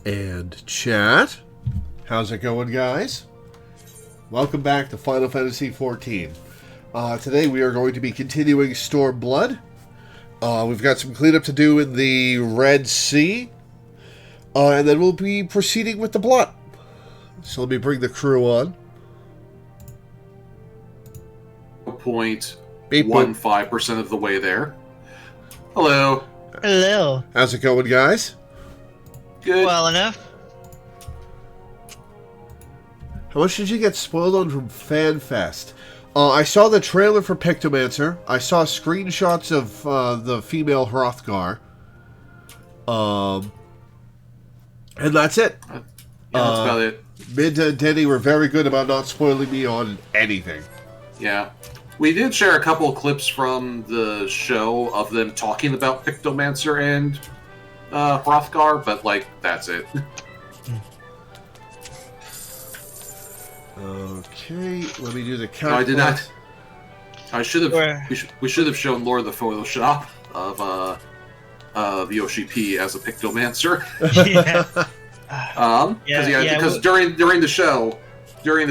And chat. How's it going, guys? Welcome back to Final Fantasy XIV. Today we are going to be continuing Stormblood. We've got some cleanup to do in the Red Sea. And then we'll be proceeding with the plot. So let me bring the crew on. 0.15% of the way there. Hello. Hello. How's it going, guys? Good. Well enough. How much did you get spoiled on from FanFest? I saw the trailer for Pictomancer. I saw screenshots of the female Hrothgar. And that's it. Yeah, that's about it. Minta and Denny were very good about not spoiling me on anything. Yeah. We did share a couple of clips from the show of them talking about Pictomancer and Hrothgar, but, that's it. Okay, let me do the count. No, I did not. I should have. We should have shown Lore the Photoshop of Yoshi P as a Pictomancer. Because during the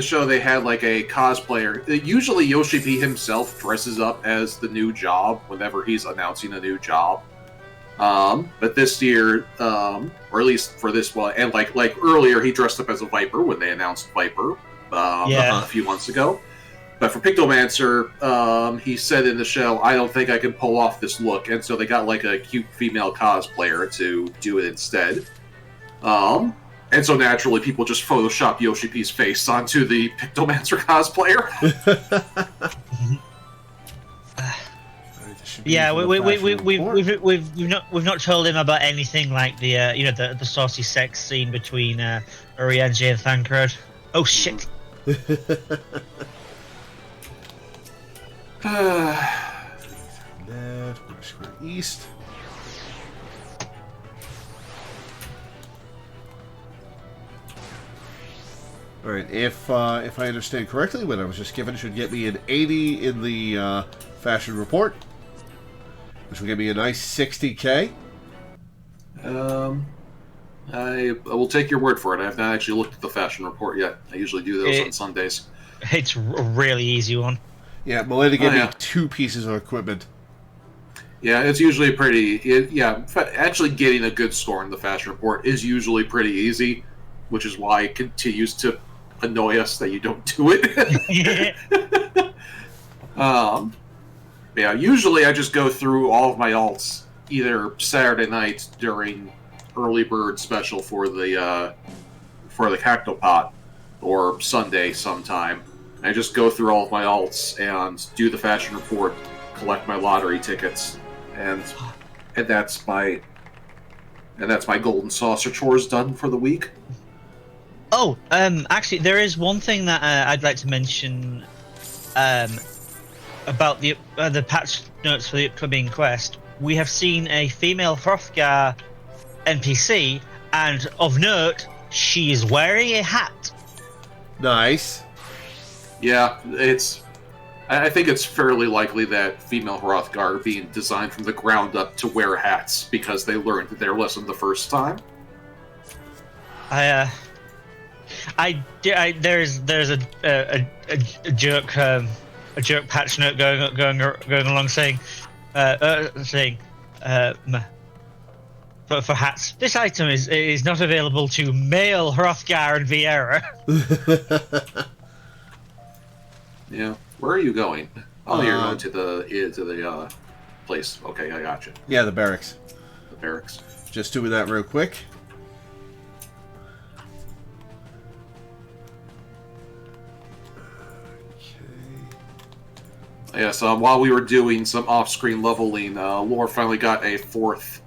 show they had a cosplayer. Usually Yoshi P himself dresses up as the new job whenever he's announcing a new job. But this year, or at least for this one, and like earlier, he dressed up as a Viper when they announced Viper a few months ago. But for Pictomancer, he said in the show, "I don't think I can pull off this look," and so they got a cute female cosplayer to do it instead. And so naturally, people just Photoshop Yoshi P's face onto the Pictomancer cosplayer. Yeah, we've not told him about anything like the saucy sex scene between Orianji and Thancred. Oh shit! Left, square east. All right, if I understand correctly, what I was just given should get me an 80 in the fashion report, which will give me a nice 60K. I will take your word for it. I have not actually looked at the fashion report yet. I usually do those on Sundays. It's a really easy one. Yeah, Melinda gave me 2 pieces of equipment. Yeah, it's usually pretty... actually getting a good score in the fashion report is usually pretty easy, which is why it continues to annoy us that you don't do it. Usually I just go through all of my alts either Saturday night during early bird special for the Cactopot, or Sunday sometime. I just go through all of my alts and do the fashion report, collect my lottery tickets, and that's my golden saucer chores done for the week. Oh, actually, there is one thing that I'd like to mention about the patch notes for the upcoming quest. We have seen a female Hrothgar NPC, and of note, she is wearing a hat. Nice. Yeah, I think it's fairly likely that female Hrothgar are being designed from the ground up to wear hats because they learned their lesson the first time. There's a joke patch note going along saying for hats, this item is not available to male Hrothgar and Vieira. Yeah, where are you going? Oh, you're going to the place. Okay, I got you. Yeah, the barracks. The barracks. Just doing that real quick. Yes, while we were doing some off-screen leveling, Lore finally got a 4th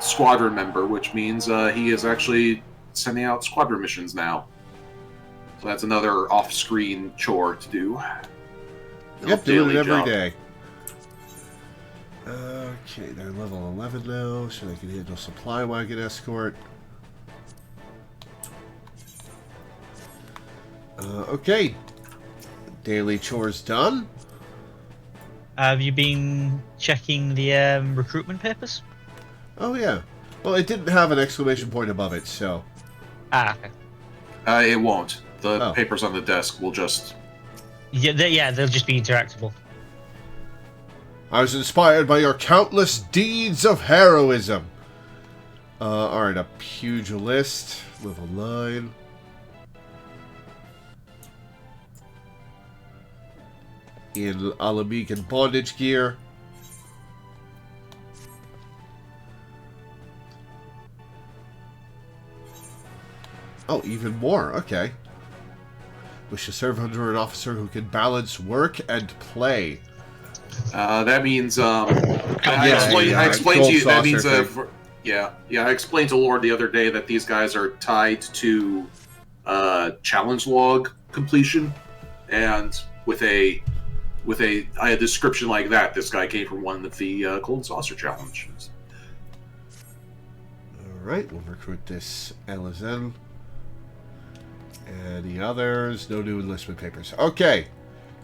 squadron member, which means he is actually sending out squadron missions now. So that's another off-screen chore to do. Yep, doing it every day. Okay, they're level 11 now, so they can handle supply wagon escort. Okay. Daily chores done. Have you been checking the recruitment papers? Oh, yeah. Well, it didn't have an exclamation point above it, so... Ah, okay. It won't. The Oh. papers on the desk will just... Yeah, they'll just be interactable. I was inspired by your countless deeds of heroism. Alright, a pugilist, level 9. In Alamegan bondage gear. Oh, even more, okay. Wish to serve under an officer who can balance work and play. That means, I yeah, explained to you, that gold means, saucer I explained to Lord the other day that these guys are tied to, challenge log completion, and with a description like that, this guy came from one of the, Gold Saucer challenges. Alright, we'll recruit this LSN. Any others? No new enlistment papers. Okay.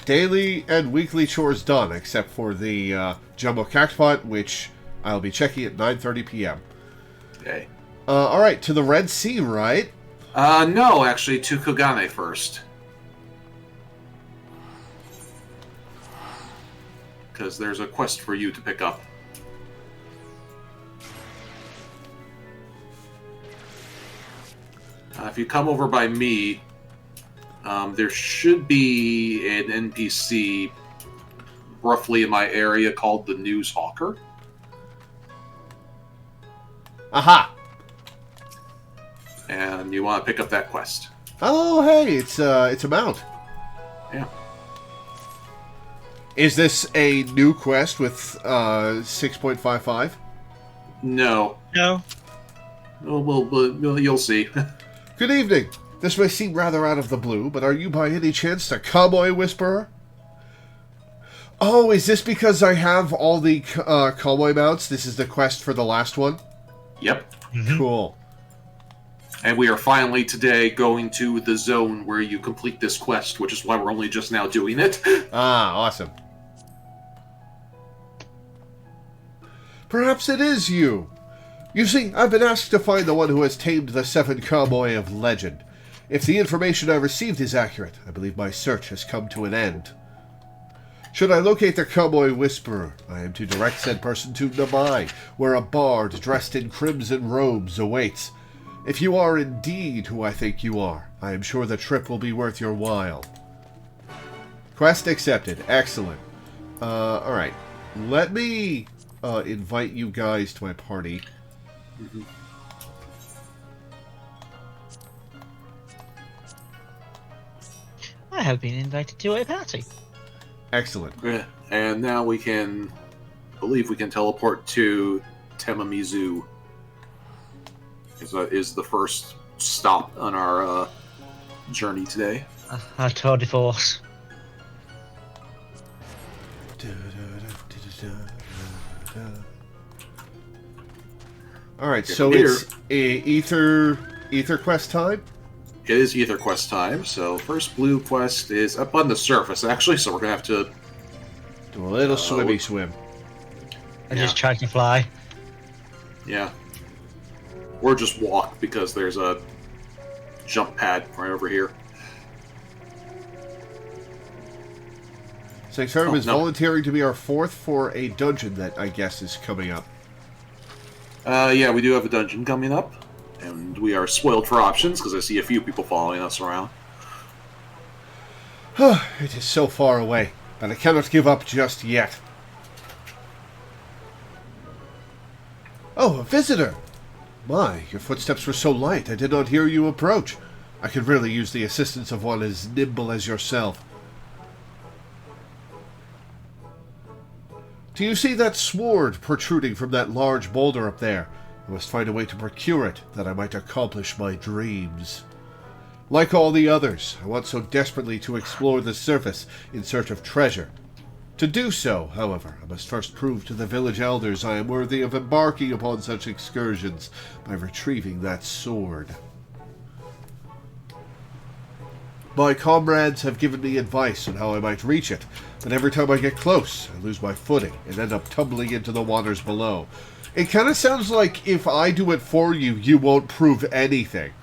Daily and weekly chores done, except for the Jumbo Cactpot, which I'll be checking at 9:30 p.m. Okay. Alright, to the Red Sea, right? No, actually, to Kogane first. Because there's a quest for you to pick up. If you come over by me, there should be an NPC roughly in my area called the News Hawker. Aha! And you want to pick up that quest. Oh, hey, it's a mount. Yeah. Is this a new quest with 6.55? No. No. Well, you'll see. Good evening. This may seem rather out of the blue, but are you by any chance the Cowboy Whisperer? Oh, is this because I have all the cowboy mounts? This is the quest for the last one? Yep. Mm-hmm. Cool. And we are finally today going to the zone where you complete this quest, which is why we're only just now doing it. Ah, awesome. Perhaps it is you. You see, I've been asked to find the one who has tamed the 7 Cowboy of legend. If the information I received is accurate, I believe my search has come to an end. Should I locate the Cowboy Whisperer, I am to direct said person to Namai, where a bard dressed in crimson robes awaits. If you are indeed who I think you are, I am sure the trip will be worth your while. Quest accepted. Excellent. Alright. Let me invite you guys to my party. Mm-hmm. I have been invited to a party. Excellent. And now we can, I believe we can teleport to Temamizu. Is the first stop on our journey today. A tour de force. Alright, so it's Ether quest time? It is Ether Quest time, so first blue quest is up on the surface, actually, so we're going to have to... Do a little swimmy swim. I just tried to fly. Yeah. Or just walk, because there's a jump pad right over here. Sanctorum is no. volunteering to be our fourth for a dungeon that I guess is coming up. Yeah, we do have a dungeon coming up. And we are spoiled for options, because I see a few people following us around. It is so far away, but I cannot give up just yet. Oh, a visitor! My, your footsteps were so light, I did not hear you approach. I could really use the assistance of one as nimble as yourself. Do you see that sword protruding from that large boulder up there? I must find a way to procure it, that I might accomplish my dreams. Like all the others, I want so desperately to explore the surface in search of treasure. To do so, however, I must first prove to the village elders I am worthy of embarking upon such excursions by retrieving that sword. My comrades have given me advice on how I might reach it, but every time I get close, I lose my footing and end up tumbling into the waters below. It kind of sounds like if I do it for you, you won't prove anything.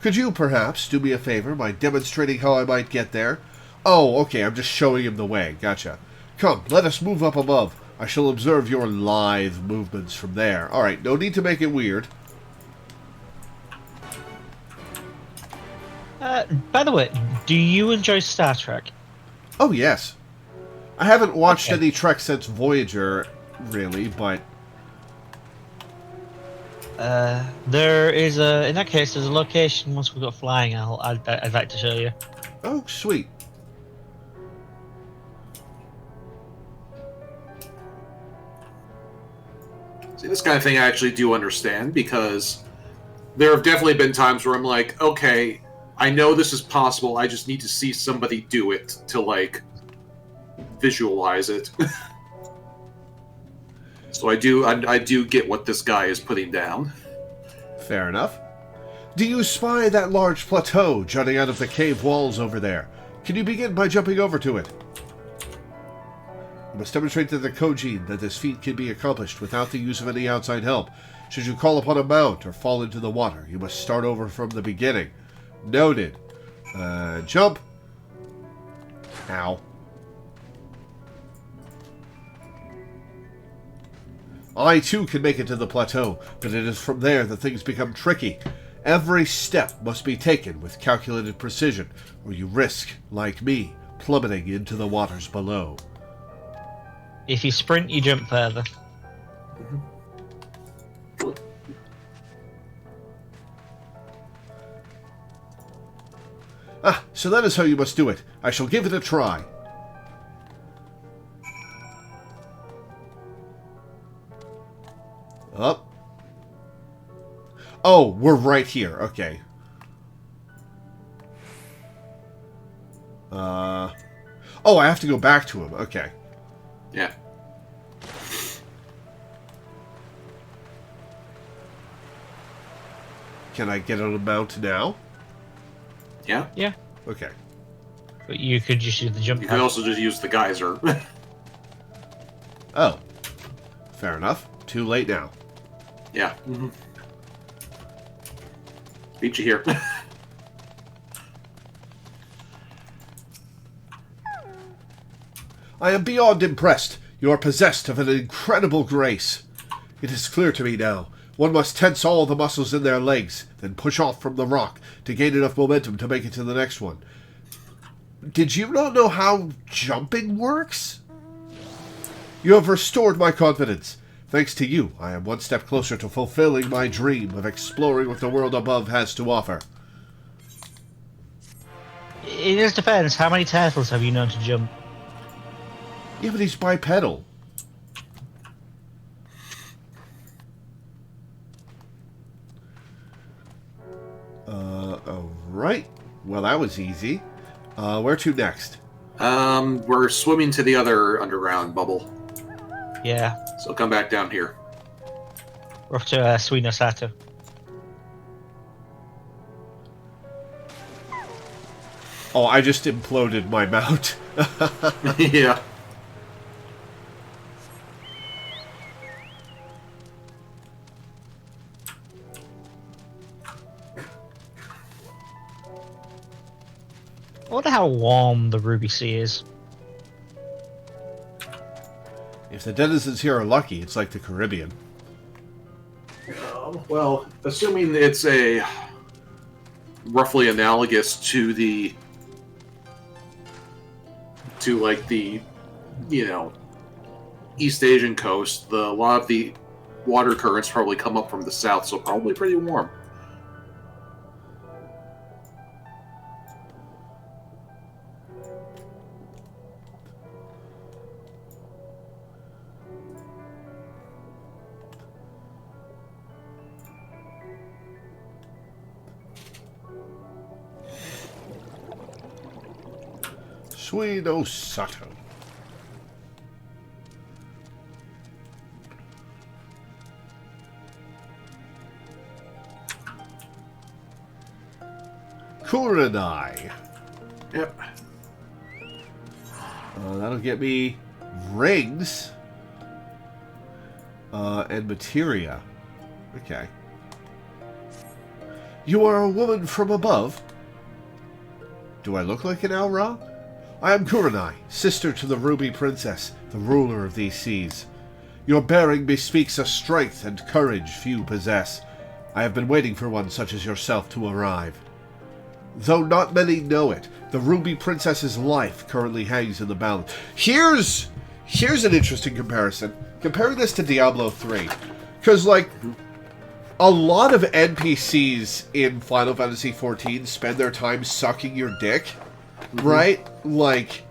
Could you, perhaps, do me a favor by demonstrating how I might get there? Oh, okay, I'm just showing him the way. Gotcha. Come, let us move up above. I shall observe your lithe movements from there. Alright, no need to make it weird. By the way, do you enjoy Star Trek? Oh, yes. I haven't watched Okay. any Trek since Voyager, really, but... There is in that case, there's a location once we got flying. I'd like to show you. Oh, sweet. See, this kind of thing I actually do understand, because there have definitely been times where I'm like, okay, I know this is possible, I just need to see somebody do it to, like, visualize it. So I do get what this guy is putting down. Fair enough. Do you spy that large plateau jutting out of the cave walls over there? Can you begin by jumping over to it? You must demonstrate to the Kojin that this feat can be accomplished without the use of any outside help. Should you call upon a mount or fall into the water, you must start over from the beginning. Noted. Jump. Ow. I too can make it to the plateau, but it is from there that things become tricky. Every step must be taken with calculated precision, or you risk, like me, plummeting into the waters below. If you sprint, you jump further. Ah, so that is how you must do it. I shall give it a try. Up. Oh, we're right here. Okay. Oh, I have to go back to him. Okay. Yeah. Can I get on a mount now? Yeah. Yeah, Okay. but you could just use the jump You pad. could also just use the geyser. Oh. Fair enough. Too late now. Yeah. Beat you here. I am beyond impressed. You are possessed of an incredible grace. It is clear to me now. One must tense all the muscles in their legs, then push off from the rock to gain enough momentum to make it to the next one. Did you not know how jumping works? You have restored my confidence. Thanks to you, I am one step closer to fulfilling my dream of exploring what the world above has to offer. It just depends. How many turtles have you known to jump? Yeah, but he's bipedal. Alright. Well, that was easy. Where to next? We're swimming to the other underground bubble, Yeah, so come back down here. we're off to Suino Sato. Oh, I just imploded my mount. Yeah. I wonder how warm the Ruby Sea is. If the denizens here are lucky, it's like the Caribbean. Well, assuming it's a roughly analogous to the East Asian coast, a lot of the water currents probably come up from the south, so probably pretty warm. Suino Sato. Kurenai. Yep. That'll get me rings. and materia. Okay. You are a woman from above? Do I look like an Aura? I am Kurenai, sister to the Ruby Princess, the ruler of these seas. Your bearing bespeaks a strength and courage few possess. I have been waiting for one such as yourself to arrive. Though not many know it, the Ruby Princess's life currently hangs in the balance. Here's an interesting comparison. Comparing this to Diablo 3. Because, like, a lot of NPCs in Final Fantasy XIV spend their time sucking your dick. Right? Like,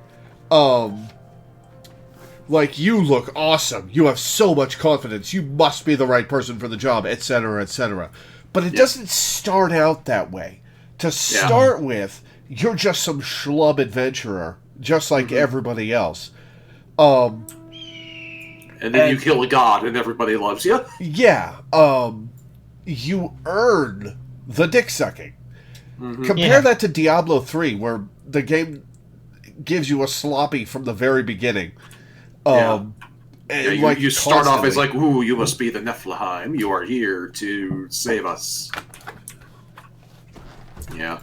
you look awesome. You have so much confidence. You must be the right person for the job, etc., etc. But it doesn't start out that way. To start with, you're just some schlub adventurer, just like everybody else. And then you kill a god and everybody loves you? Yeah. You earn the dick sucking. Compare that to Diablo 3, where the game gives you a sloppy from the very beginning. You start off as like, ooh, you must be the Nephilim. You are here to save us. Yeah.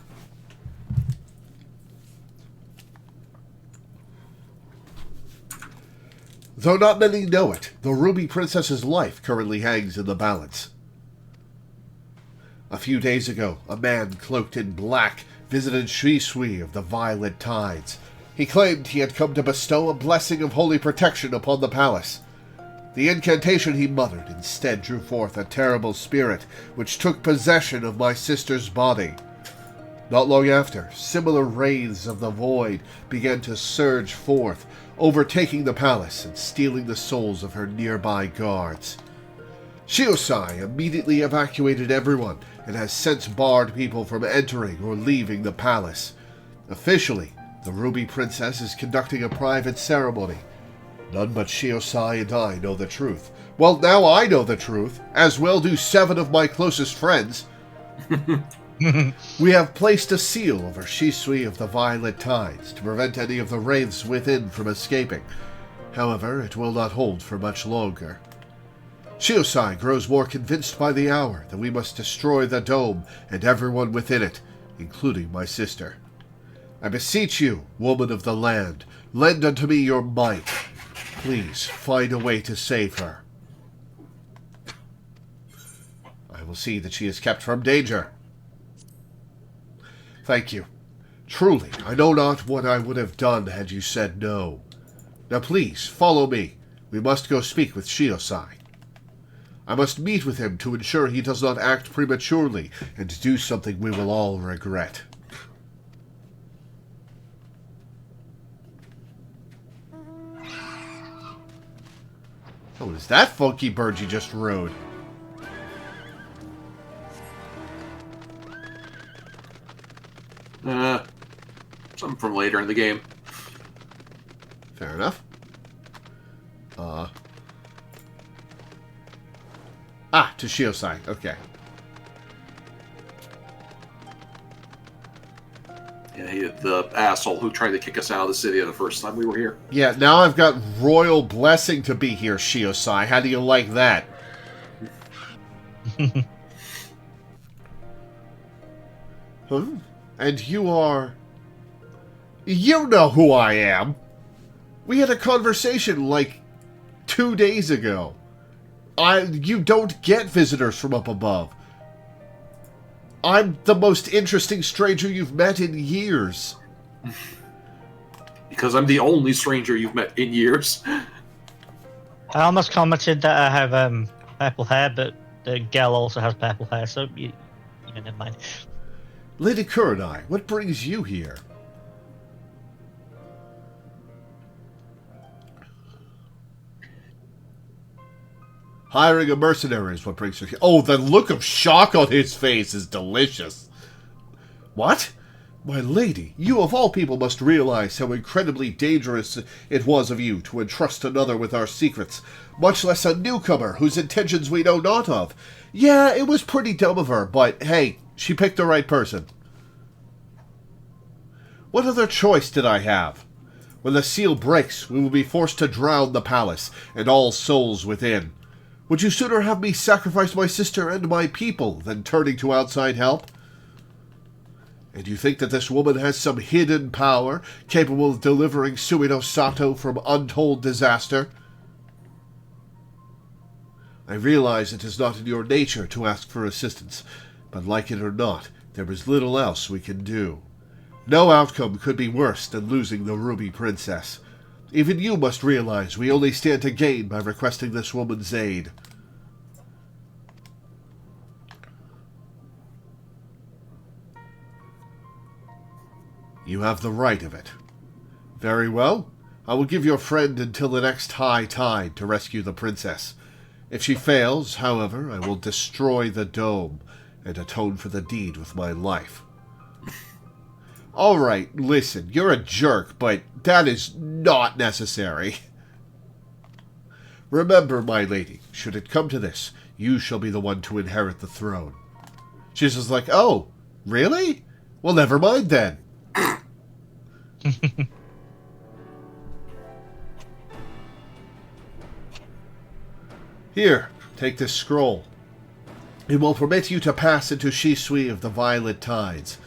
Though not many know it, the Ruby Princess's life currently hangs in the balance. A few days ago, a man cloaked in black visited Shisui of the Violet Tides. He claimed he had come to bestow a blessing of holy protection upon the palace. The incantation he muttered instead drew forth a terrible spirit, which took possession of my sister's body. Not long after, similar wraiths of the void began to surge forth, overtaking the palace and stealing the souls of her nearby guards. Shisui immediately evacuated everyone and has since barred people from entering or leaving the palace. Officially, the Ruby Princess is conducting a private ceremony. None but Shisui and I know the truth. Well, now I know the truth, as well do 7 of my closest friends. We have placed a seal over Shisui of the Violet Tides to prevent any of the wraiths within from escaping. However, it will not hold for much longer. Shisui grows more convinced by the hour that we must destroy the dome and everyone within it, including my sister. I beseech you, woman of the land, lend unto me your might. Please find a way to save her. I will see that she is kept from danger. Thank you. Truly, I know not what I would have done had you said no. Now please, follow me. We must go speak with Shisui. I must meet with him to ensure he does not act prematurely and do something we will all regret. Oh, is that funky bird you just rode? Something from later in the game. Fair enough. To Shisui. Okay. Yeah, the asshole who tried to kick us out of the city the first time we were here. Yeah, now I've got royal blessing to be here, Shisui. How do you like that? And you are... You know who I am. We had a conversation like 2 days ago. You don't get visitors from up above. I'm the most interesting stranger you've met in years. Because I'm the only stranger you've met in years. I almost commented that I have purple hair, but the girl also has purple hair, so you know, never mind. Lady Kurenai, what brings you here? Hiring a mercenary is what brings you here. Oh, the look of shock on his face is delicious. What? My lady, you of all people must realize how incredibly dangerous it was of you to entrust another with our secrets, much less a newcomer whose intentions we know not of. Yeah, it was pretty dumb of her, but hey, she picked the right person. What other choice did I have? When the seal breaks, we will be forced to drown the palace and all souls within. Would you sooner have me sacrifice my sister and my people than turning to outside help? And you think that this woman has some hidden power capable of delivering Suino Sato from untold disaster? I realize it is not in your nature to ask for assistance, but like it or not, there is little else we can do. No outcome could be worse than losing the Ruby Princess. Even you must realize we only stand to gain by requesting this woman's aid. You have the right of it. Very well. I will give your friend until the next high tide to rescue the princess. If she fails, however, I will destroy the dome and atone for the deed with my life. All right, listen, you're a jerk, but that is not necessary. Remember, my lady, should it come to this, you shall be the one to inherit the throne. She's just like, oh, really? Well, never mind then. Here, take this scroll. It will permit you to pass into Shisui of the Violet Tides.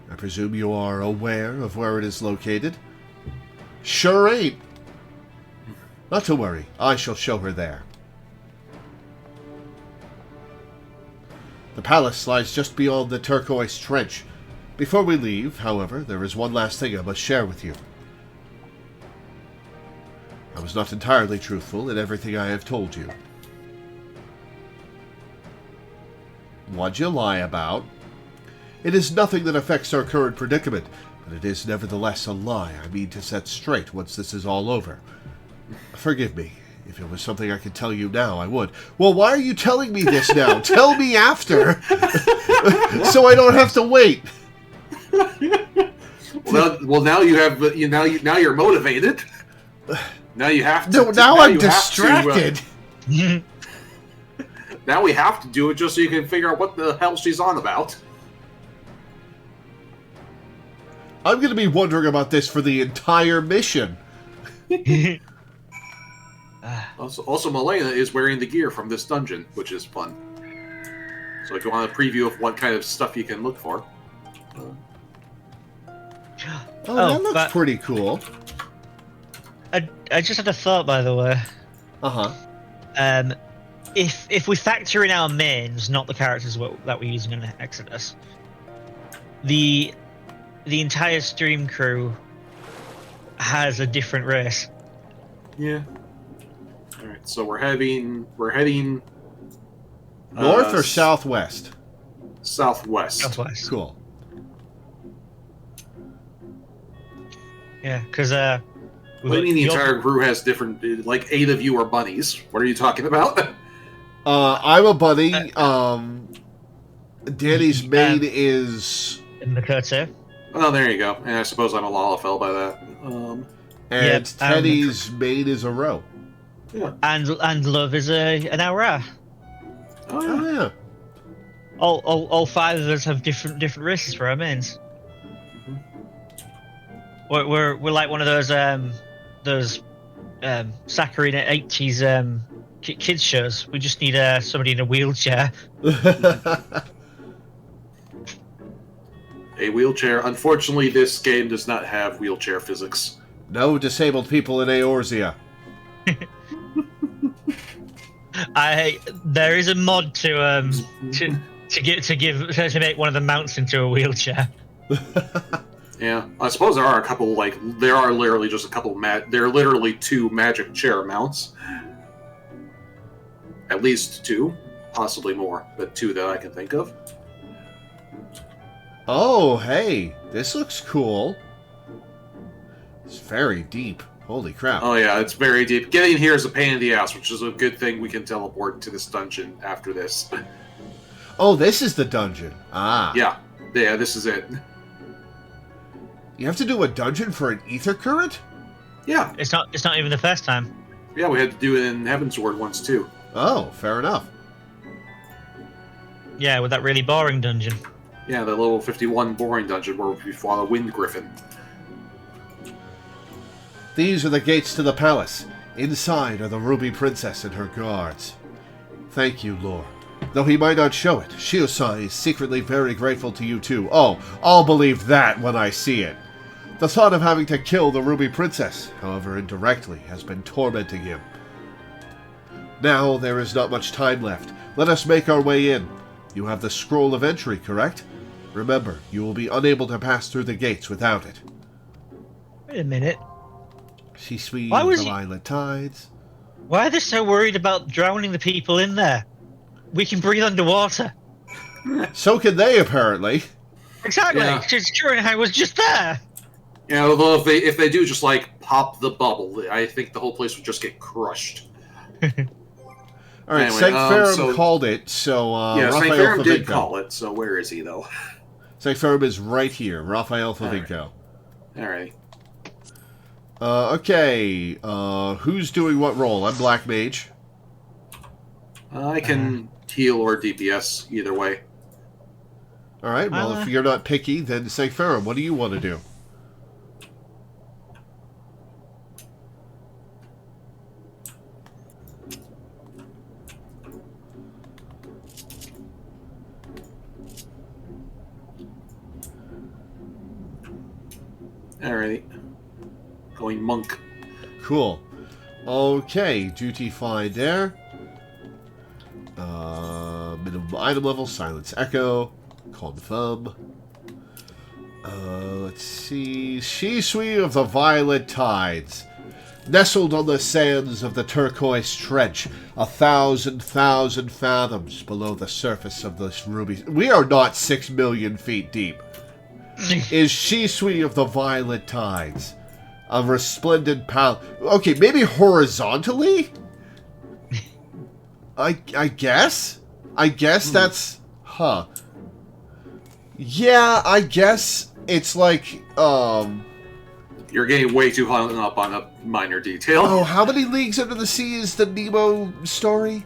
I presume you are aware of where it is located? Sure ain't. Not to worry, I shall show her there. The palace lies just beyond the turquoise trench. Before we leave, however, there is one last thing I must share with you. I was not entirely truthful in everything I have told you. What'd you lie about? It is nothing that affects our current predicament, but it is nevertheless a lie I mean to set straight once this is all over. Forgive me. If it was something I could tell you now, I would. Well, why are you telling me this now? Tell me after! So I don't have to wait! Well, now you have. Now you're motivated. Now you have to. No, now I'm distracted. Now we have to do it just so you can figure out what the hell she's on about. I'm going to be wondering about this for the entire mission. Also, Milena is wearing the gear from this dungeon, which is fun. So if you want a preview of what kind of stuff you can look for. Oh, that looks pretty cool. I just had a thought, by the way. Uh-huh. If we factor in our mains, not the characters that we're using in Exodus, the entire stream crew has a different race. Yeah. All right. So we're heading North or southwest? Southwest. Southwest. Cool. Yeah, because what do you mean the entire crew has different? Like 8 of you are bunnies. What are you talking about? I'm a bunny. Danny's maid is in the Kurtz. Oh, there you go. And I suppose I'm a Lalafell by that. And Teddy's maid is a row. Yeah. And Love is an Aura. Oh yeah. All 5 of us have different races for our mains. We're like one of those saccharine 80s kids shows. We just need somebody in a wheelchair. A wheelchair. Unfortunately, this game does not have wheelchair physics. No disabled people in Eorzea. There is a mod to make one of the mounts into a wheelchair. Yeah, I suppose there are a couple. There are literally just a couple. There are literally 2 magic chair mounts. At least 2, possibly more, but 2 that I can think of. Oh, hey, this looks cool. It's very deep. Holy crap. Oh yeah, it's very deep. Getting here is a pain in the ass, which is a good thing we can teleport to this dungeon after this. Oh, this is the dungeon. Ah. Yeah, this is it. You have to do a dungeon for an ether current? Yeah. It's not even the first time. Yeah, we had to do it in Heavensward once too. Oh, fair enough. Yeah, with that really boring dungeon. Yeah, the level 51 boring dungeon where we fought a Wind Griffin. These are the gates to the palace. Inside are the Ruby Princess and her guards. Thank you, Lore. Though he might not show it, Shisui is secretly very grateful to you too. Oh, I'll believe that when I see it. The thought of having to kill the Ruby Princess, however indirectly, has been tormenting him. Now there is not much time left. Let us make our way in. You have the scroll of entry, correct? Remember, you will be unable to pass through the gates without it. Wait a minute. Shisui Why of was the he- Violet Tides. Why are they so worried about drowning the people in there? We can breathe underwater. So can they, apparently. Exactly. Yeah. Shurenhai was just there. Yeah, although if they do just like pop the bubble, I think the whole place would just get crushed. All right, Anyway, St. Ferrum so- called it, so Yeah, St. Raphael Ferrum did Favinko. call it, so where is he though? St. Ferrum is right here, Raphael Favinko. Alright. Okay, who's doing what role? I'm Black Mage. I can heal or DPS either way. All right, well, if you're not picky, then St. Ferrum, what do you want to do? Alright. Going monk. Cool. Okay, duty find there. Minimum item level, silence echo, confirm. Let's see. Shisui of the Violet Tides. Nestled on the sands of the turquoise trench, 1,000 fathoms below the surface of this ruby. We are not 6 million feet deep. Is Shisui of the Violet Tides. A resplendent palace. Okay, maybe horizontally? I guess? I guess that's... Huh. Yeah, I guess it's like, You're getting way too hung up on a minor detail. Oh, how many leagues under the sea is the Nemo story?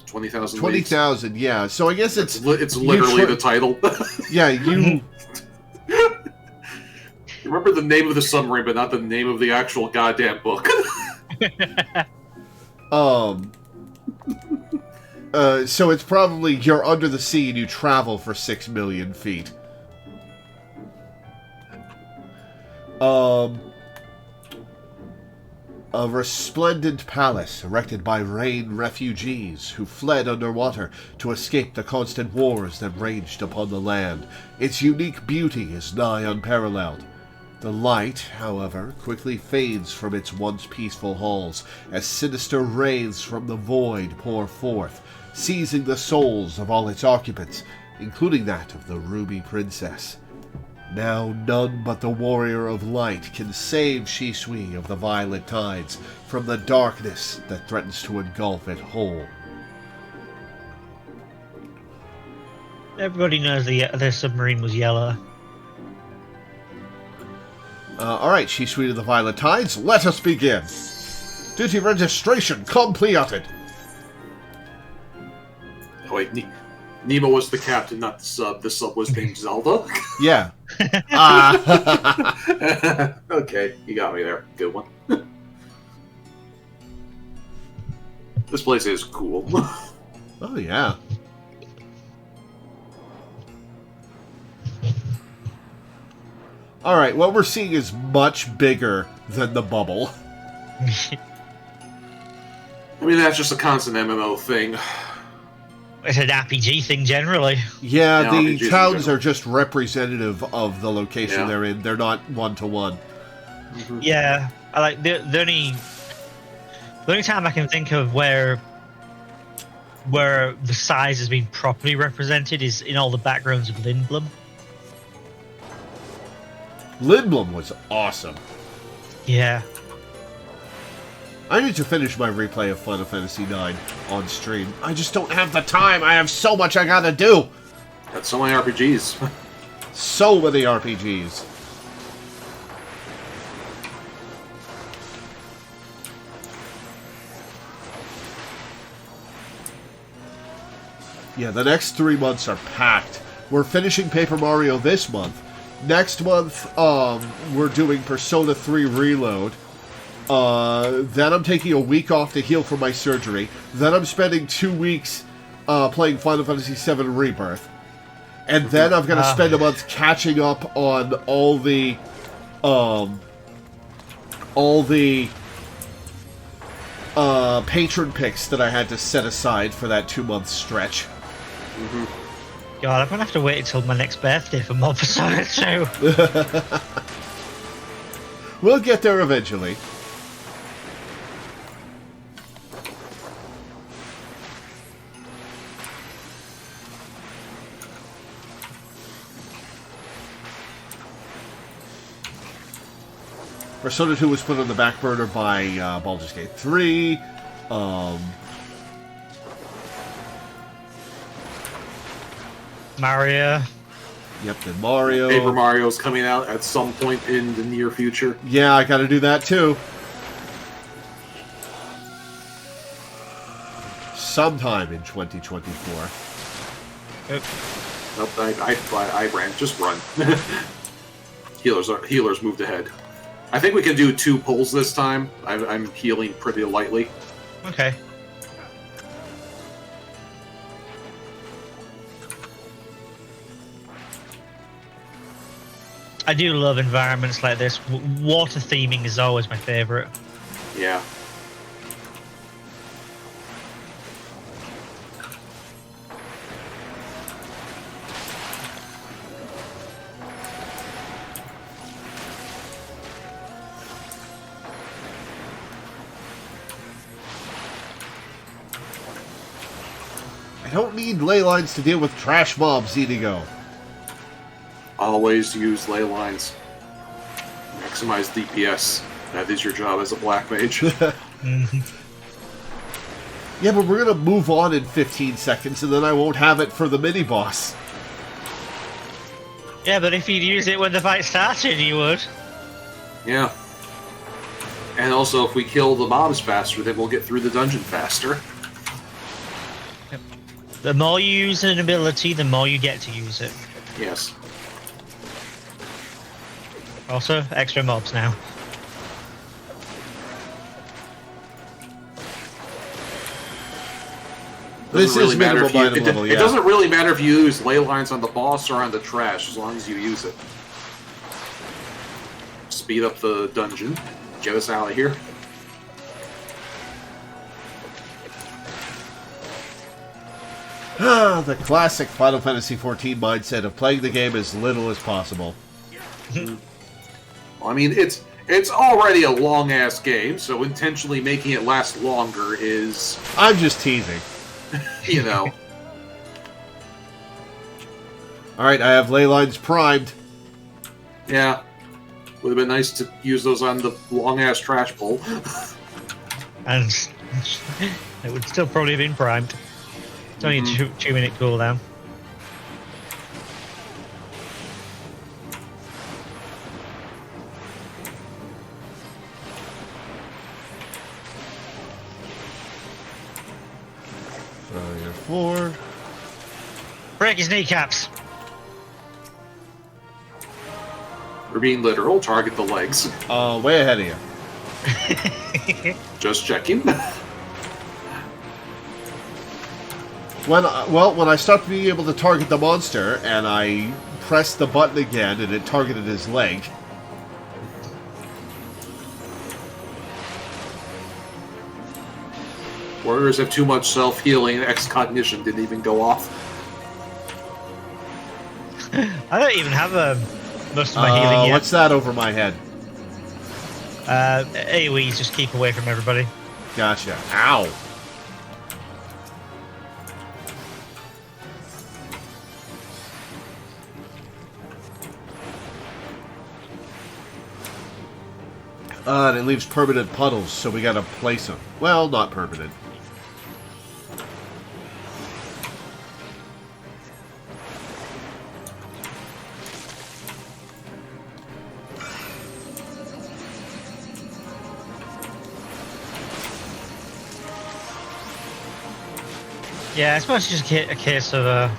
20,000 20,000, yeah. So I guess it's literally the title. Yeah, you... Remember the name of the submarine, but not the name of the actual goddamn book. So it's probably you're under the sea and you travel for 6 million feet. A resplendent palace erected by Rain refugees who fled underwater to escape the constant wars that raged upon the land. Its unique beauty is nigh unparalleled. The light, however, quickly fades from its once peaceful halls as sinister rays from the void pour forth, seizing the souls of all its occupants, including that of the Ruby Princess. Now none but the Warrior of Light can save Shisui of the Violet Tides from the darkness that threatens to engulf it whole. Everybody knows the submarine was yellow. Alright, Shisui of the Violet Tides, let us begin. Duty registration completed. Oh, wait, Nemo was the captain, not the sub. The sub was named Zelda. Yeah. Okay, you got me there. Good one. This place is cool. Oh, yeah. Alright, what we're seeing is much bigger than the bubble. I mean, that's just a constant MMO thing. It's an RPG thing generally. Yeah, Yeah, the RPGs in towns general. are just representative of the location Yeah. they're in. They're not one-to-one. Yeah, I like the only time I can think of where the size has been properly represented is in all the backgrounds of Lindblom. Lindblom was awesome. Yeah. I need to finish my replay of Final Fantasy IX on stream. I just don't have the time. I have so much I gotta do. Got so many RPGs. So many RPGs. Yeah, the next 3 months are packed. We're finishing Paper Mario this month. Next month, we're doing Persona 3 Reload. Then I'm taking a week off to heal from my surgery. Then I'm spending 2 weeks playing Final Fantasy VII Rebirth. And then I'm going to spend a month catching up on all the patron picks that I had to set aside for that 2-month stretch. God, I'm going to have to wait until my next birthday for more Persona 2. We'll get there eventually. Persona 2 was put on the back burner by Baldur's Gate 3. Mario. Yep, then Mario. Paper Mario's coming out at some point in the near future. Yeah, I gotta do that too. Sometime in 2024. Nope, I ran. Just run. Healers moved ahead. I think we can do 2 pulls this time. I'm healing pretty lightly. Okay. I do love environments like this. Water theming is always my favorite. Yeah. I don't need ley lines to deal with trash mobs, Inigo. Always use ley lines. Maximize DPS. That is your job as a black mage. Yeah, but we're gonna move on in 15 seconds, and then I won't have it for the mini-boss. Yeah, but if you'd use it when the fight started, you would. Yeah. And also, if we kill the mobs faster, then we'll get through the dungeon faster. The more you use an ability, the more you get to use it. Yes. Also, extra mobs now. This is minimal item level, yeah. It doesn't really matter if you use ley lines on the boss or on the trash, as long as you use it. Speed up the dungeon. Get us out of here. The classic Final Fantasy XIV mindset of playing the game as little as possible. Well, I mean, it's already a long-ass game, so intentionally making it last longer is... I'm just teasing. You know. Alright, I have ley lines primed. Yeah. Would have been nice to use those on the long-ass trash bowl. And it would still probably have been primed. It's only a 2-minute cooldown. Failure 4. Break his kneecaps. We're being literal. Target the legs. Way ahead of you. Just checking. When I stopped being able to target the monster, and I pressed the button again, and it targeted his leg. Warriors have too much self-healing, and X-Cognition didn't even go off. I don't even have most of my healing yet. What's that over my head? AoEs, just keep away from everybody. Gotcha. Ow. And it leaves permanent puddles, so we gotta place them. Well, not permanent. Yeah, it's mostly just a case of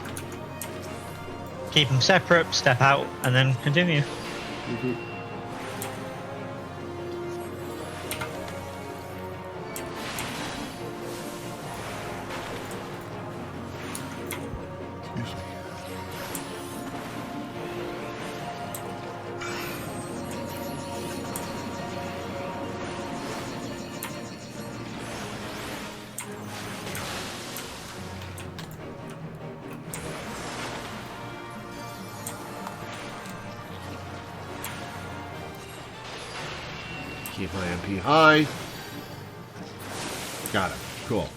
keep them separate, step out, and then continue. keep my MP high. Got it. Cool.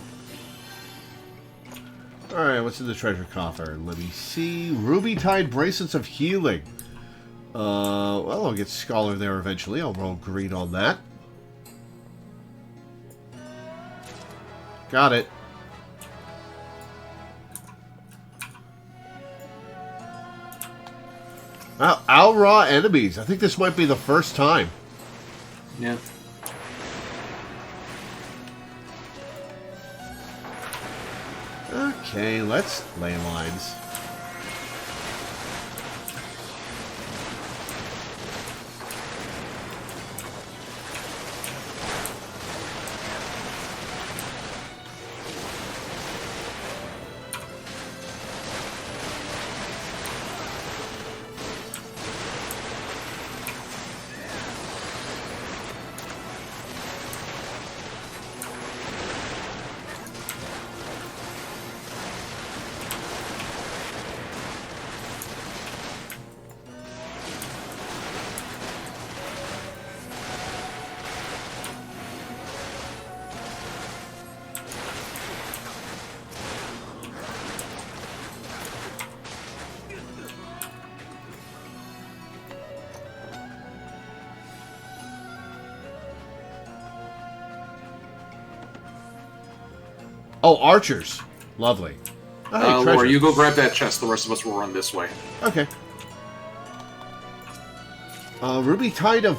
Alright, what's in the treasure coffer? Let me see. Ruby-tied bracelets of healing. Well, I'll get Scholar there eventually. I'll roll green on that. Got it. Al-Ra enemies. I think this might be the first time. Yeah. Okay, let's ley lines. Oh, archers. Lovely. Oh, hey, Laura, treasure. you go grab that chest. The rest of us will run this way. Okay. Ruby tied a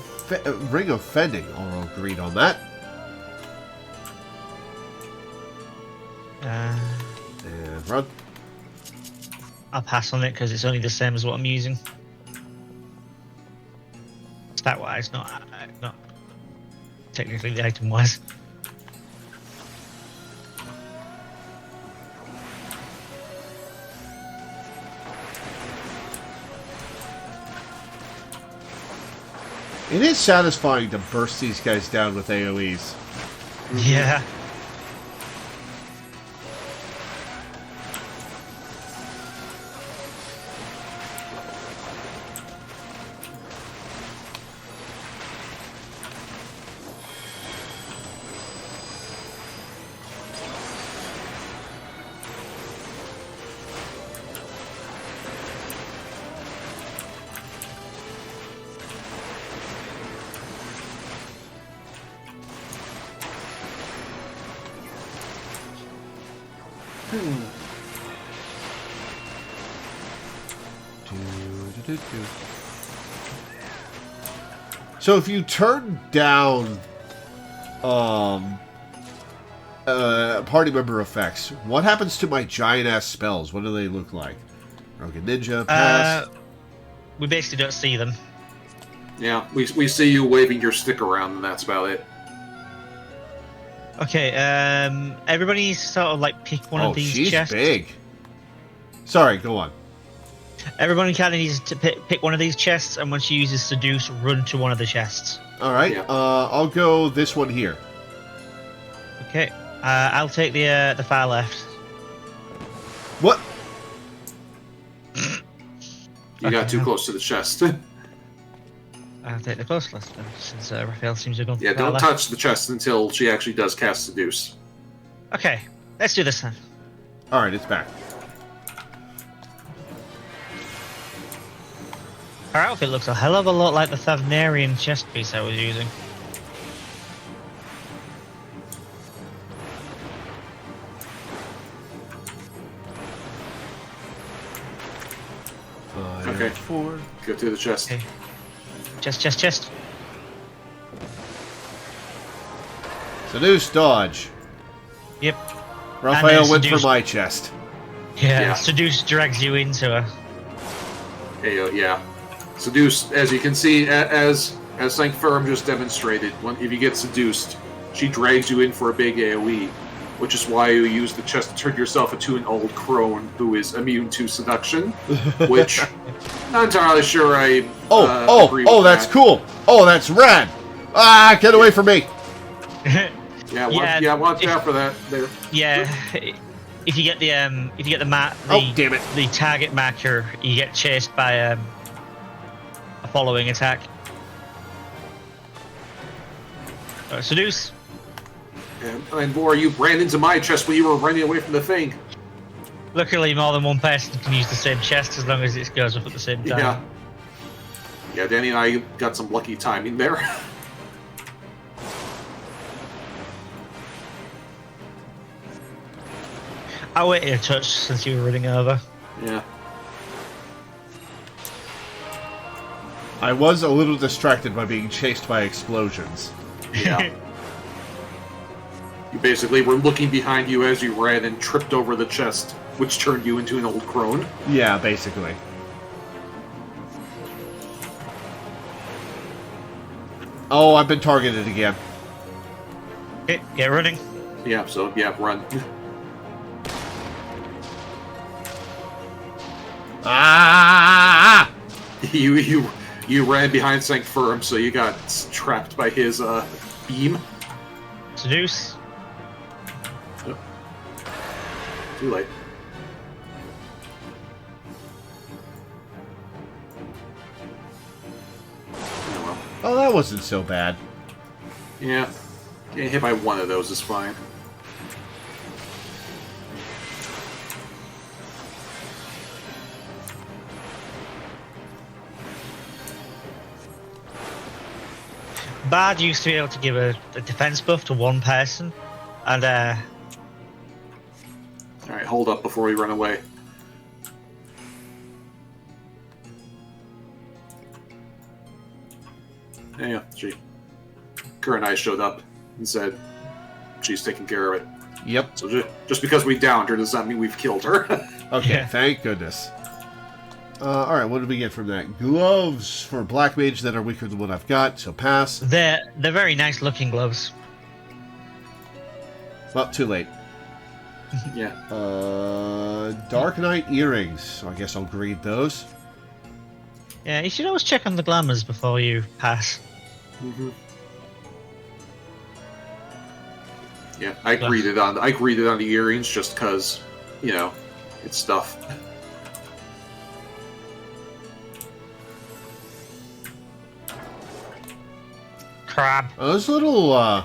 ring of fending. I'll agreed on that. And run. I'll pass on it because it's only the same as what I'm using. Stat-wise, not technically the item-wise. It is satisfying to burst these guys down with AoEs. Yeah. So if you turn down party member effects, what happens to my giant ass spells? What do they look like? Rogan Ninja, pass. We basically don't see them. Yeah, we see you waving your stick around, and that's about it. Okay, everybody needs to sort of like pick one of these she's chests. Big. Sorry, go on. Everybody kind of needs to pick one of these chests, and once she uses Seduce, run to one of the chests. All right, Yeah. I'll go this one here. Okay, I'll take the far left. What? You got too close to the chest. I'll take the close left then, since Raphael seems to have gone Yeah, for the far don't left. touch the chest until she actually does cast Seduce. Okay, let's do this then. All right, it's back. Her outfit looks a hell of a lot like the Thavnarian chest piece I was using. Okay. 4. Go through the chest. Okay. Chest. Seduce, dodge. Yep. Raphael then went for seduce. my chest. Yeah. Seduce drags you into her. Okay, yeah. Seduce, as you can see, as Sanctferum just demonstrated, if you get seduced, she drags you in for a big AoE, which is why you use the chest to turn yourself into an old crone who is immune to seduction, which not entirely sure I agree with that's that. cool. Oh, that's rad. Ah, get away from me. Yeah, watch out for that there. Yeah. If you get the Oh, damn it. the target marker, you get chased by a following attack. Seduce. And Laura, you ran into my chest when you were running away from the thing. Luckily, more than one person can use the same chest as long as it goes up at the same time. Yeah. Yeah, Danny and I got some lucky timing there. I waited a touch since you were running over. Yeah. I was a little distracted by being chased by explosions. Yeah. You basically were looking behind you as you ran and tripped over the chest, which turned you into an old crone. Yeah, basically. Oh, I've been targeted again. Okay, get running. Yeah, so, yeah, run. Ah! You ran behind Sank Firm, so you got trapped by his beam. Seduce. Oh. Too late. Oh, well. Oh, that wasn't so bad. Yeah. Getting hit by one of those is fine. Bard used to be able to give a defense buff to one person, and Alright, hold up before we run away. Yeah, Kerr and I showed up and said she's taking care of it. Yep. So just because we downed her does not mean we've killed her. Okay, Yeah. thank goodness. Alright, what did we get from that? Gloves for Black Mage that are weaker than what I've got, so pass. they're very nice looking gloves. Well, too late. Yeah. Dark Knight earrings. So I guess I'll grade those. Yeah, you should always check on the glamours before you pass. Mm-hmm. Yeah, I graded on the earrings just because, you know, it's stuff. Crab. Are those little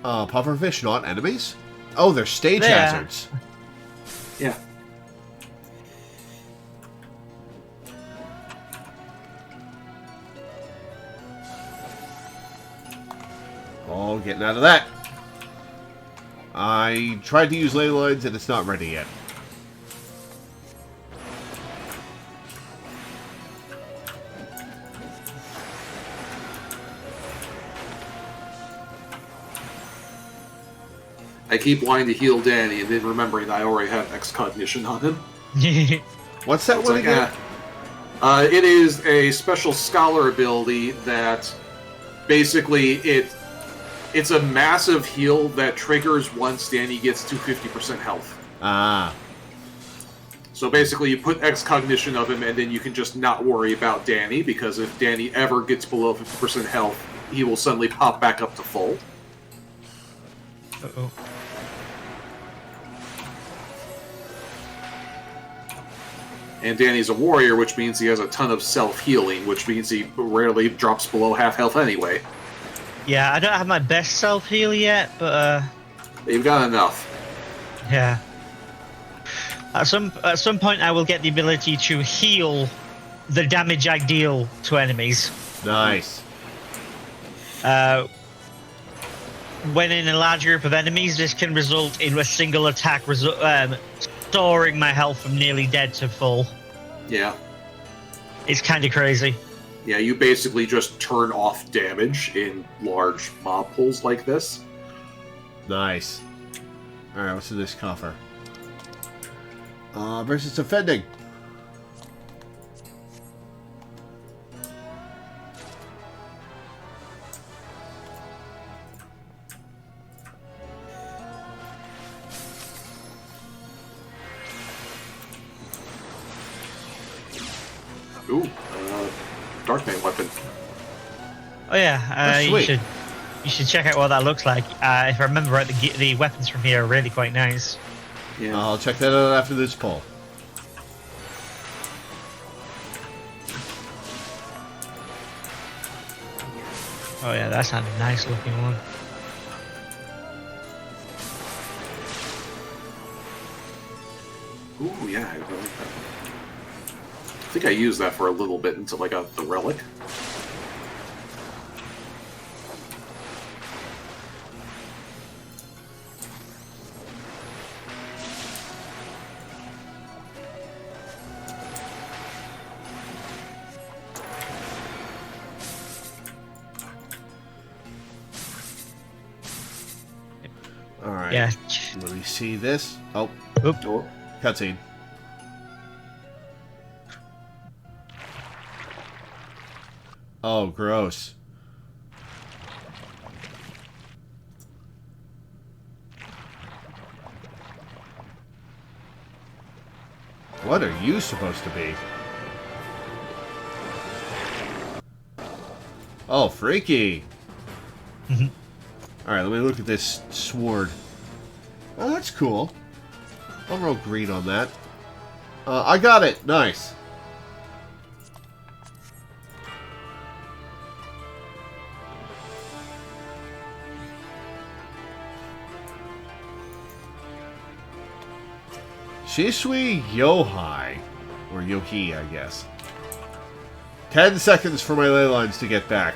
pufferfish not enemies? Oh, they're stage They are. hazards. Yeah. Oh, getting out of that. I tried to use ley lines and it's not ready yet. I keep wanting to heal Danny and then remembering that I already have X-Cognition on him. What's that It's one like, again? it is a special scholar ability that basically it's a massive heal that triggers once Danny gets to 50% health. Ah. So basically you put X-Cognition of him and then you can just not worry about Danny, because if Danny ever gets below 50% health, he will suddenly pop back up to full. Uh-oh. And Danny's a warrior, which means he has a ton of self-healing, which means he rarely drops below half health anyway. Yeah, I don't have my best self heal yet, but You've got enough. yeah. At some point, I will get the ability to heal the damage I deal to enemies. Nice. When in a large group of enemies, this can result in a single attack, restoring my health from nearly dead to full. Yeah. It's kind of crazy. Yeah, you basically just turn off damage in large mob pools like this. Nice. Alright, what's in this coffer? Versus offending. Ooh, Dark Knight weapon. Oh yeah, Oh, sweet. you should check out what that looks like. If I remember right, the weapons from here are really quite nice. Yeah. I'll check that out after this poll. Oh yeah, that's a nice looking one. Ooh, yeah, I really like that. I think I used that for a little bit until I got the relic. All right. Yeah. Let me see this. Oh, Oop. Oh. cutscene. Oh, gross. What are you supposed to be? Oh, freaky. Mhm. Alright, let me look at this sword. Oh, that's cool. I'll roll green on that. I got it! Nice. Shisui Yohai. Or Yohi, I guess. 10 seconds for my ley lines to get back.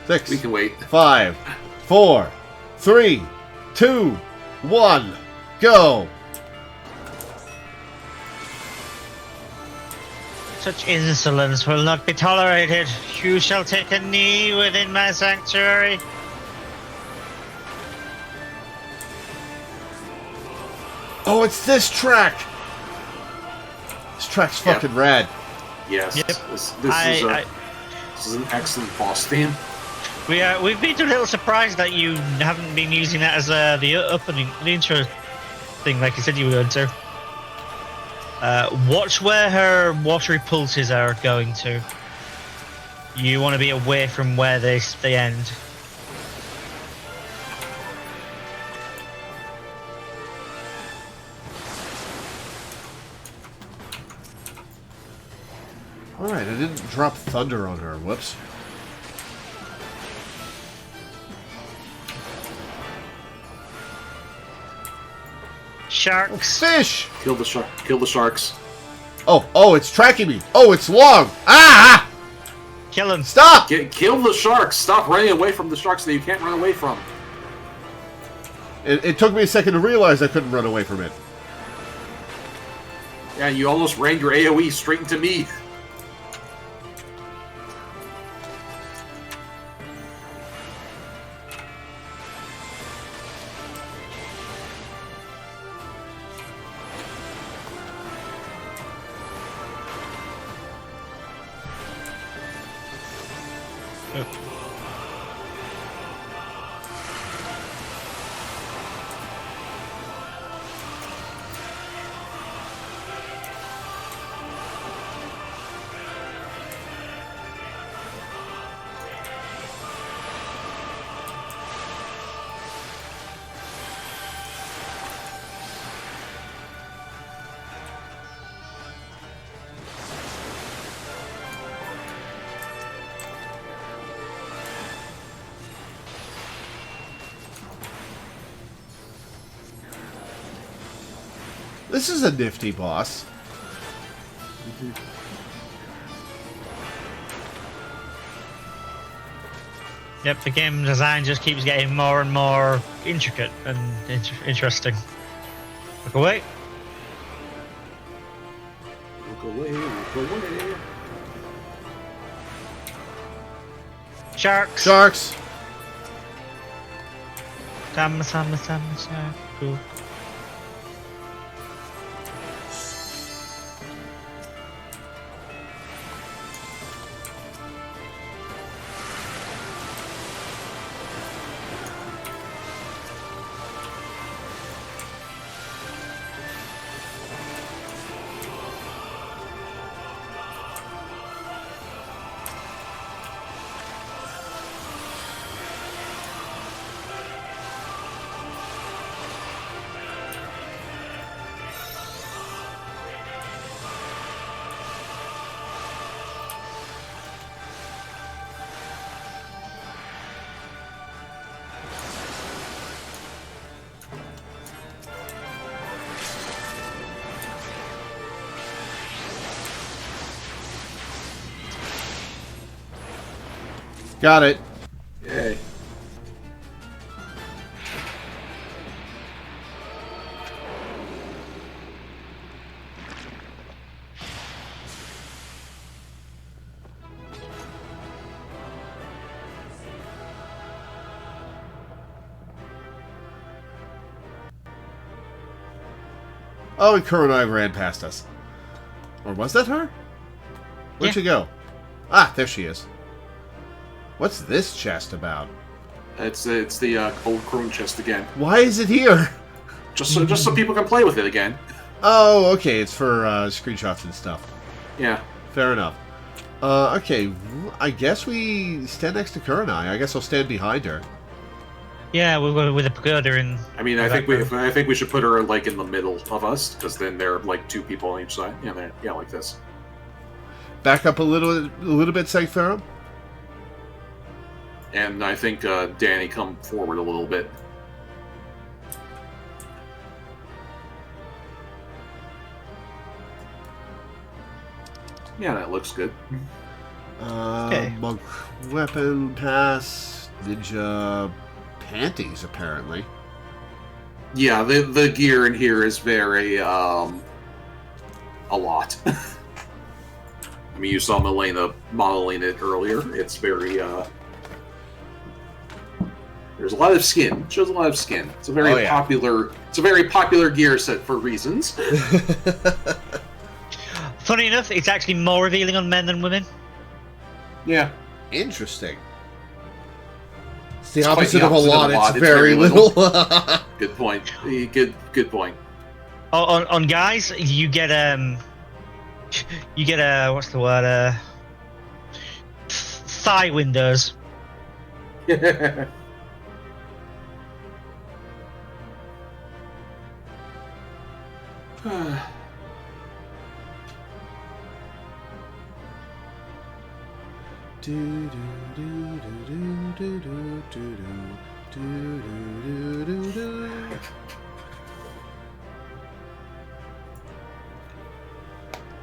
6. We can wait. 5, 4, 3, 2, 1, go! Such insolence will not be tolerated. You shall take a knee within my sanctuary. Oh, it's this track! This track's fucking rad. Yes. Yep. This is an excellent boss theme. We've been a little surprised that you haven't been using that as the opening, the intro thing, like you said you were going to. Watch where her watery pulses are going to. You want to be away from where they end. Alright, I didn't drop thunder on her. Whoops. Sharks. Fish! Kill the shark. Kill the sharks. Oh, it's tracking me. Oh, it's long. Ah! Kill them. Stop! Kill the sharks. Stop running away from the sharks that you can't run away from. It took me a second to realize I couldn't run away from it. Yeah, you almost ran your AoE straight into me. This is a nifty boss. Yep, the game design just keeps getting more and more intricate and interesting. Look away. Look away, look away. Sharks. Sharks! Sama, shark. Cool. Got it. Yay. Oh, and Kurenai ran past us. Or was that her? Where'd she go? Ah, there she is. What's this chest about? It's the old Crone chest again. Why is it here? Just so people can play with it again. Oh, okay. It's for screenshots and stuff. Yeah. Fair enough. Okay. I guess we stand next to Kurenai. I guess I'll stand behind her. Yeah, we'll go with a pagoda in. I mean, I think we should put her like in the middle of us, because then there are like two people on each side. Yeah, like this. Back up a little bit, Sanctferum. And I think Danny come forward a little bit. Yeah, that looks good. Okay. Monk weapon pass, ninja panties apparently. Yeah, the gear in here is very a lot. I mean, you saw Milena modeling it earlier. It's very there's a lot of skin. It shows a lot of skin. It's a very popular. It's a very popular gear set for reasons. Funny enough, it's actually more revealing on men than women. Yeah. Interesting. It's the opposite of a lot. It's very little. Good point. Good point. On guys, you get what's the word? Thigh windows.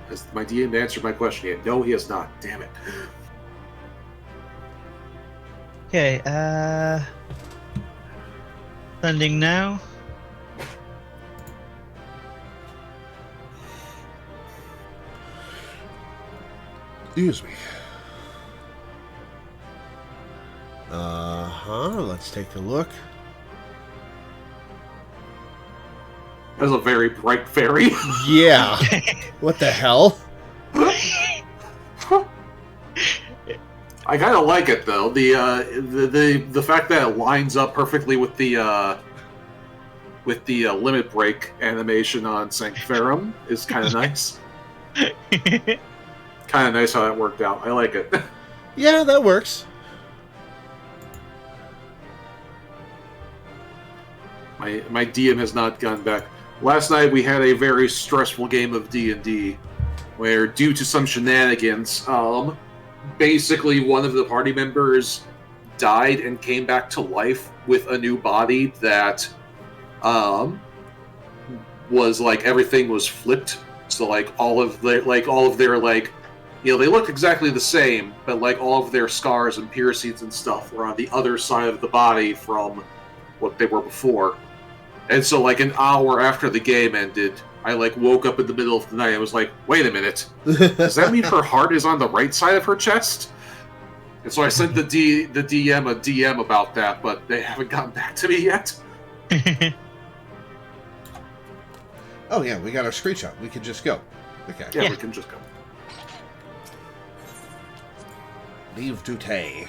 Has my DM answered my question yet? No, he has not. Damn it. Okay, sending now. Excuse me. Let's take a look. That's a very bright fairy. Yeah. What the hell? I kind of like it though. The fact that it lines up perfectly with the limit break animation on Sanctferum is kind of nice. Kind of nice how that worked out. I like it. Yeah, that works. My DM has not gone back. Last night we had a very stressful game of D&D, where due to some shenanigans, basically one of the party members died and came back to life with a new body that was like everything was flipped. So like all of their you know, they look exactly the same, but like all of their scars and piercings and stuff were on the other side of the body from what they were before. And so like an hour after the game ended, I like woke up in the middle of the night and was like, wait a minute, does that mean her heart is on the right side of her chest? And so I sent the DM a DM about that, but they haven't gotten back to me yet. Oh yeah, we got our screenshot. We can just go. Okay. Yeah, we can just go. Leave Dute.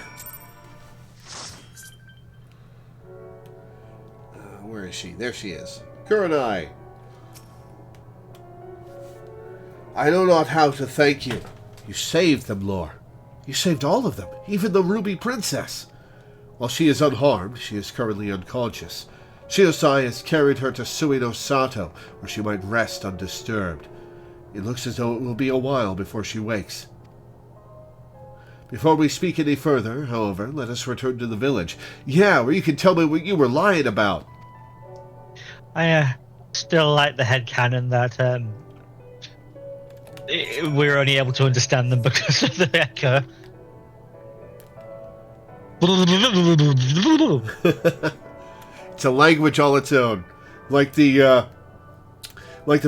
Where is she? There she is. Kurenai. I know not how to thank you. You saved them, Lore. You saved all of them, even the Ruby Princess. While she is unharmed, she is currently unconscious. Shisui has carried her to Suino Sato, where she might rest undisturbed. It looks as though it will be a while before she wakes. Before we speak any further, however, let us return to the village. Yeah, where you can tell me what you were lying about. I still like the headcanon that we're only able to understand them because of the echo. It's a language all its own, like the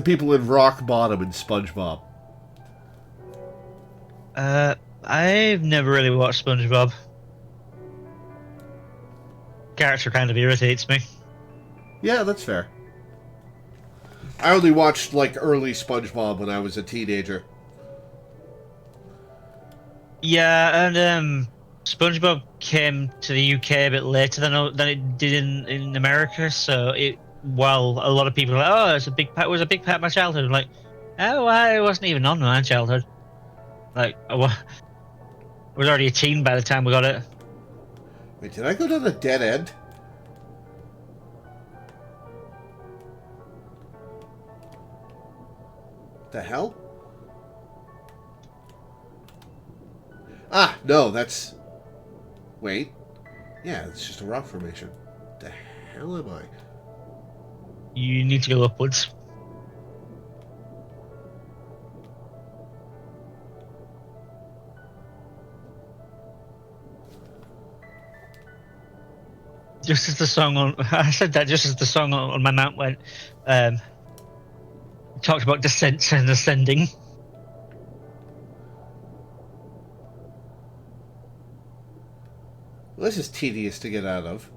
people in Rock Bottom and SpongeBob. I've never really watched SpongeBob. Character kind of irritates me. Yeah, that's fair. I only watched like early SpongeBob when I was a teenager. Yeah, and SpongeBob came to the UK a bit later than it did in America. So while a lot of people are like, oh, it was a big part of my childhood. I'm like, oh, I wasn't even on my childhood. Like, was already a teen by the time we got it. Wait, did I go down a dead end? The hell? Ah, no, that's... Wait. Yeah, it's just a rock formation. The hell am I? You need to go upwards. Just as the song on, I said that just as the song on my mount went, talked about descent and ascending. Well, this is tedious to get out of.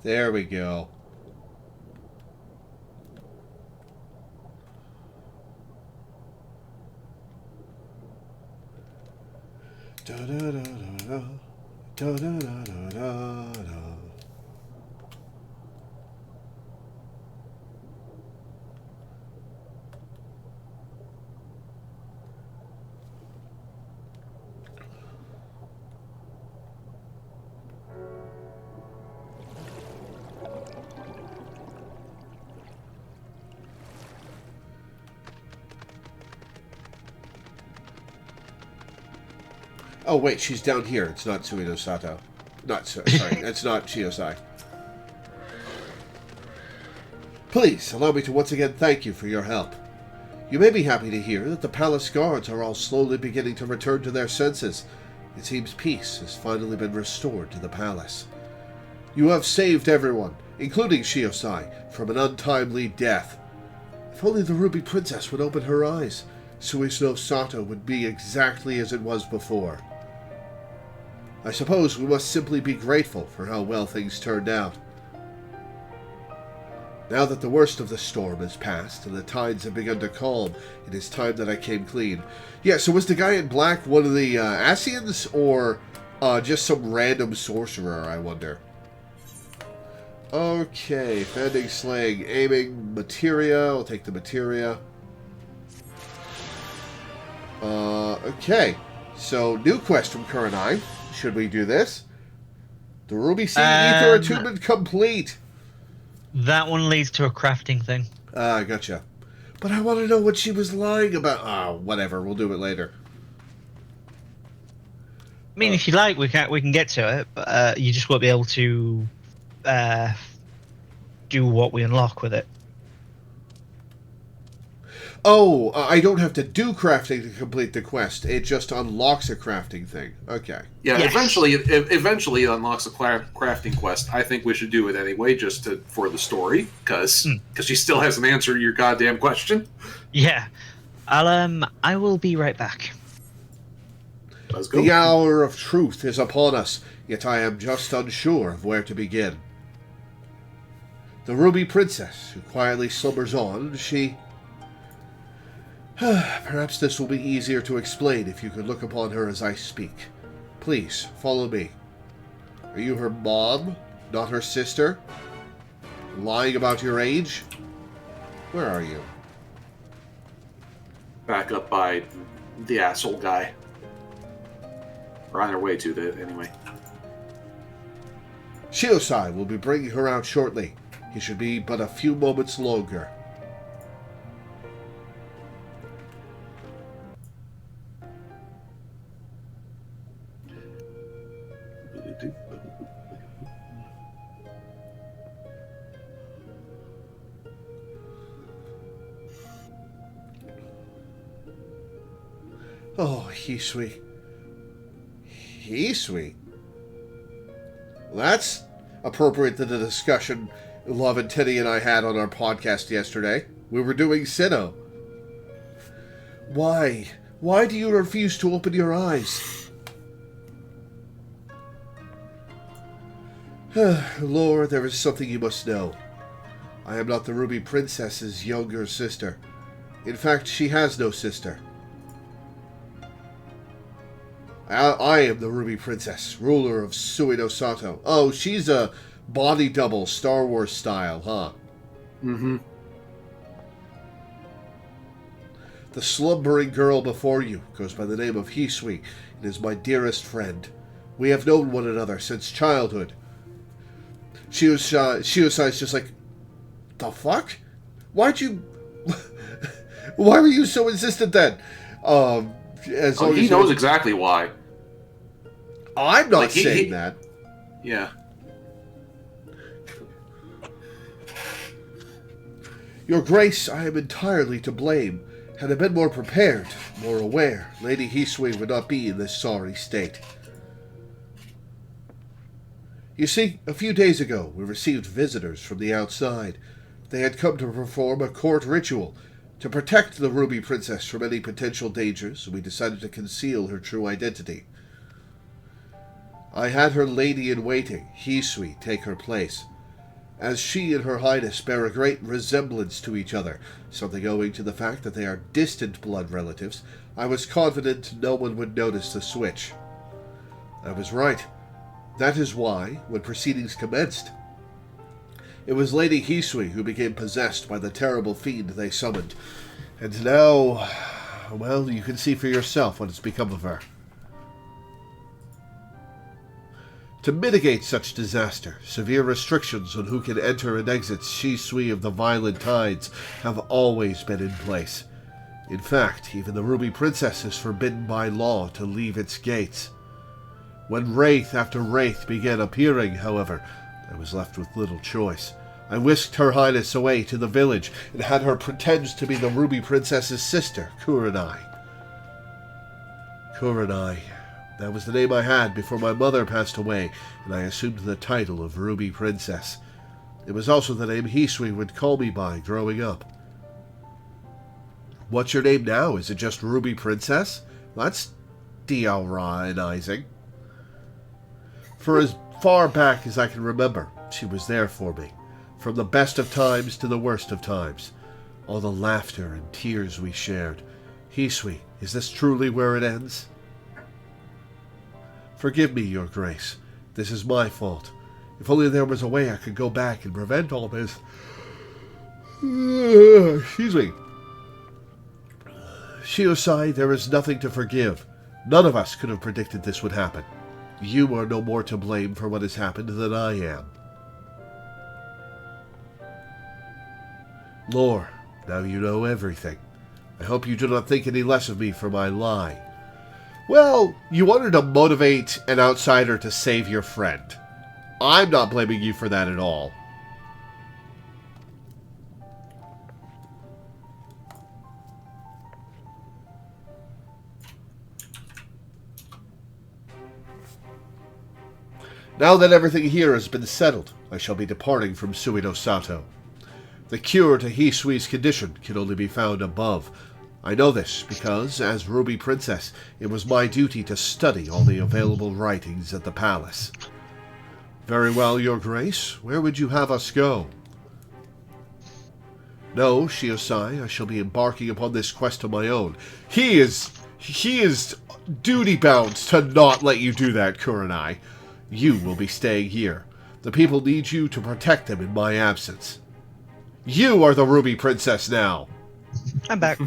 There we go. Da da da da da da da da da da. Oh wait, she's down here. It's not Suino Sato. Sorry, it's not Shiosai. Please, allow me to once again thank you for your help. You may be happy to hear that the palace guards are all slowly beginning to return to their senses. It seems peace has finally been restored to the palace. You have saved everyone, including Shiosai, from an untimely death. If only the Ruby Princess would open her eyes, Suino Sato would be exactly as it was before. I suppose we must simply be grateful for how well things turned out. Now that the worst of the storm has passed and the tides have begun to calm, it is time that I came clean. Yeah, so was the guy in black one of the Asians, or just some random sorcerer, I wonder? Okay, fending, slaying, aiming, materia. I'll take the materia. Okay, so new quest from Kurenai. Should we do this? The Ruby Sea Ether Attunement complete. That one leads to a crafting thing. Ah, gotcha. But I want to know what she was lying about. Ah, whatever. We'll do it later. I mean, if you like, we can get to it, but you just won't be able to do what we unlock with it. Oh, I don't have to do crafting to complete the quest. It just unlocks a crafting thing. Okay. Yeah, Yes. eventually it unlocks a crafting quest. I think we should do it anyway, just for the story, because she still hasn't answered your goddamn question. Yeah, I will be right back. Let's go. The hour of truth is upon us, yet I am just unsure of where to begin. The Ruby Princess, who quietly slumbers on, she... Perhaps this will be easier to explain if you could look upon her as I speak. Please, follow me. Are you her mom, not her sister? Lying about your age? Where are you? Back up by the asshole guy. We're on our way to it, anyway. Shiosai will be bringing her out shortly. He should be but a few moments longer. Oh, Hisui. Hisui? That's appropriate to the discussion Love and Titty and I had on our podcast yesterday. We were doing Sinnoh. Why? Why do you refuse to open your eyes? Lore, there is something you must know. I am not the Ruby Princess's younger sister. In fact, she has no sister. I am the Ruby Princess, ruler of Suino Sato. Oh, she's a body double, Star Wars style, huh? Mm-hmm. The slumbering girl before you goes by the name of Hisui and is my dearest friend. We have known one another since childhood. Shiosai's just like, the fuck? Why'd you... Why were you so insistent then? He knows exactly why. I'm not saying that. Yeah. Your Grace, I am entirely to blame. Had I been more prepared, more aware, Lady Hisui would not be in this sorry state. You see, a few days ago we received visitors from the outside. They had come to perform a court ritual to protect the Ruby Princess from any potential dangers, and we decided to conceal her true identity. I had her lady-in-waiting, Hisui, take her place. As she and her highness bear a great resemblance to each other, something owing to the fact that they are distant blood relatives, I was confident no one would notice the switch. I was right. That is why, when proceedings commenced, it was Lady Hisui who became possessed by the terrible fiend they summoned. And now, well, you can see for yourself what has become of her. To mitigate such disaster, severe restrictions on who can enter and exit Shisui of the Violent Tides have always been in place. In fact, even the Ruby Princess is forbidden by law to leave its gates. When wraith after wraith began appearing, however, I was left with little choice. I whisked Her Highness away to the village and had her pretend to be the Ruby Princess's sister, Kurenai. Kurenai. That was the name I had before my mother passed away, and I assumed the title of Ruby Princess. It was also the name Hisui would call me by growing up. What's your name now? Is it just Ruby Princess? That's deionizing. For as far back as I can remember, she was there for me. From the best of times to the worst of times. All the laughter and tears we shared. Hisui, is this truly where it ends? Forgive me, Your Grace. This is my fault. If only there was a way I could go back and prevent all this. Excuse me. Shiosai, there is nothing to forgive. None of us could have predicted this would happen. You are no more to blame for what has happened than I am. Lore, now you know everything. I hope you do not think any less of me for my lie. Well, you wanted to motivate an outsider to save your friend. I'm not blaming you for that at all. Now that everything here has been settled, I shall be departing from Suino Sato. The cure to Hisui's condition can only be found above. I know this because, as Ruby Princess, it was my duty to study all the available writings at the palace. Very well, Your Grace. Where would you have us go? No, Shiosai, I shall be embarking upon this quest on my own. He is duty-bound to not let you do that, Kurenai. You will be staying here. The people need you to protect them in my absence. You are the Ruby Princess now. I'm back.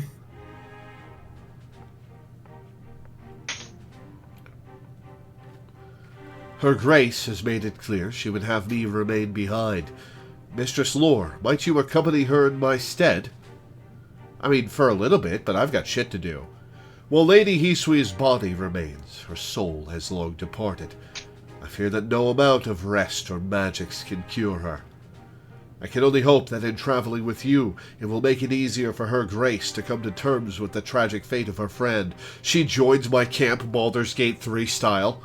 Her Grace has made it clear she would have me remain behind. Mistress Lore, might you accompany her in my stead? I mean, for a little bit, but I've got shit to do. While Lady Hisui's body remains, her soul has long departed. I fear that no amount of rest or magics can cure her. I can only hope that in traveling with you, it will make it easier for Her Grace to come to terms with the tragic fate of her friend. She joins my camp Baldur's Gate 3 style.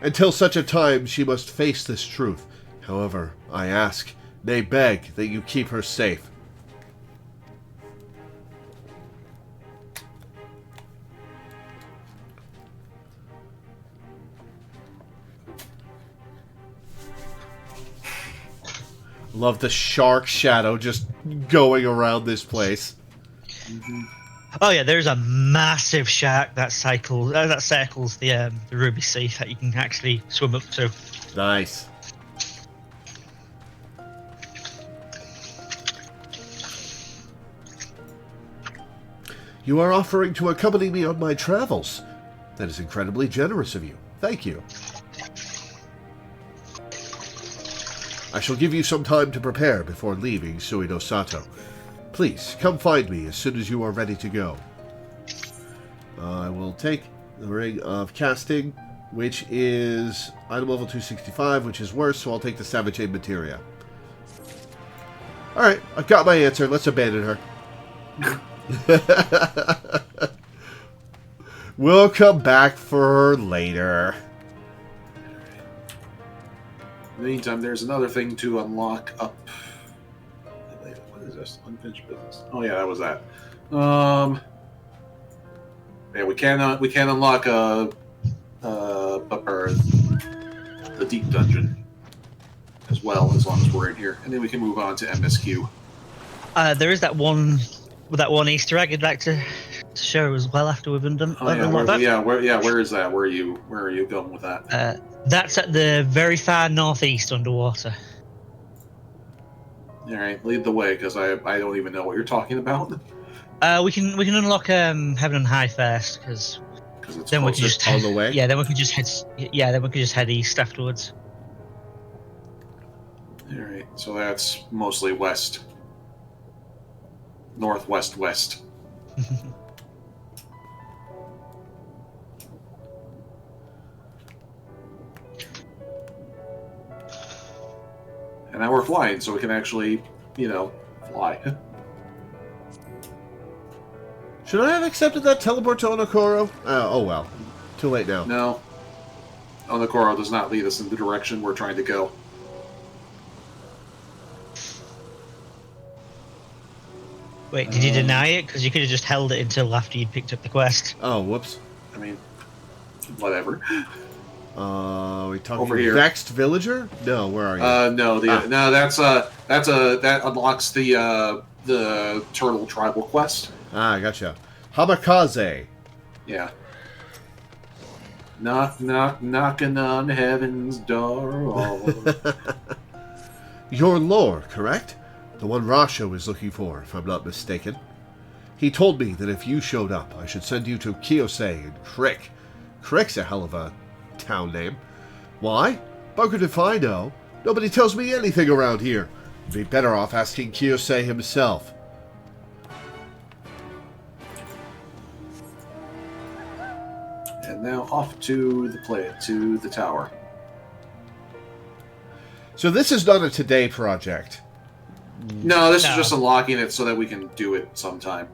Until such a time, she must face this truth. However, I ask, nay beg, that you keep her safe. Love the shark shadow just going around this place. Mm-hmm. Oh yeah, there's a massive shark that circles the Ruby Sea that you can actually swim up to. Nice. You are offering to accompany me on my travels. That is incredibly generous of you. Thank you. I shall give you some time to prepare before leaving Suido Sato. Please, come find me as soon as you are ready to go. I will take the Ring of Casting, which is item level 265, which is worse, so I'll take the Savage Aid Materia. Alright, I've got my answer. Let's abandon her. We'll come back for her later. In the meantime, there's another thing to unlock up. What is this? Unfinished business. Oh yeah, that was that. Yeah, we can unlock the deep dungeon as well, as long as we're in here, and then we can move on to MSQ. There is that one Easter egg I'd like to show as well after we've done. Oh yeah, where is that? Where are you going with that? That's at the very far northeast underwater. All right, lead the way, because I don't even know what you're talking about. We can unlock Heaven on High first, because then we can just on the way. Yeah, then we can just head east afterwards. All right, so that's mostly west, northwest, west. And now we're flying, so we can actually, fly. Should I have accepted that teleport to Onokoro? Oh well. Too late now. No. Onokoro does not lead us in the direction we're trying to go. Wait, did you deny it? Because you could have just held it until after you'd picked up the quest. Oh, whoops. I mean, whatever. We talking over here. Vexed Villager? No, where are you? No, that unlocks the Turtle Tribal quest. Gotcha. Hamakaze. Yeah. Knock, knock, knocking on heaven's door. Your lore, correct? The one Rasho is looking for, if I'm not mistaken. He told me that if you showed up, I should send you to Kiyosei and Crick. Crick's a hell of a town name. Why? Bunkered if I know. Nobody tells me anything around here. You'd be better off asking Kiyosei himself. And now off to the tower. So this is not a today project. No, this is just unlocking it so that we can do it sometime.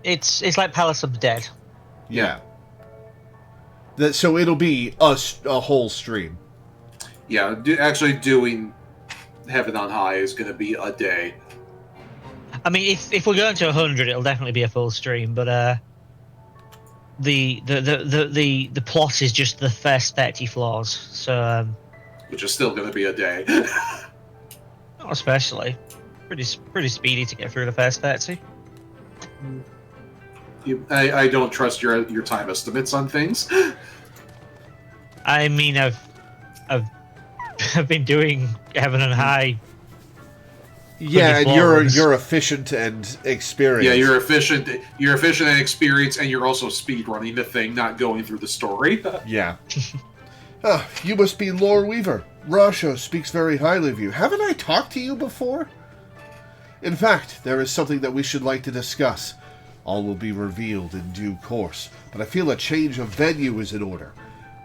It's like Palace of the Dead. Yeah. So it'll be a whole stream. Yeah, actually doing Heaven on High is going to be a day. I mean, if we're going to 100, it'll definitely be a full stream. But the plot is just the first 30 floors. So which is still going to be a day. Not especially. Pretty speedy to get through the first 30. I don't trust your time estimates on things. I mean, I've been doing Heaven and High. Yeah, and you're efficient and experienced. Yeah, you're efficient and experienced, and you're also speed running the thing, not going through the story. Yeah. You must be Loreweaver. Rasho speaks very highly of you. Haven't I talked to you before? In fact, there is something that we should like to discuss. All will be revealed in due course, but I feel a change of venue is in order.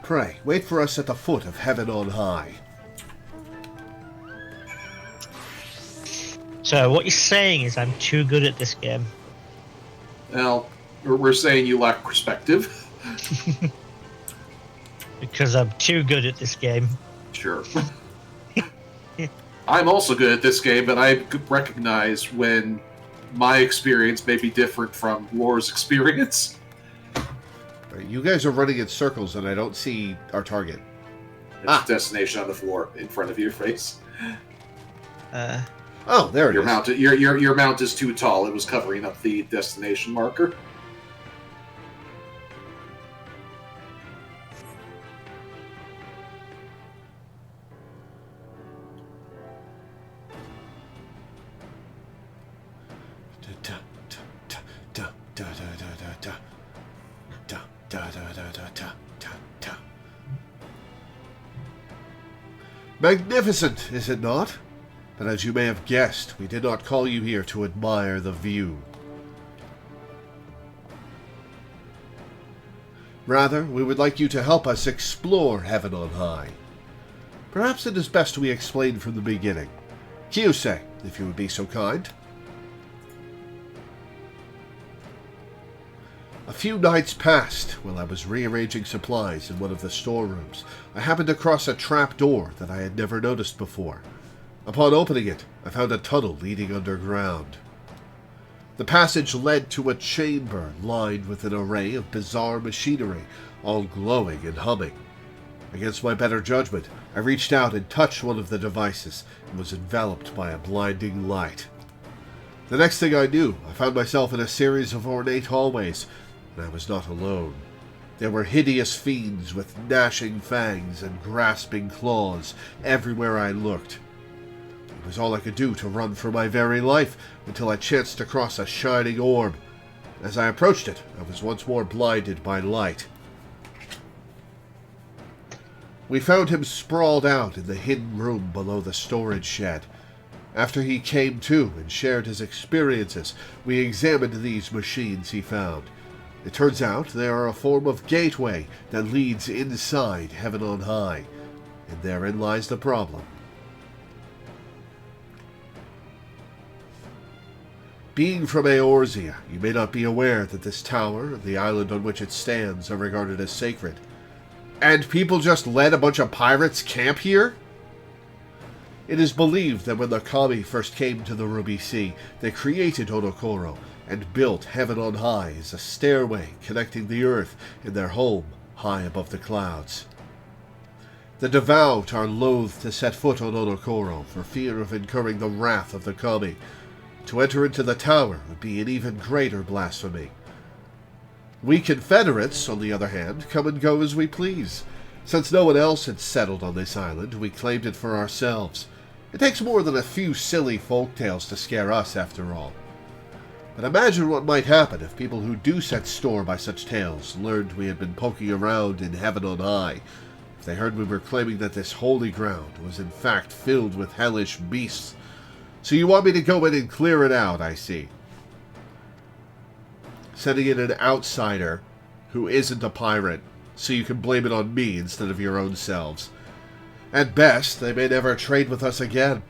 Pray, wait for us at the foot of Heaven on High. So what you're saying is I'm too good at this game. Well, we're saying you lack perspective. Because I'm too good at this game. Sure. I'm also good at this game, but I recognize when my experience may be different from Lore's experience. You guys are running in circles, and I don't see our target. It's destination on the floor in front of your face. Oh, there it is. Your mount is too tall. It was covering up the destination marker. Magnificent, is it not? But as you may have guessed, we did not call you here to admire the view. Rather, we would like you to help us explore heaven on high. Perhaps it is best we explain from the beginning. Kyusei, if you would be so kind. A few nights passed while I was rearranging supplies in one of the storerooms. I happened across a trap door that I had never noticed before. Upon opening it, I found a tunnel leading underground. The passage led to a chamber lined with an array of bizarre machinery, all glowing and humming. Against my better judgment, I reached out and touched one of the devices and was enveloped by a blinding light. The next thing I knew, I found myself in a series of ornate hallways, and I was not alone. There were hideous fiends with gnashing fangs and grasping claws everywhere I looked. It was all I could do to run for my very life until I chanced to cross a shining orb. As I approached it, I was once more blinded by light. We found him sprawled out in the hidden room below the storage shed. After he came to and shared his experiences, we examined these machines he found. It turns out they are a form of gateway that leads inside heaven on high, and therein lies the problem. Being from Eorzea, you may not be aware that this tower and the island on which it stands are regarded as sacred. And people just let a bunch of pirates camp here? It is believed that when the Kami first came to the Ruby Sea, they created Onokoro and built heaven on high as a stairway connecting the earth and their home high above the clouds. The devout are loath to set foot on Onokoro for fear of incurring the wrath of the Kami. To enter into the tower would be an even greater blasphemy. We Confederates, on the other hand, come and go as we please. Since no one else had settled on this island, we claimed it for ourselves. It takes more than a few silly folk tales to scare us, after all. But imagine what might happen if people who do set store by such tales learned we had been poking around in heaven on high, if they heard we were claiming that this holy ground was in fact filled with hellish beasts. So you want me to go in and clear it out, I see. Sending in an outsider who isn't a pirate, so you can blame it on me instead of your own selves. At best, they may never trade with us again,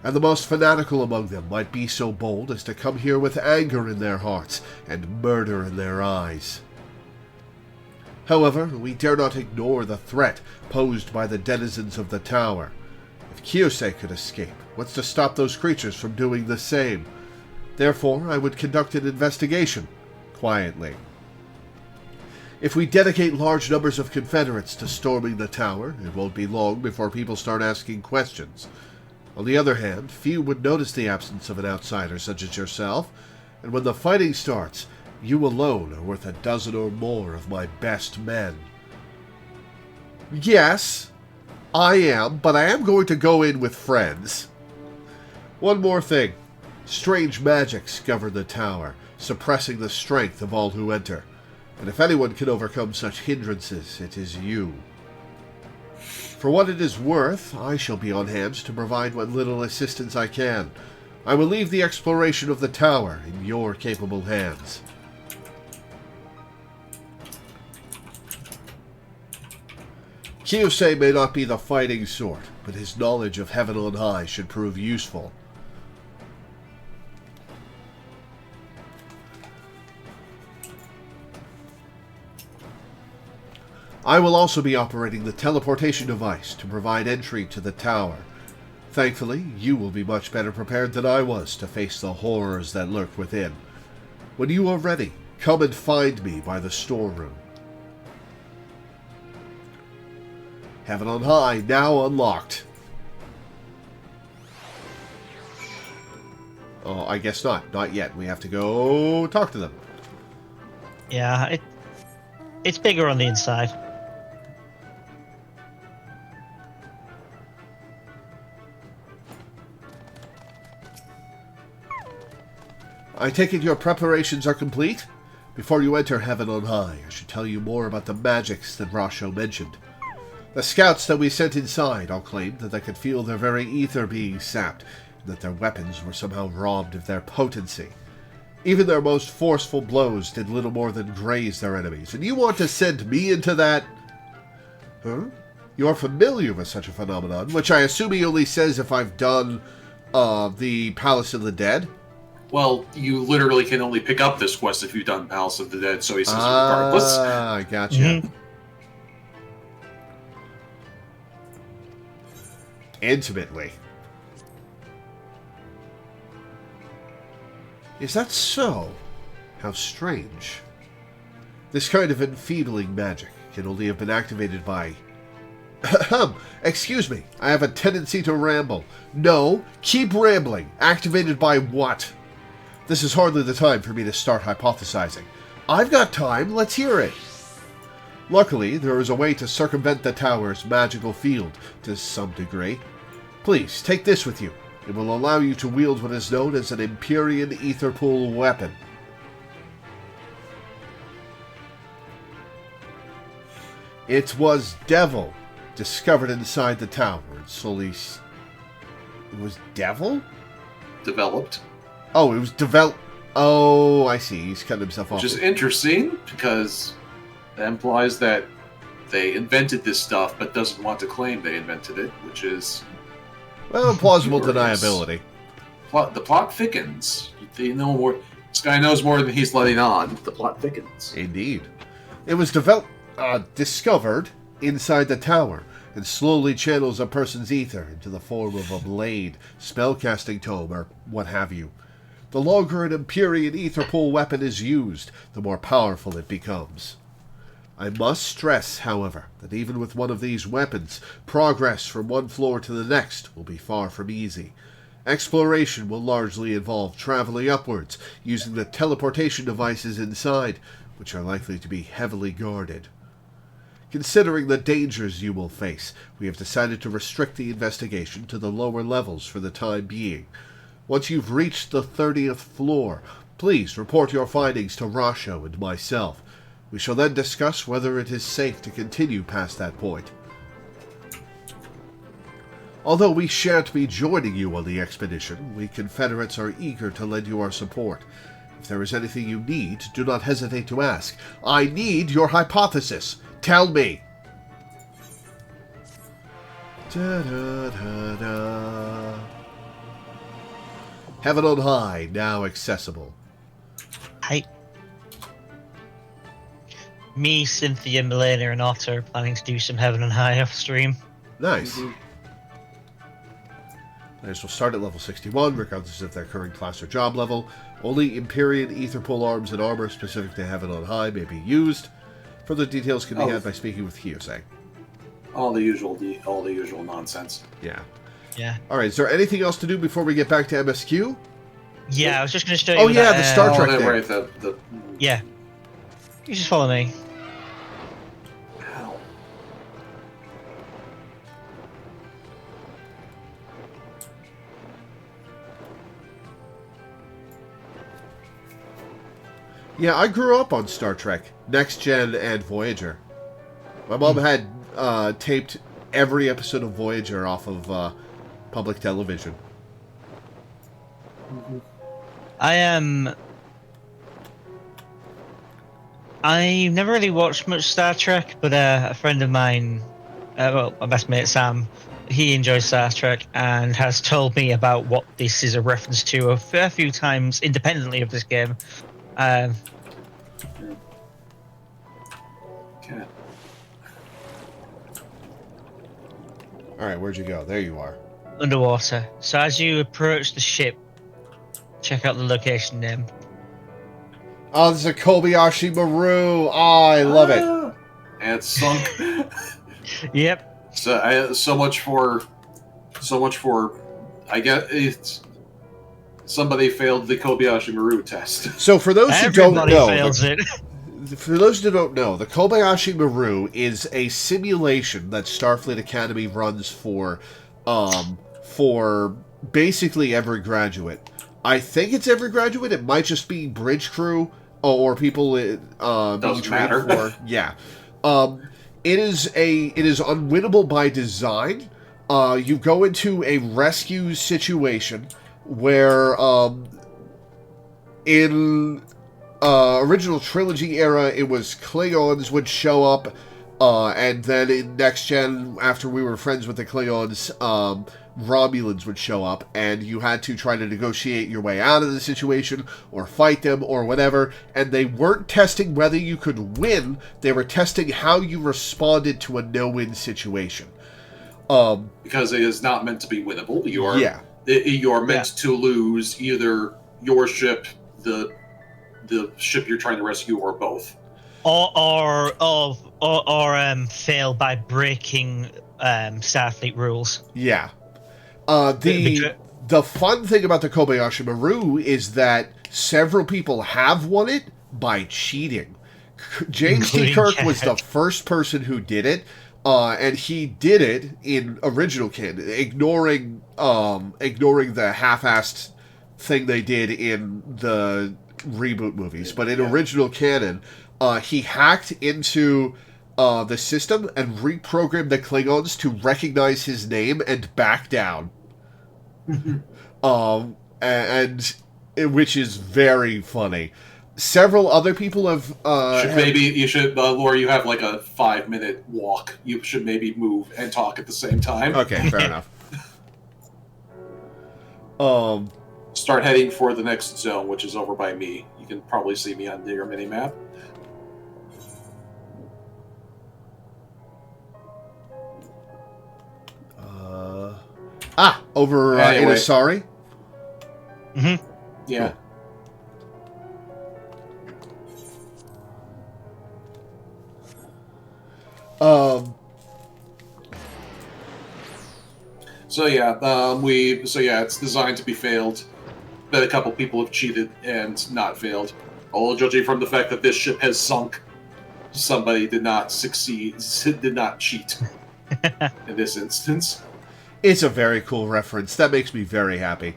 and the most fanatical among them might be so bold as to come here with anger in their hearts and murder in their eyes. However, we dare not ignore the threat posed by the denizens of the tower. If Kyusei could escape, what's to stop those creatures from doing the same? Therefore, I would conduct an investigation, quietly. If we dedicate large numbers of Confederates to storming the tower, it won't be long before people start asking questions. On the other hand, few would notice the absence of an outsider such as yourself, and when the fighting starts, you alone are worth a dozen or more of my best men. Yes, I am, but I am going to go in with friends. One more thing. Strange magics govern the tower, suppressing the strength of all who enter. And if anyone can overcome such hindrances, it is you. For what it is worth, I shall be on hand to provide what little assistance I can. I will leave the exploration of the tower in your capable hands. Kyusei may not be the fighting sort, but his knowledge of heaven on high should prove useful. I will also be operating the teleportation device to provide entry to the tower. Thankfully, you will be much better prepared than I was to face the horrors that lurk within. When you are ready, come and find me by the storeroom. Heaven on High, now unlocked. Oh, I guess not. Not yet. We have to go talk to them. Yeah, it's bigger on the inside. I take it your preparations are complete? Before you enter Heaven on High, I should tell you more about the magics that Rasho mentioned. The scouts that we sent inside all claimed that they could feel their very ether being sapped, and that their weapons were somehow robbed of their potency. Even their most forceful blows did little more than graze their enemies, and you want to send me into that? Huh? You're familiar with such a phenomenon, which I assume he only says if I've done the Palace of the Dead? Well, you literally can only pick up this quest if you've done Palace of the Dead, so he says regardless. Ah, I gotcha. Mm-hmm. Intimately. Is that so? How strange. This kind of enfeebling magic can only have been activated by... Excuse me, I have a tendency to ramble. No, keep rambling. Activated by what? This is hardly the time for me to start hypothesizing. I've got time, let's hear it. Luckily, there is a way to circumvent the tower's magical field to some degree. Please, take this with you. It will allow you to wield what is known as an Empyrean Etherpool weapon. It was Devil, discovered inside the tower, and slowly... It was Devil? Developed. Oh, it was developed... Oh, I see. He's cut himself off. Which is interesting, because that implies that they invented this stuff, but doesn't want to claim they invented it, which is... Well, plausible curious. deniability. The plot thickens. They know more. This guy knows more than he's letting on. The plot thickens. Indeed. It was discovered inside the tower, and slowly channels a person's ether into the form of a blade, spellcasting tome, or what have you. The longer an Empyrean Etherpool weapon is used, the more powerful it becomes. I must stress, however, that even with one of these weapons, progress from one floor to the next will be far from easy. Exploration will largely involve traveling upwards, using the teleportation devices inside, which are likely to be heavily guarded. Considering the dangers you will face, we have decided to restrict the investigation to the lower levels for the time being. Once you've reached the 30th floor, please report your findings to Rasho and myself. We shall then discuss whether it is safe to continue past that point. Although we shan't be joining you on the expedition, we Confederates are eager to lend you our support. If there is anything you need, do not hesitate to ask. I need your hypothesis. Tell me. Da-da-da-da. Heaven on High, now accessible. Me, Cynthia, Milena, and Otter are planning to do some Heaven and High off stream. Nice. Players will start at level 61, regardless of their current class or job level. Only Empyrean Etherpool arms and armor specific to Heaven on High may be used. Further details can be had by speaking with Hyosei. All the usual nonsense. Yeah. Yeah. Alright, is there anything else to do before we get back to MSQ? Yeah, I was just going to show you. Oh, yeah, that, the Star Trek thing. Right, Yeah. You just follow me. Ow. Yeah, I grew up on Star Trek, Next Gen and Voyager. My mom had taped every episode of Voyager off of public television. I never really watched much Star Trek, but a friend of mine, well, my best mate Sam, he enjoys Star Trek and has told me about what this is a reference to a fair few times independently of this game. Cat. All right, where'd you go? There you are. underwater. So as you approach the ship, check out the location name. Oh, this is a Kobayashi Maru. Oh, I love it. And it's sunk. Yep. So much for. I guess it's somebody failed the Kobayashi Maru test. So for those who don't Everybody know, fails it. for those who don't know, the Kobayashi Maru is a simulation that Starfleet Academy runs for basically every graduate. I think it's every graduate. It might just be bridge crew or people being trained matter. for. Yeah, it is unwinnable by design. You go into a rescue situation where in original trilogy era, it was Klingons would show up, and then in Next Gen, after we were friends with the Klingons, Romulans would show up, and you had to try to negotiate your way out of the situation, or fight them, or whatever, and they weren't testing whether you could win, they were testing how you responded to a no-win situation. Because it is not meant to be winnable. You are meant to lose either your ship, the ship you're trying to rescue, or both. Or fail by breaking Starfleet rules. Yeah. The fun thing about the Kobayashi Maru is that several people have won it by cheating. James T. Kirk was the first person who did it, and he did it in original canon, ignoring the half-assed thing they did in the reboot movies. But in original canon, he hacked into the system and reprogrammed the Klingons to recognize his name and back down. And which is very funny. Several other people have. Laura, you have like a 5-minute walk. You should maybe move and talk at the same time. Okay, fair enough. Start heading for the next zone, which is over by me. You can probably see me on your mini map. Over anyway. Inasari? Mm-hmm. Yeah. Cool. It's designed to be failed. But a couple people have cheated and not failed. All judging from the fact that this ship has sunk, somebody did not succeed, did not cheat in this instance. It's a very cool reference. That makes me very happy.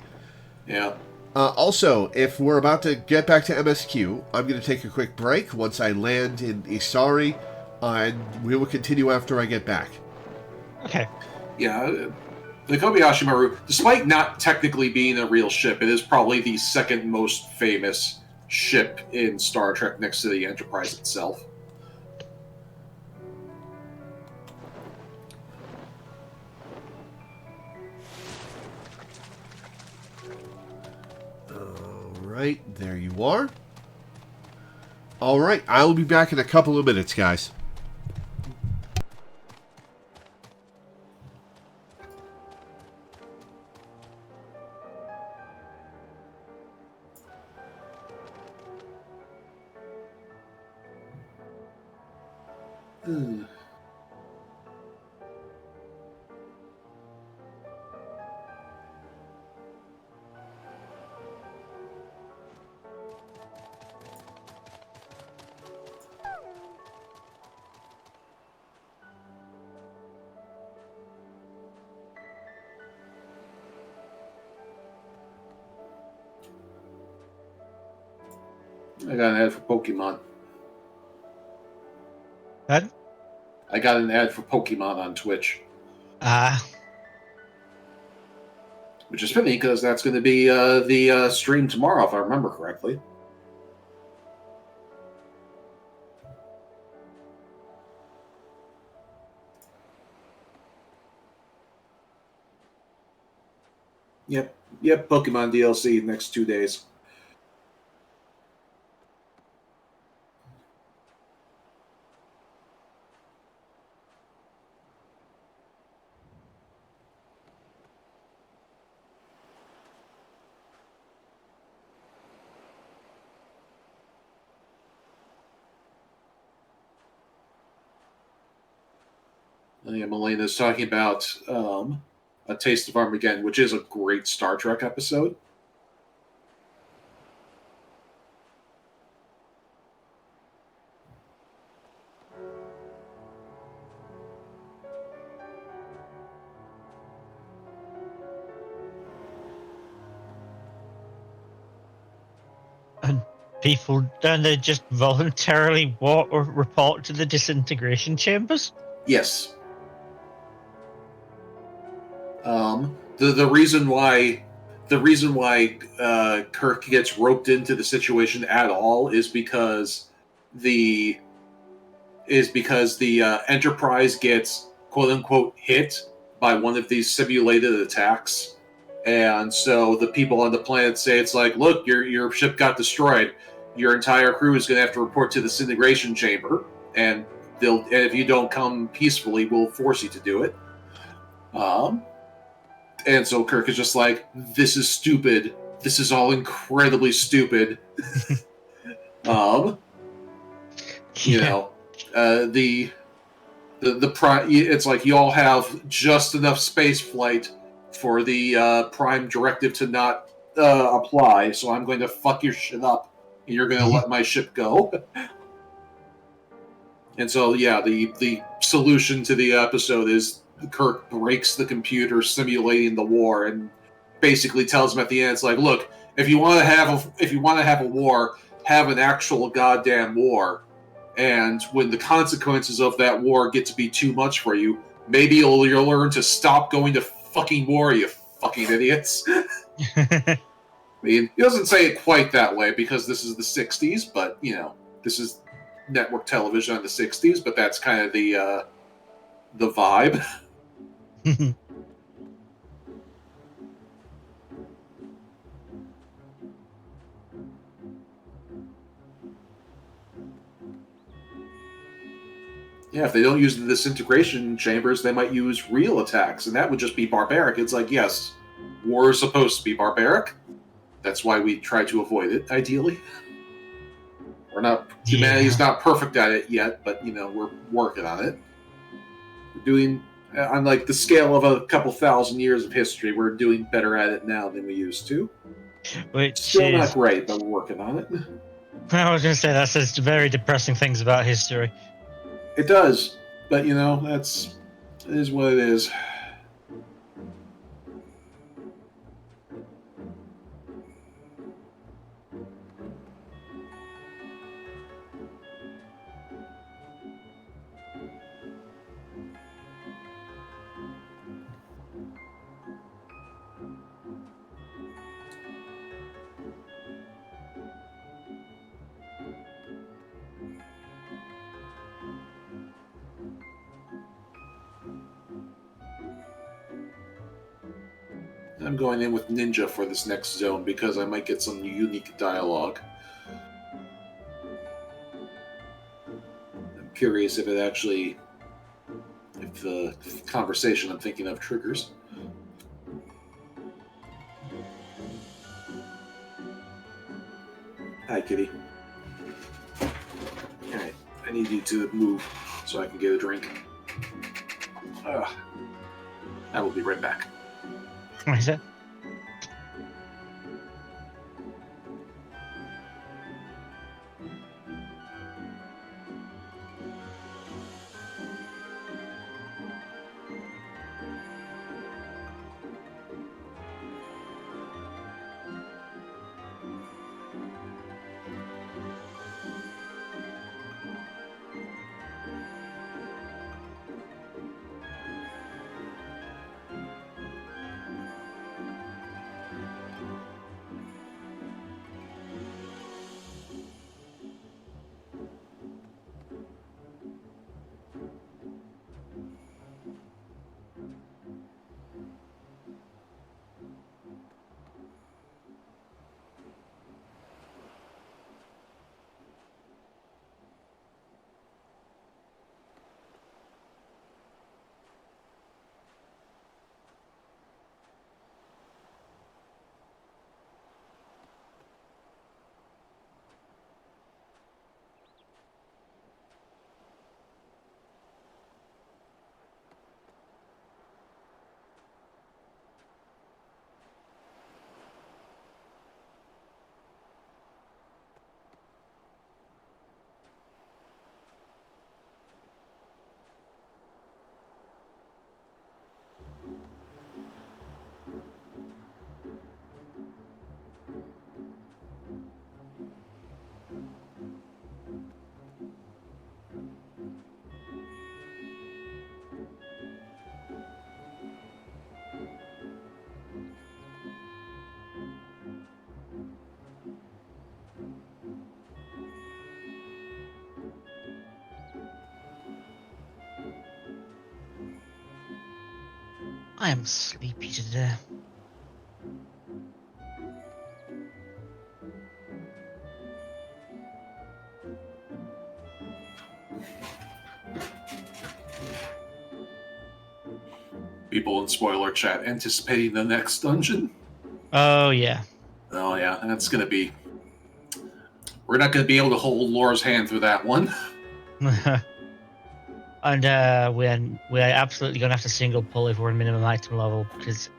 Yeah. Also, if we're about to get back to MSQ, I'm going to take a quick break once I land in Isari, and we will continue after I get back. Okay. Yeah, the Kobayashi Maru, despite not technically being a real ship, it is probably the second most famous ship in Star Trek next to the Enterprise itself. Alright, there you are. Alright, I'll be back in a couple of minutes, guys. I got an ad for Pokemon. What? I got an ad for Pokemon on Twitch. Which is funny, because that's going to be the stream tomorrow, if I remember correctly. Yep, Pokemon DLC next 2 days. Yeah, Melena's talking about A Taste of Armageddon, which is a great Star Trek episode. And people don't they just voluntarily walk or report to the disintegration chambers? Yes. The reason why Kirk gets roped into the situation at all is because the Enterprise gets quote unquote hit by one of these simulated attacks, and so the people on the planet say it's like, look, your ship got destroyed, your entire crew is going to have to report to the disintegration chamber, and if you don't come peacefully, we'll force you to do it. And so Kirk is just like, this is stupid. This is all incredibly stupid. You know, it's like you all have just enough space flight for the prime directive to not apply, so I'm going to fuck your shit up, and you're going to let my ship go. And so, yeah, the solution to the episode is Kirk breaks the computer simulating the war, and basically tells him at the end, it's like, look, if you want to have a war, have an actual goddamn war. And when the consequences of that war get to be too much for you, maybe you'll learn to stop going to fucking war, you fucking idiots. I mean, he doesn't say it quite that way because this is the 60s, but, you know, this is network television in the 60s, but that's kind of the vibe. Yeah, if they don't use the disintegration chambers, they might use real attacks, and that would just be barbaric. It's like, yes, war is supposed to be barbaric. That's why we try to avoid it, ideally. Humanity's not perfect at it yet, but, you know, we're working on it. We're doing, on like the scale of a couple thousand years of history, we're doing better at it now than we used to. Which Still is not great, but we're working on it. I was going to say that says very depressing things about history. It does, but, you know, it is what it is. I'm going in with Ninja for this next zone because I might get some unique dialogue. I'm curious if the conversation I'm thinking of triggers. Hi, kitty. Alright, I need you to move so I can get a drink. I will be right back. What is it? I am sleepy today. People in spoiler chat anticipating the next dungeon. Oh, yeah. Oh, yeah, that's going to be... We're not going to be able to hold Laura's hand through that one. And we're absolutely going to have to single pull if we're in minimum item level, because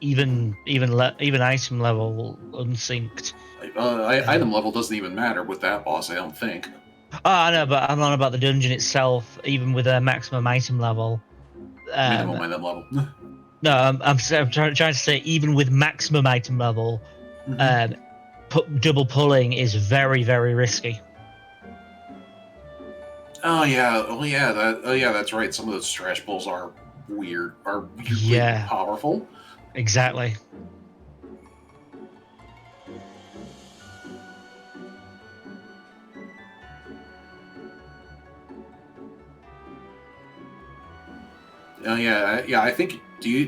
even item level unsynced. Item level doesn't even matter with that boss, I don't think. Oh, I know, but I'm on about the dungeon itself, even with a maximum item level. Minimum item level. No, I'm trying to say, even with maximum item level, double pulling is very, very risky. Oh yeah, that's right. Some of those trash pulls are weirdly powerful. Exactly. Oh yeah. I think do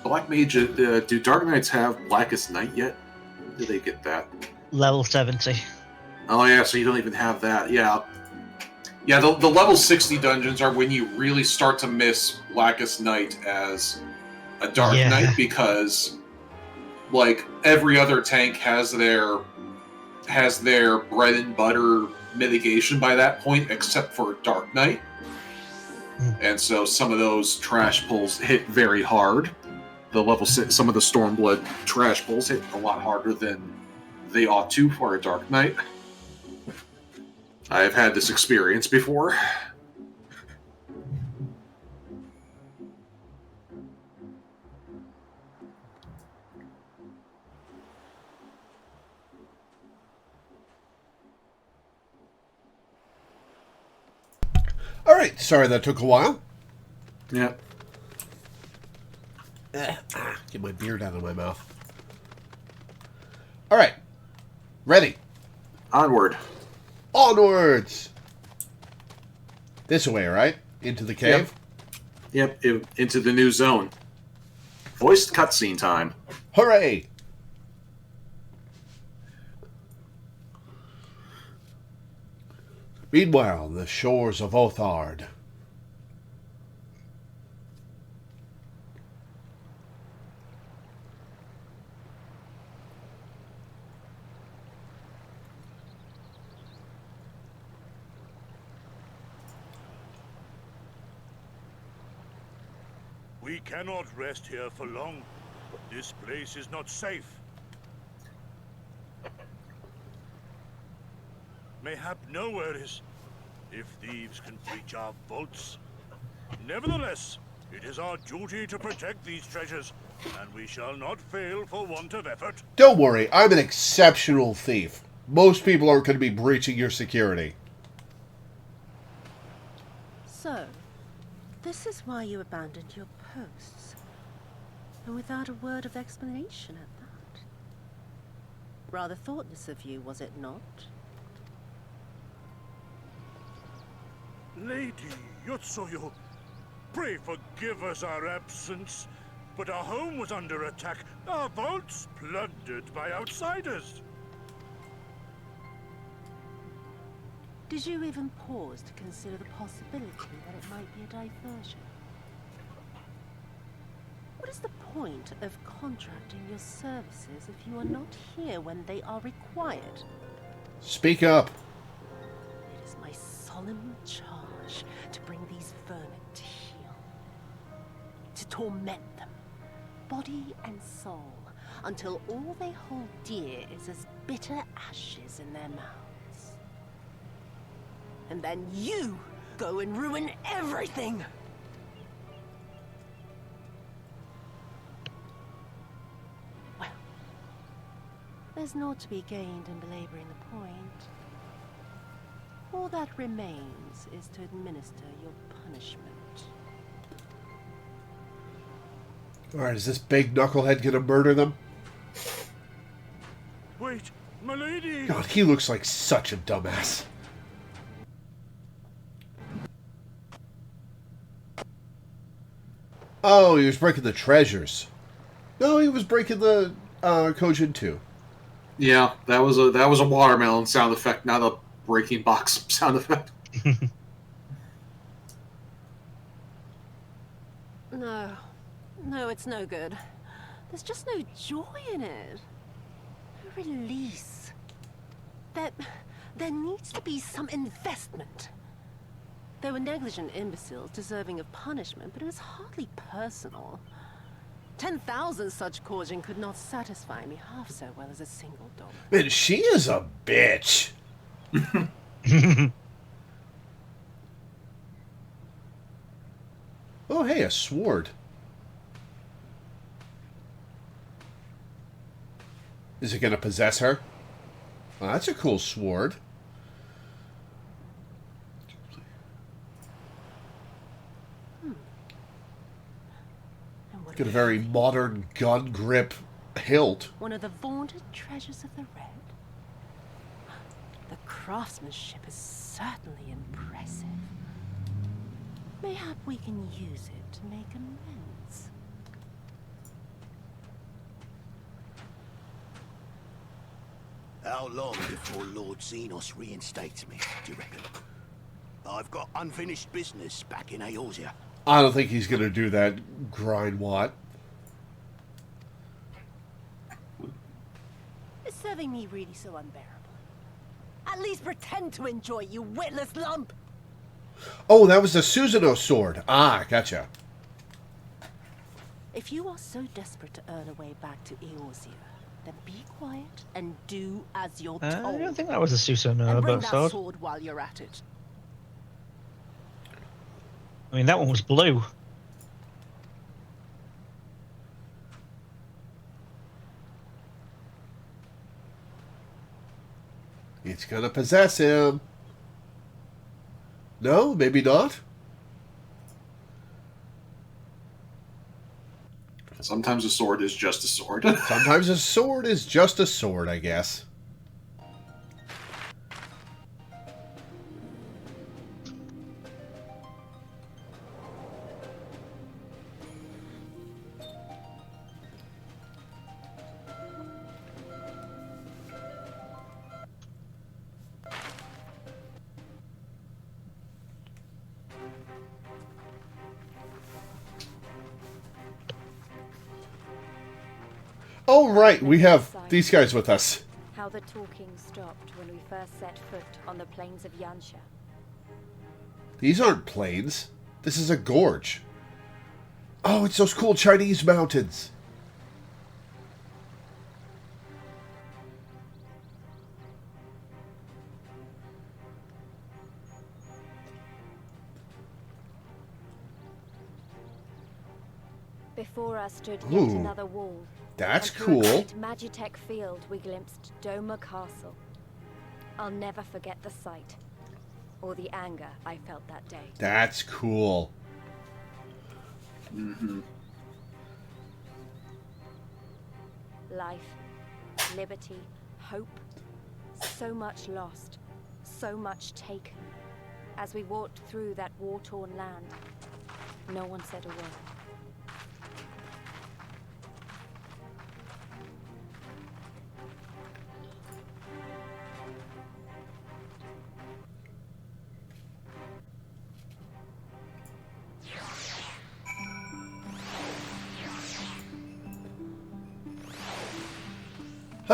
Black Mage do Dark Knights have Blackest Night yet? Did they get that? Level 70. Oh yeah, so you don't even have that. Yeah. Yeah, the level 60 dungeons are when you really start to miss Blackest Night as a Dark Knight, because like every other tank has their bread and butter mitigation by that point, except for Dark Knight. And so some of those trash pulls hit very hard. Some of the Stormblood trash pulls hit a lot harder than they ought to for a Dark Knight. I've had this experience before. All right, sorry that took a while. Yeah. Get my beard out of my mouth. All right, ready. Onward. Onwards. This way, right? Into the cave? Yep, into the new zone. Voiced cutscene time. Hooray! Meanwhile, the shores of Othard. We cannot rest here for long. This place is not safe. Mayhap no worries, if thieves can breach our vaults. Nevertheless, it is our duty to protect these treasures, and we shall not fail for want of effort. Don't worry, I'm an exceptional thief. Most people aren't going to be breaching your security. So, this is why you abandoned your posts. And without a word of explanation at that. Rather thoughtless of you, was it not? Lady Yotsuyo, pray forgive us our absence, but our home was under attack, our vaults plundered by outsiders. Did you even pause to consider the possibility that it might be a diversion? What is the point of contracting your services if you are not here when they are required? Speak up. It is my solemn charge to bring these vermin to heel. To torment them, body and soul, until all they hold dear is as bitter ashes in their mouths. And then you go and ruin everything! Well, there's naught to be gained in belaboring the point. All that remains is to administer your punishment. Alright, is this big knucklehead gonna murder them? Wait, my lady! God, he looks like such a dumbass. Oh, he was breaking the treasures. No, he was breaking the Kojin too. Yeah, that was a watermelon sound effect, not a breaking box sound effect. No, it's no good. There's just no joy in it. No release. There needs to be some investment. There were negligent imbeciles deserving of punishment, but it was hardly personal. 10,000 such Kojin could not satisfy me half so well as a single dog. Man, she is a bitch. Oh, hey, a sword. Is it going to possess her? Well, that's a cool sword. Got a very modern gun grip hilt. One of the vaunted treasures of the Red. The craftsmanship is certainly impressive. Mayhap we can use it to make amends. How long before Lord Xenos reinstates me, do you reckon? I've got unfinished business back in Eorzea. I don't think he's going to do that, grind Watt. Is serving me really so unbearable? At least pretend to enjoy, you witless lump! Oh, that was the Susanoo sword. Ah, gotcha. If you are so desperate to earn a way back to Eorzea, then be quiet and do as you're told. I don't think that was a Susanoo and bring that sword. sword while you're at it. I mean, that one was blue. It's going to possess him. No, maybe not. Sometimes a sword is just a sword. Sometimes a sword is just a sword, I guess. Oh, right, we have these guys with us. How the talking stopped when we first set foot on the plains of Yansha. These aren't plains. This is a gorge. Oh, it's those cool Chinese mountains. Before us stood yet Ooh, another wall. That's and through a cool. great Magitech field we glimpsed Doma Castle. I'll never forget the sight, or the anger I felt that day. That's cool. Mm-hmm. Life, liberty, hope, so much lost, so much taken. As we walked through that war-torn land, no one said a word.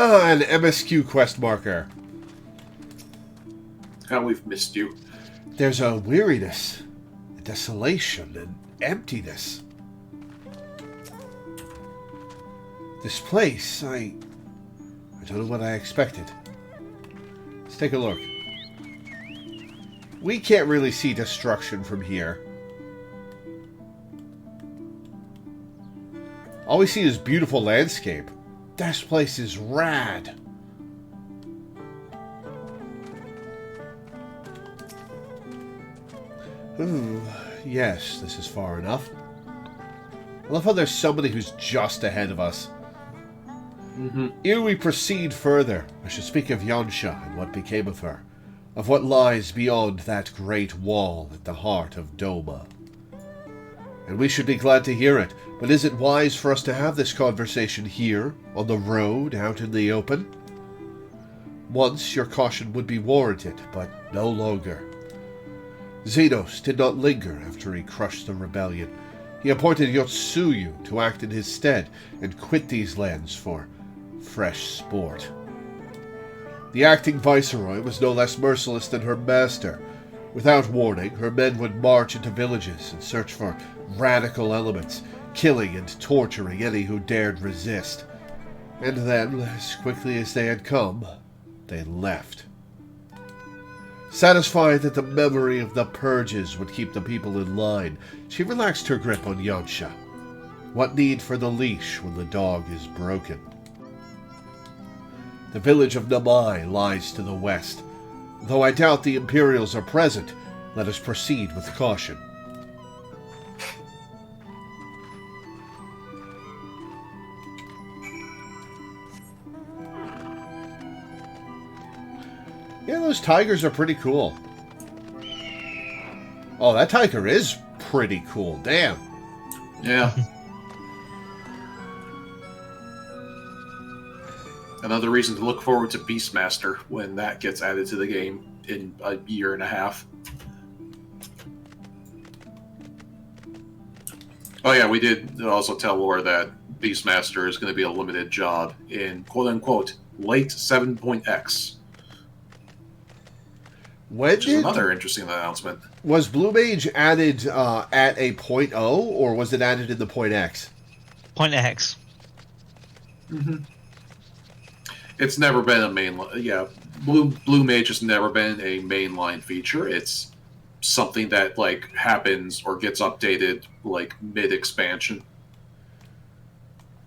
Ah, an MSQ quest marker. How we've missed you. There's a weariness, a desolation, and emptiness. This place, I don't know what I expected. Let's take a look. We can't really see destruction from here. All we see is beautiful landscape. This place is rad. Ooh, yes, this is far enough. I love how there's somebody who's just ahead of us. Ere we proceed further, I should speak of Yansha and what became of her, of what lies beyond that great wall at the heart of Doma. and we should be glad to hear it. But is it wise for us to have this conversation here, on the road, out in the open? Once your caution would be warranted, but no longer. Xenos did not linger after he crushed the rebellion. He appointed Yotsuyu to act in his stead and quit these lands for fresh sport. The acting viceroy was no less merciless than her master. Without warning, her men would march into villages and search for radical elements, killing and torturing any who dared resist. And then, as quickly as they had come, they left. Satisfied that the memory of the purges would keep the people in line, she relaxed her grip on Yansha. What need for the leash when the dog is broken? The village of Namai lies to the west. Though I doubt the Imperials are present, let us proceed with caution. Yeah, those tigers are pretty cool. Oh, that tiger is pretty cool. Damn. Yeah. Another reason to look forward to Beastmaster when that gets added to the game in a year and a half. Oh yeah, we did also tell Laura that Beastmaster is going to be a limited job in quote-unquote late 7.x. Which is another interesting announcement. Was Blue Mage added at a .0, or was it added in the .x? .x. Mm-hmm. It's never been a main... Yeah, Blue Mage has never been a mainline feature. It's something that, like, happens or gets updated, like, mid-expansion.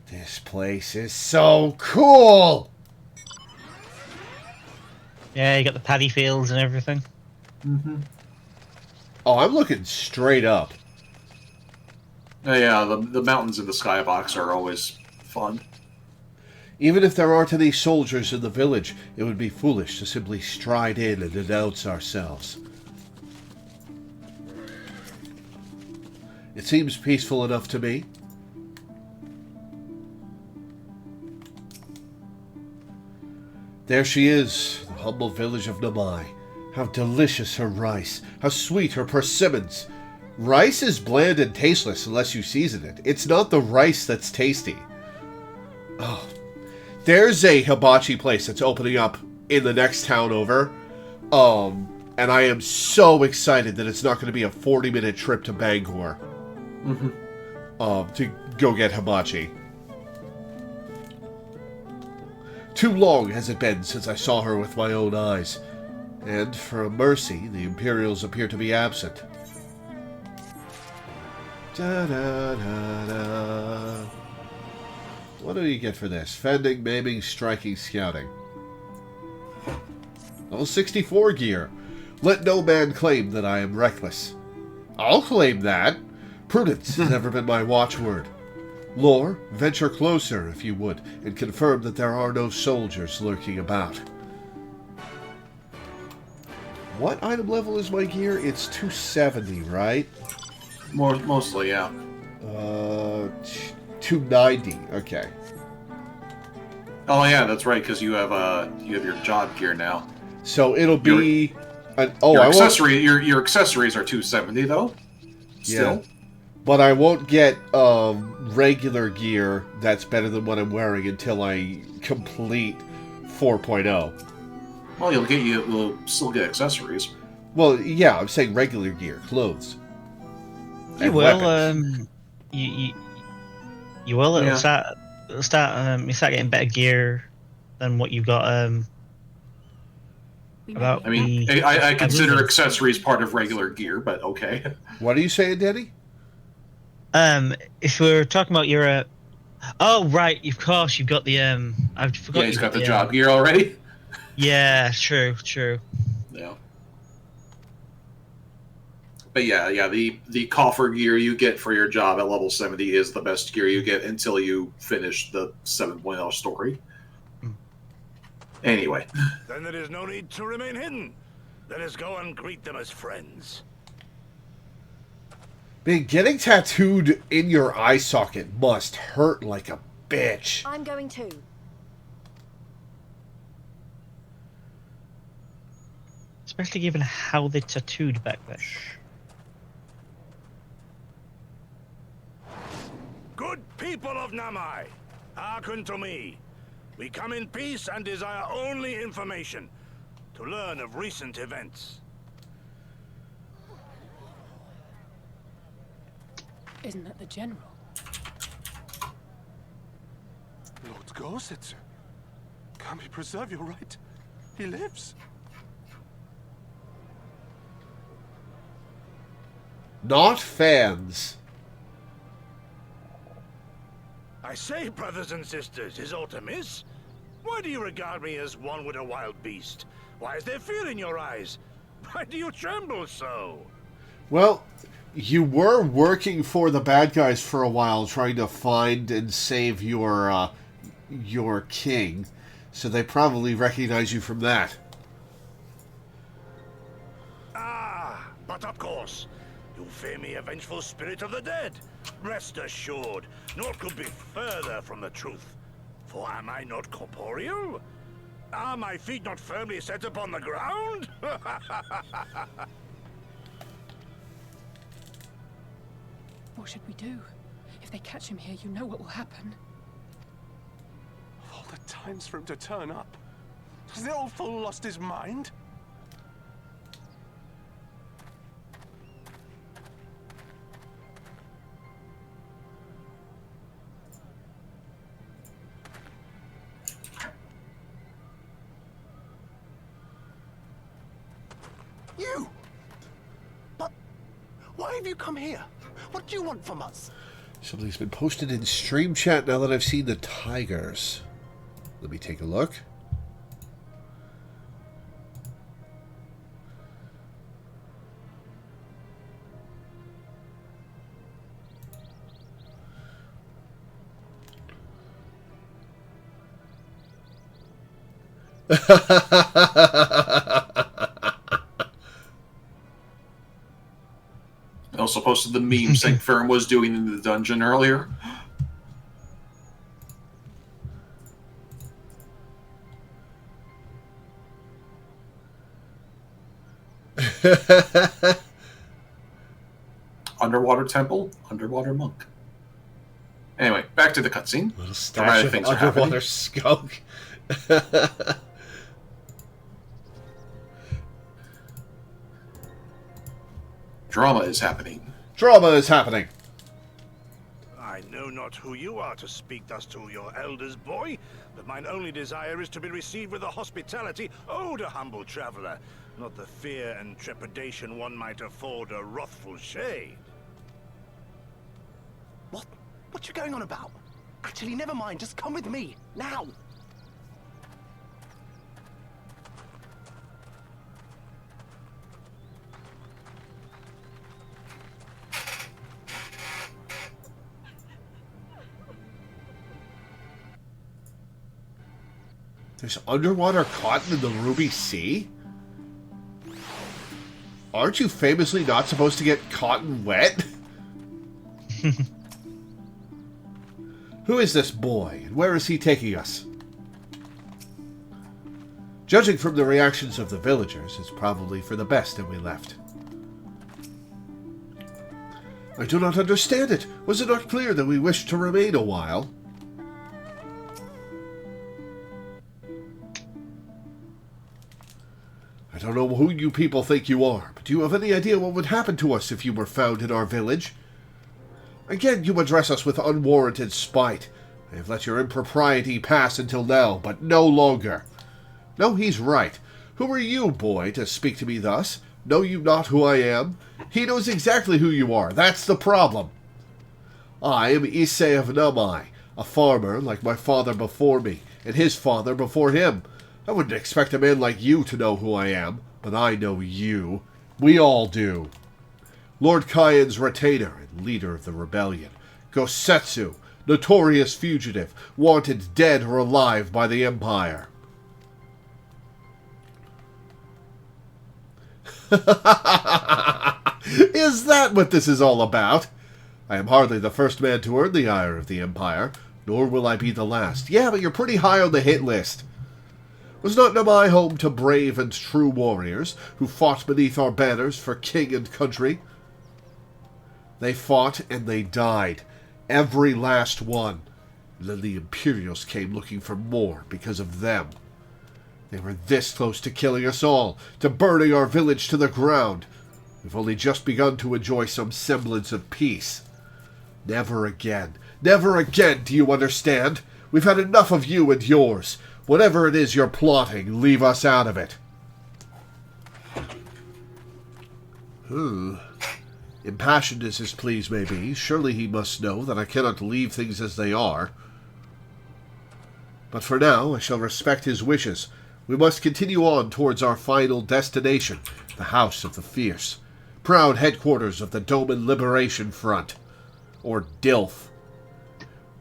This place is so cool! Yeah, you got the paddy fields and everything. Mm-hmm. Oh, I'm looking straight up. Yeah, the mountains in the skybox are always fun. Even if there aren't any soldiers in the village, it would be foolish to simply stride in and announce ourselves. It seems peaceful enough to me. There she is, the humble village of Namai. How delicious her rice. How sweet her persimmons. Rice is bland and tasteless unless you season it. It's not the rice that's tasty. Oh, there's a hibachi place that's opening up in the next town over. And I am so excited that it's not going to be a 40-minute trip to Bangor. To go get hibachi. Too long has it been since I saw her with my own eyes. And, for a mercy, the Imperials appear to be absent. Da-da-da-da. What do you get for this? Fending, maiming, striking, scouting. Level 64 gear. Let no man claim that I am reckless. I'll claim that. Prudence has never been my watchword. Lore, venture closer, if you would, and confirm that there are no soldiers lurking about. What item level is my gear? It's 270, right? Mostly, yeah. 290. Okay. Oh yeah, that's right, because you have your job gear now. So it'll be your accessories are 270 though. Still. Yeah. But I won't get regular gear that's better than what I'm wearing until I complete 4.0. Well, you'll still get accessories. Well, yeah, I'm saying regular gear, clothes. You will. You will. It'll start. You start getting better gear than what you got. I mean, I consider accessories part of regular gear, but okay. What are you saying, Danny? If we're talking about your, oh right, of course you've got the I forgot. Yeah, he's got the job gear already. Yeah, true. Yeah. But yeah, the coffer gear you get for your job at level 70 is the best gear you get until you finish the 7.0 story. Anyway. Then there is no need to remain hidden. Let us go and greet them as friends. Man, getting tattooed in your eye socket must hurt like a bitch. I'm going too. Especially given how they tattooed back then. Good people of Namai, hearken to me. We come in peace and desire only information to learn of recent events. Isn't that the general? Lord Gorsetsu, can we preserve your right? He lives. Not fans. I say, brothers and sisters, is aught amiss? Why do you regard me as one with a wild beast? Why is there fear in your eyes? Why do you tremble so? Well, you were working for the bad guys for a while, trying to find and save your king, so they probably recognize you from that. Ah, but of course, you fear me, a vengeful spirit of the dead. Rest assured, naught could be further from the truth. For am I not corporeal? Are my feet not firmly set upon the ground? What should we do? If they catch him here, you know what will happen. Of all the times for him to turn up, has the old fool lost his mind? You! But why have you come here? What do you want from us? Something's been posted in stream chat now that I've seen the tigers. Let me take a look. I also posted the meme St. Firm was doing in the dungeon earlier. Underwater temple, underwater monk. Anyway, back to the cutscene. Little stash of underwater skunk. Drama is happening. Drama is happening. I know not who you are to speak thus to your elders, boy, but mine only desire is to be received with the hospitality owed a humble traveler, not the fear and trepidation one might afford a wrathful shade. What you going on about? Actually, never mind. Just come with me, now. There's underwater cotton in the Ruby Sea? Aren't you famously not supposed to get cotton wet? Who is this boy, and where is he taking us? Judging from the reactions of the villagers, it's probably for the best that we left. I do not understand it. Was it not clear that we wished to remain a while? I don't know who you people think you are, but do you have any idea what would happen to us if you were found in our village? Again, you address us with unwarranted spite. I have let your impropriety pass until now, but no longer. No, he's right. Who are you, boy, to speak to me thus? Know you not who I am? He knows exactly who you are. That's the problem. I am Issei of Namai, a farmer like my father before me, and his father before him. I wouldn't expect a man like you to know who I am, but I know you. We all do. Lord Kyan's retainer and leader of the rebellion. Gosetsu, notorious fugitive, wanted dead or alive by the Empire. Is that what this is all about? I am hardly the first man to earn the ire of the Empire, nor will I be the last. Yeah, but you're pretty high on the hit list. Was not Namai home to brave and true warriors who fought beneath our banners for king and country? They fought and they died. Every last one. And then the Imperials came looking for more because of them. They were this close to killing us all, to burning our village to the ground. We've only just begun to enjoy some semblance of peace. Never again. Never again, do you understand? We've had enough of you and yours. Whatever it is you're plotting, leave us out of it. Impassioned as his pleas may be, surely he must know that I cannot leave things as they are. But for now, I shall respect his wishes. We must continue on towards our final destination, the House of the Fierce, proud headquarters of the Doman Liberation Front, or DILF.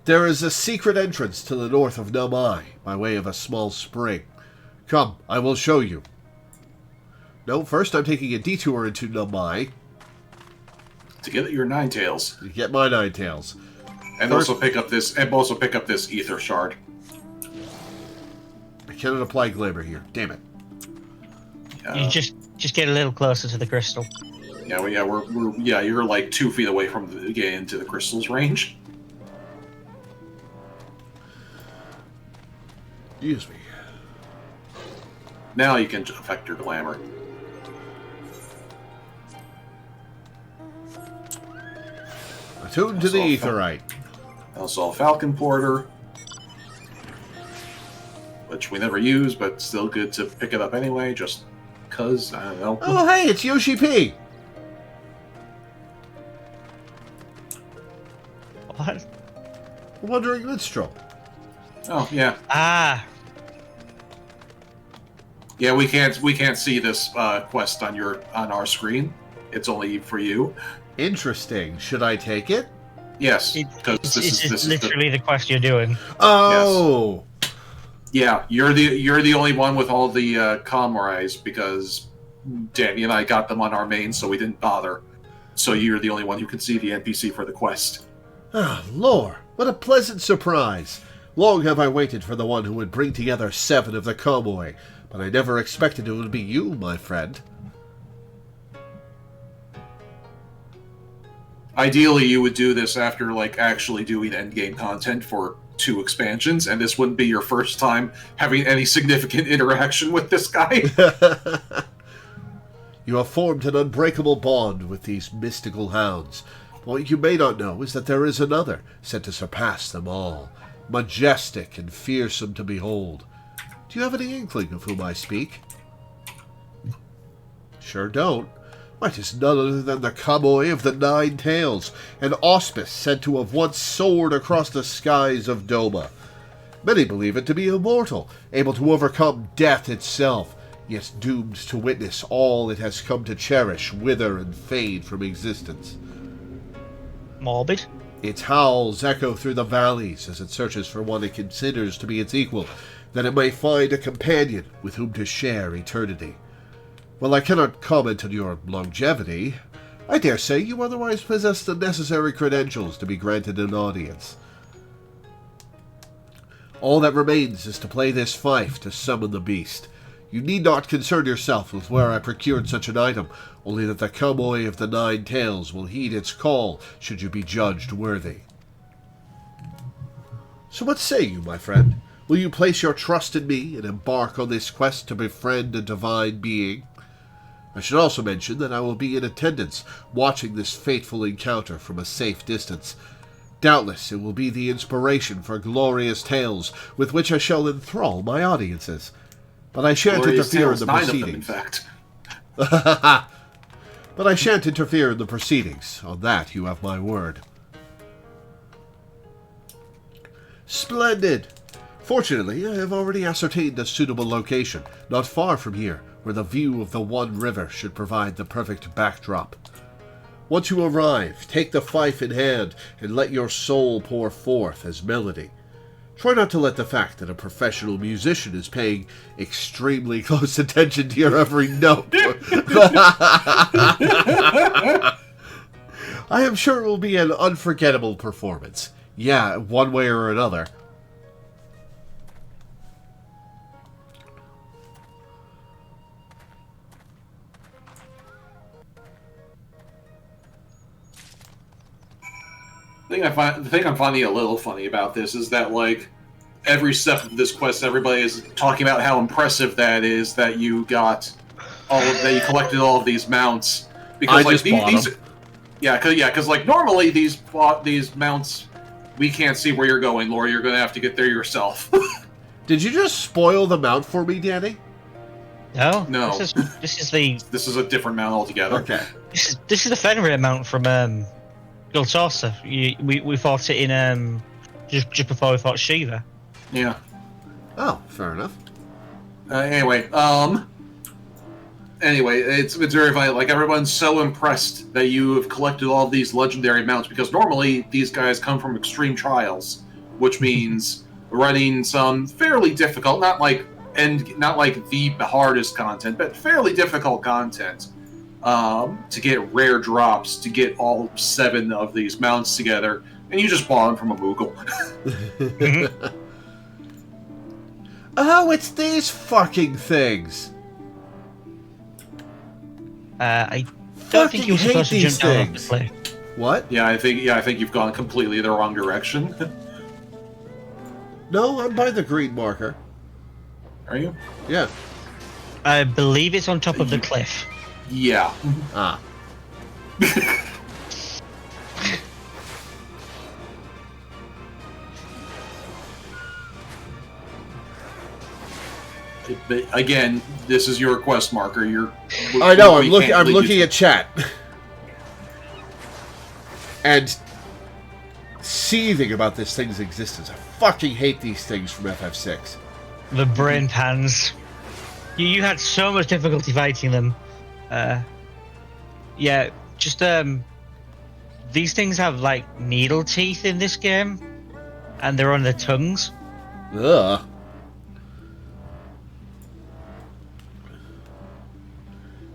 There is a secret entrance to the north of Namai, by way of a small spring. Come, I will show you. No, first I'm taking a detour into Namai. To get your Ninetales. To get my Ninetales. And first, also pick up this Ether Shard. I cannot apply glamour here. Damn it. You just get a little closer to the crystal. Yeah, you're like 2 feet away from getting into the crystal's range. Excuse me. Now you can affect your glamour. Attuned to the Aetherite. Also a Falcon Porter, which we never use, but still good to pick it up anyway, just because, I don't know. Oh, hey, it's Yoshi P! What? Wandering Minstrel. Oh, yeah. Ah. Yeah, we can't see this quest on our screen. It's only for you. Interesting. Should I take it? Yes, because this is literally the quest you're doing. Oh. Yes. Yeah, you're the only one with all the comrades because Danny and I got them on our main, so we didn't bother. So you're the only one who can see the NPC for the quest. Ah, Lore, what a pleasant surprise. Long have I waited for the one who would bring together 7 of the convoy, but I never expected it would be you, my friend. Ideally, you would do this after, like, actually doing endgame content for 2 expansions, and this wouldn't be your first time having any significant interaction with this guy. You have formed an unbreakable bond with these mystical hounds. What you may not know is that there is another, set to surpass them all, majestic and fearsome to behold. Do you have any inkling of whom I speak? Sure don't. Why, 'tis none other than the Kamoi of the 9 Tails, an auspice said to have once soared across the skies of Doma. Many believe it to be immortal, able to overcome death itself, yet doomed to witness all it has come to cherish wither and fade from existence. Morbid. Its howls echo through the valleys as it searches for one it considers to be its equal, that it may find a companion with whom to share eternity. While I cannot comment on your longevity, I dare say you otherwise possess the necessary credentials to be granted an audience. All that remains is to play this fife to summon the beast. You need not concern yourself with where I procured such an item, only that the Kamoi of the 9 Tails will heed its call should you be judged worthy. So what say you, my friend? Will you place your trust in me and embark on this quest to befriend a divine being? I should also mention that I will be in attendance, watching this fateful encounter from a safe distance. Doubtless it will be the inspiration for glorious tales with which I shall enthrall my audiences. But I shan't interfere in the proceedings. But I shan't interfere in the proceedings. On that you have my word. Splendid! Fortunately, I have already ascertained a suitable location, not far from here, where the view of the One River should provide the perfect backdrop. Once you arrive, take the fife in hand and let your soul pour forth as melody. Try not to let the fact that a professional musician is paying extremely close attention to your every note. I am sure it will be an unforgettable performance. Yeah, one way or another. The thing I'm finding a little funny about this is that, like, every step of this quest, everybody is talking about how impressive that is that you got that you collected all of these mounts. Because I like just bought them. because like normally these mounts, we can't see where you're going, Laura. You're gonna have to get there yourself. Did you just spoil the mount for me, Danny? No. No. This is a different mount altogether. Okay. This is the Fenrir mount from Gold Saucer. We fought it in just before we fought Shiva. Yeah. Oh, fair enough. Anyway, it's very funny. Like, everyone's so impressed that you have collected all of these legendary mounts, because normally these guys come from extreme trials, which means running some fairly difficult, not like the hardest content, but fairly difficult content, to get rare drops, to get all 7 of these mounts together, and you just bought them from a Moogle. Oh, it's these fucking things. I don't think you were supposed to jump down off the cliff. What? Yeah, I think you've gone completely the wrong direction. No, I'm by the green marker. Are you? Yeah. I believe it's on top of the cliff. Yeah. Ah. But again, this is your quest marker. I know. I'm looking at chat, and seething about this thing's existence. I fucking hate these things from FF6. The brain pans. You had so much difficulty fighting them. Yeah, just these things have like needle teeth in this game, and they're on their tongues. Ugh.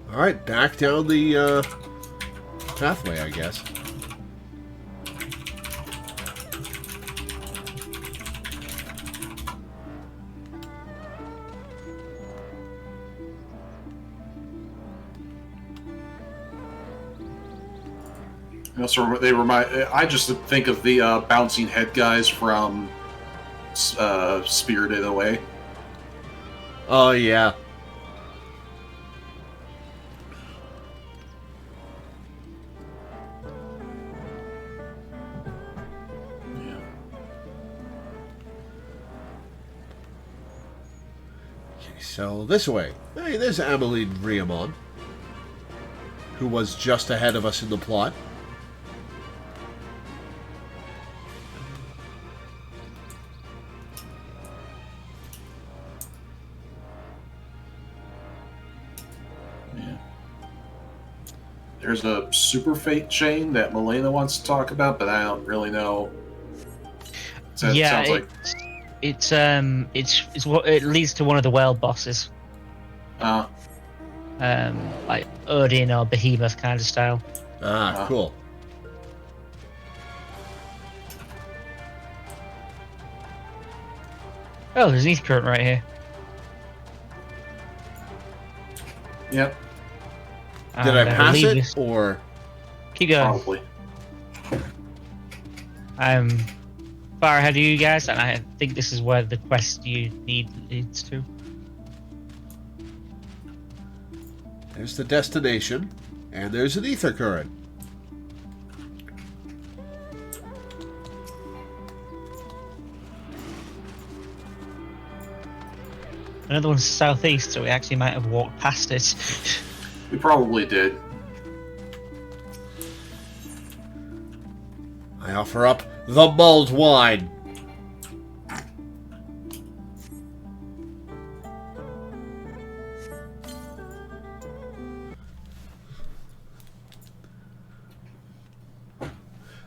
Alright, back down the pathway, I guess. Also, I just think of the bouncing head guys from Spirited Away. Oh, yeah. So, this way. Hey, there's Amelie Riamon, who was just ahead of us in the plot. Yeah. There's a super fate chain that Milena wants to talk about, but I don't really know. So it sounds like... It's what it leads to one of the world bosses. Like Odin or Behemoth kind of style. Cool. Oh, there's an ether current right here. Yep. Did I pass it, or...? Keep going. Probably. Far ahead of you guys, and I think this is where the quest you need leads to. There's the destination, and there's an ether current. Another one's southeast, so we actually might have walked past it. We probably did. I offer up the mulled wine.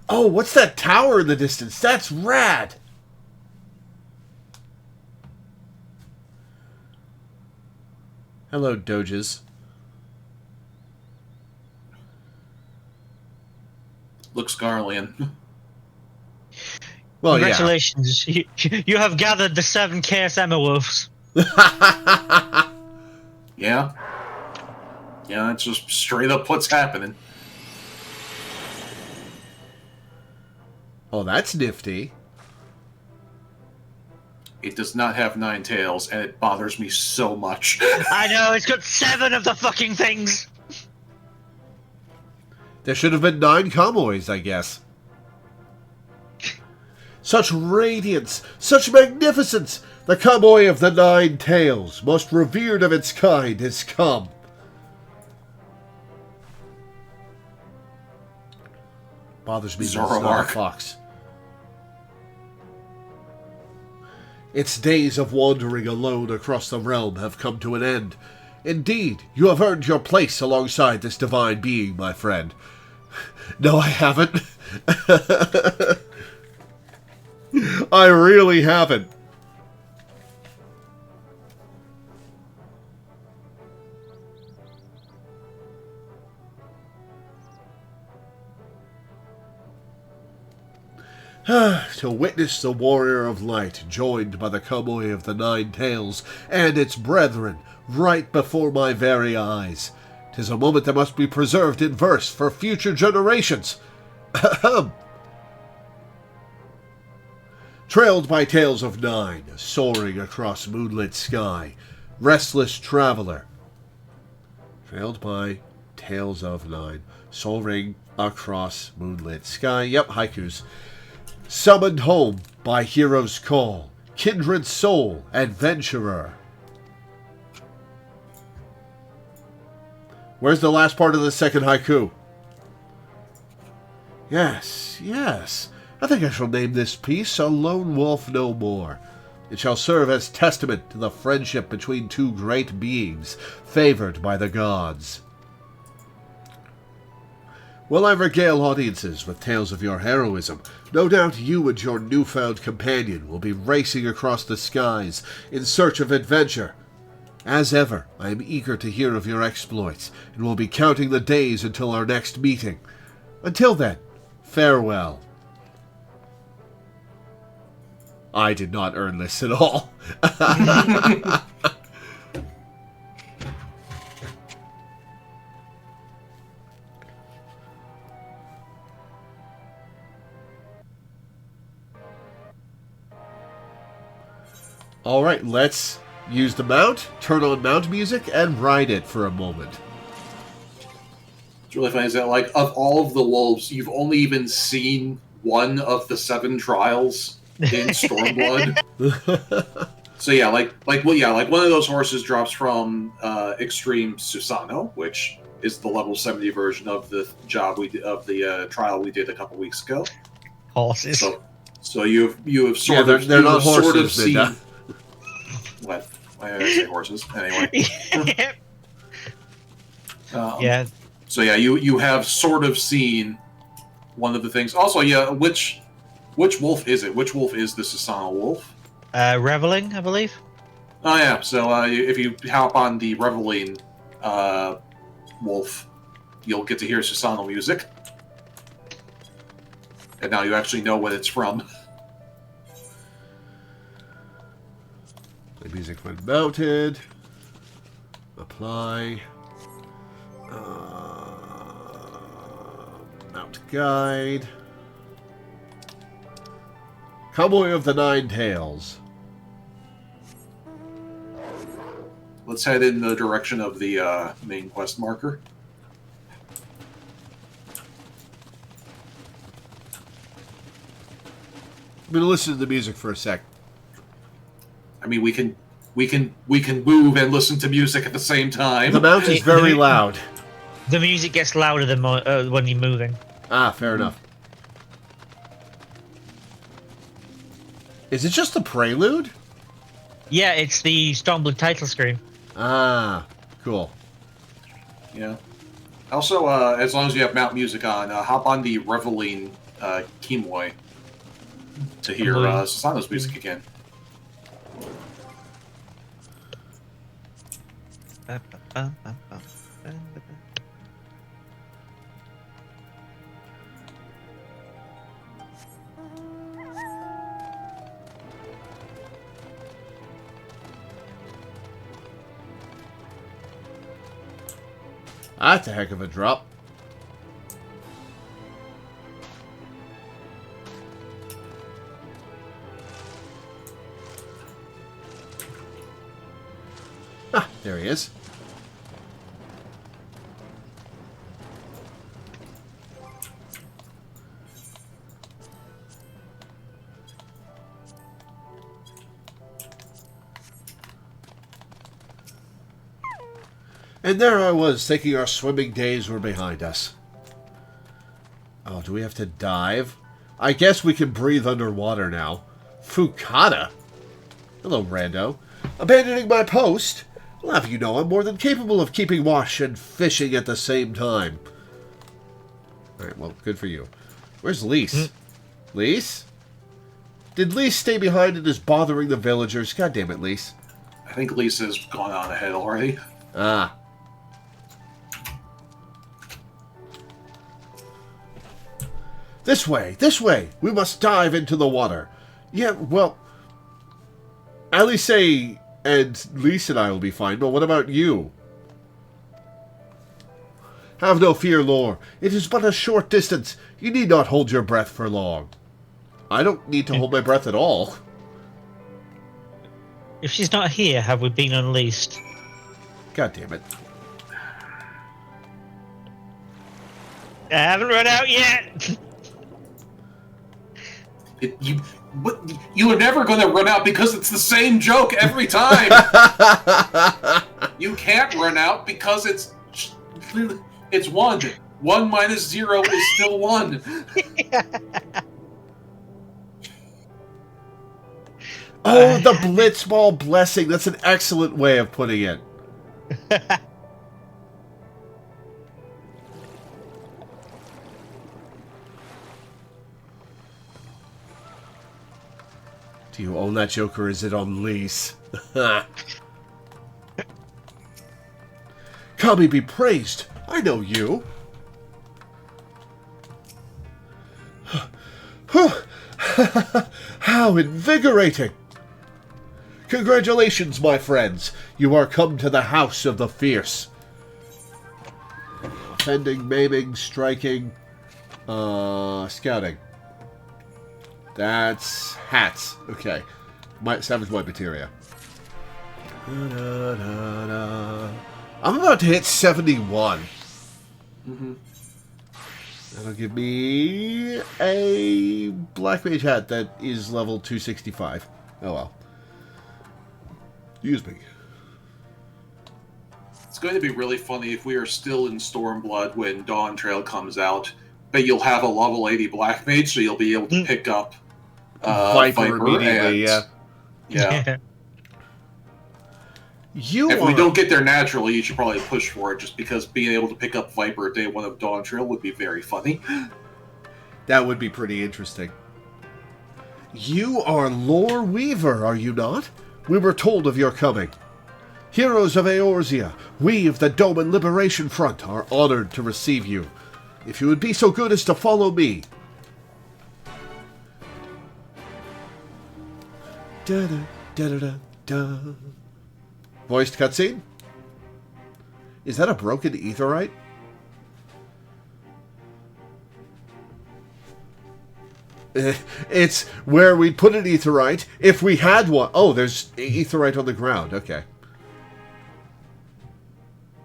Oh, what's that tower in the distance? That's rad! Hello, Doges. Looks Garlean. Well, Congratulations, you have gathered the 7 Chaos Wolves. Yeah. Yeah, it's just straight up what's happening. Oh, that's nifty. It does not have 9 tails, and it bothers me so much. I know, it's got 7 of the fucking things! There should have been 9 Kamois, I guess. Such radiance, such magnificence! The Kamoi of the 9 tails, most revered of its kind, has come. Bothers me, Zoroark. Fox. Its days of wandering alone across the realm have come to an end. Indeed, you have earned your place alongside this divine being, my friend. No, I haven't. I really haven't. To witness the warrior of light joined by the Kamoi of the 9 tails and its brethren right before my very eyes. 'Tis a moment that must be preserved in verse for future generations. Ahem. Trailed by tales of 9, soaring across moonlit sky, restless traveler. Trailed by tales of 9, soaring across moonlit sky. Yep, haikus. Summoned home by hero's call, kindred soul, adventurer. Where's the last part of the second haiku? Yes, yes. I think I shall name this piece A Lone Wolf No More. It shall serve as testament to the friendship between 2 great beings, favored by the gods. While I regale audiences with tales of your heroism, no doubt you and your newfound companion will be racing across the skies in search of adventure. As ever, I am eager to hear of your exploits, and will be counting the days until our next meeting. Until then, farewell. I did not earn this at all. Alright, let's use the mount, turn on mount music, and ride it for a moment. It's really funny is that, like, of all of the wolves, you've only even seen one of the 7 trials in Stormblood. So yeah, like one of those horses drops from Extreme Susano, which is the level 70 version of the trial we did a couple weeks ago. Horses. So you have sort of they're not horses, sort of seen. Linda. What? Why did I say horses? Anyway. Yeah. So yeah, you have sort of seen one of the things. Also, yeah, which wolf is it? Which wolf is the Susano wolf? Reveling, I believe. Oh yeah, so if you hop on the Reveling wolf, you'll get to hear Susano music. And now you actually know what it's from. Play music when mounted. Apply. Mount guide. Cowboy of the 9 Tails. Let's head in the direction of the main quest marker. I'm gonna listen to the music for a sec. I mean, we can move and listen to music at the same time. The mount is very loud. The music gets louder than when you're moving. Ah, fair enough. Is it just the prelude? Yeah, it's the Stormblood title screen. Ah, cool. Yeah. Also, as long as you have mount music on, hop on the Reveling Kimoi to hear Susano's music again. bum, bum, bum, bum, bum. That's a heck of a drop. Ah, there he is. And there I was, thinking our swimming days were behind us. Oh, do we have to dive? I guess we can breathe underwater now. Fukada? Hello, rando. Abandoning my post? Well, have you know, I'm more than capable of keeping watch and fishing at the same time. Alright, well, good for you. Where's Lise? Lise? Did Lise stay behind and is bothering the villagers? God damn it, Lise. I think Lisa's gone on ahead already. Ah. This way! This way! We must dive into the water. Yeah, well... Alice and Lise and I will be fine, but what about you? Have no fear, Lore. It is but a short distance. You need not hold your breath for long. I don't need to hold my breath at all. If she's not here, have we been unleashed? God damn it. I haven't run out yet! You are never going to run out because it's the same joke every time. You can't run out because it's 1. 1 minus 0 is still 1. Oh, the Blitzball blessing. That's an excellent way of putting it. Do you own that joke, or is it on lease? Kami be praised. I know you. How invigorating! Congratulations, my friends. You are come to the House of the Fierce. Offending, maiming, striking, scouting. That's hats. Okay. Savage White Materia. I'm about to hit 71. Mm-hmm. That'll give me a Black Mage hat that is level 265. Oh well. Excuse me. It's going to be really funny if we are still in Stormblood when Dawn Trail comes out, but you'll have a level 80 Black Mage, so you'll be able to pick up Viper immediately, and, yeah. If we don't get there naturally, you should probably push for it, just because being able to pick up Viper at day 1 of Dawn Trail would be very funny. That would be pretty interesting. You are Loreweaver, are you not? We were told of your coming. Heroes of Eorzea, we of the Doman Liberation Front are honored to receive you. If you would be so good as to follow me. Da-da-da-da-da. Voiced cutscene? Is that a broken aetherite? It's where we'd put an aetherite if we had one. Oh, there's aetherite on the ground. Okay.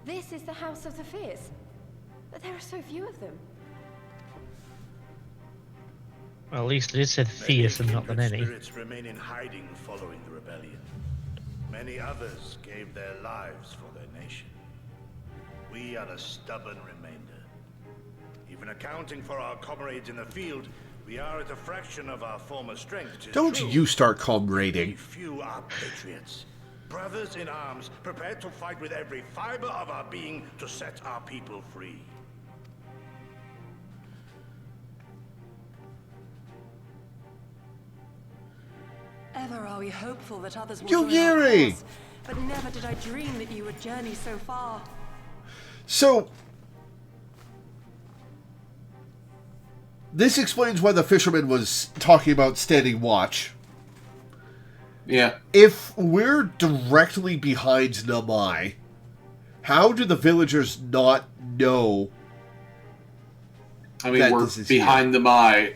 This is the House of the Fierce, but there are so few of them. Well, at least it said fierce and not the many. Spirits remain in hiding following the rebellion. Many others gave their lives for their nation. We are a stubborn remainder. Even accounting for our comrades in the field, we are at a fraction of our former strength. Don't you start comrading. Few are patriots. Brothers in arms, prepared to fight with every fiber of our being to set our people free. Ever are we hopeful that others will Yo, join our Yuri! cause, but never did I dream that you would journey so far. So, this explains why the fisherman was talking about standing watch. Yeah. If we're directly behind Namai, how do the villagers not know? I mean, we're behind Namai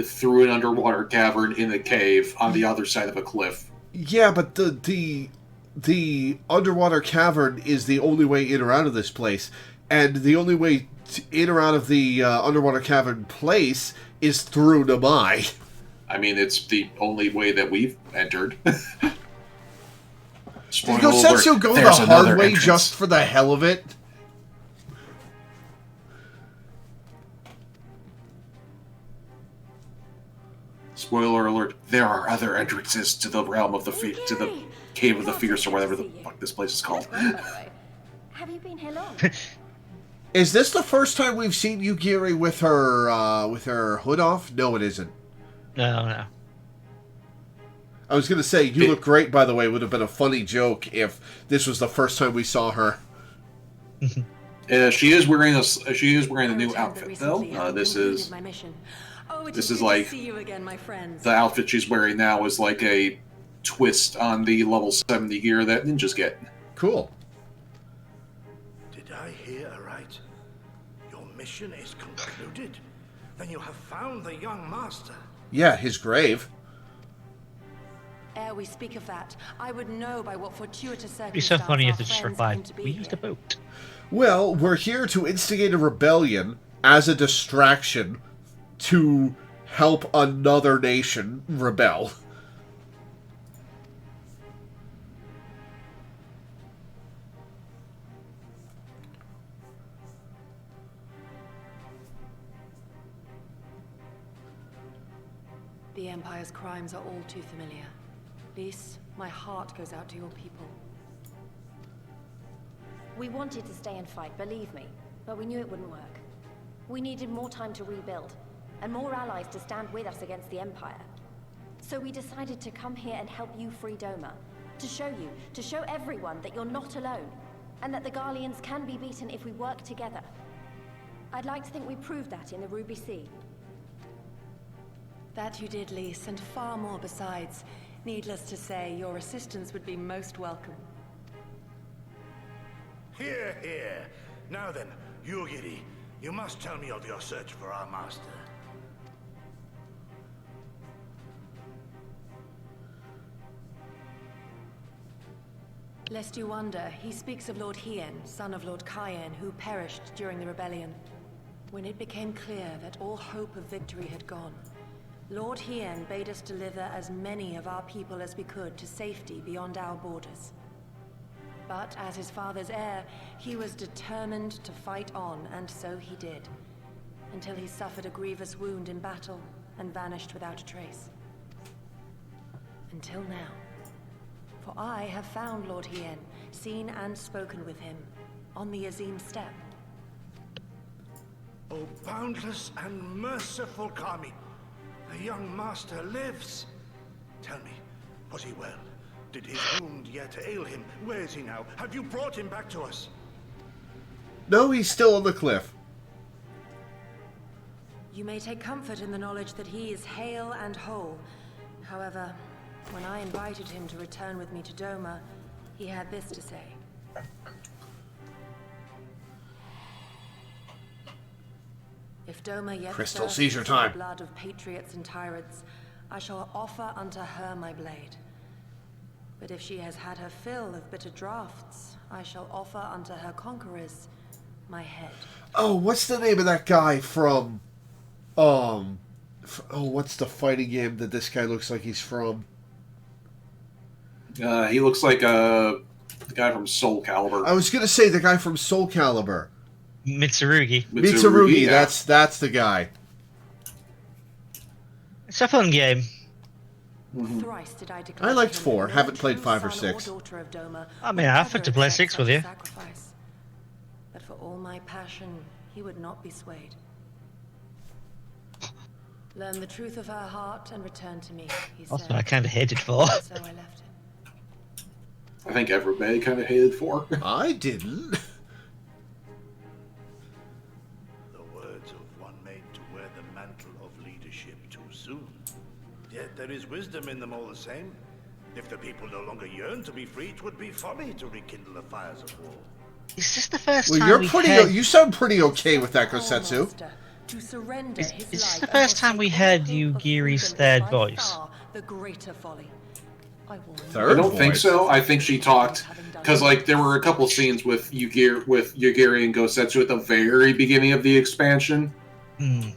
through an underwater cavern in a cave on the other side of a cliff. Yeah, but the underwater cavern is the only way in or out of this place, and the only way in or out of the underwater cavern place is through Namai. I mean, it's the only way that we've entered. Did Gosetsu go the hard way just for the hell of it? Spoiler alert, there are other entrances to the realm of the to the Cave of the Fierce, or whatever the fuck this place is called. Have you been here long? Is this the first time we've seen Yugiri with her hood off? No, it isn't. No. I was going to say, you look great, by the way. It would have been a funny joke if this was the first time we saw her. She is wearing a new outfit, though. This is like the outfit she's wearing now is like a twist on the level 70 gear that ninjas get. Cool. Did I hear right? Your mission is concluded? Then you have found the young master. Yeah, his grave. Ere we speak of that, I would know by what fortuitous circumstance. It'd be so funny our if they just friends replied, came to we be used here. a boat. Well, we're here to instigate a rebellion as a distraction to help another nation rebel. The Empire's crimes are all too familiar. Lys, my heart goes out to your people. We wanted to stay and fight, believe me, but we knew it wouldn't work. We needed more time to rebuild, and more allies to stand with us against the Empire. So we decided to come here and help you free Doma. To show everyone that you're not alone, and that the Garleans can be beaten if we work together. I'd like to think we proved that in the Ruby Sea. That you did, Lys, and far more besides. Needless to say, your assistance would be most welcome. Here, here. Now then, Yugiri, you must tell me of your search for our master. Lest you wonder, he speaks of Lord Hien, son of Lord Cayenne, who perished during the rebellion. When it became clear that all hope of victory had gone, Lord Hien bade us deliver as many of our people as we could to safety beyond our borders. But as his father's heir, he was determined to fight on, and so he did, until he suffered a grievous wound in battle and vanished without a trace. Until now. For I have found Lord Hien, seen and spoken with him, on the Azim steppe. O boundless and merciful Kami, the young master lives. Tell me, was he well? Did his wound yet ail him? Where is he now? Have you brought him back to us? No, he's still on the cliff. You may take comfort in the knowledge that he is hale and whole. However, when I invited him to return with me to Doma, he had this to say. If Doma yet Crystal, thirsts seizure for time. the blood of patriots and tyrants, I shall offer unto her my blade. But if she has had her fill of bitter draughts, I shall offer unto her conquerors my head. Oh, what's the name of that guy from... what's the fighting game that this guy looks like he's from? He looks like the guy from Soul Calibur. I was going to say the guy from Soul Calibur. Mitsurugi. Mitsurugi, yeah. that's the guy. It's a fun game. Thrice did I declare I liked him 4, no haven't played true 5 or son 6. daughter of Doma I mean, would I ever offered to play accept 6 with such you. sacrifice. But for all my passion, he would not be swayed. Learn the truth of her heart and return to me, he That's said. what I kind of hated for. So I left him. I think everybody kind of hated 4. I didn't. The words of one made to wear the mantle of leadership too soon. Yet there is wisdom in them all the same. If the people no longer yearn to be free, it would be folly to rekindle the fires of war. Is this the first Well, time you're we pretty. heard... You sound pretty okay with that, Gosetsu. To surrender Is his this life the first and time we forsake heard all you, hope of Giri's freedom third is by voice? far the greater folly. I warn you. Third I don't think voice? so. I think she talked because like there were a couple scenes with Yugiri and Gosetsu at the very beginning of the expansion. Hmm.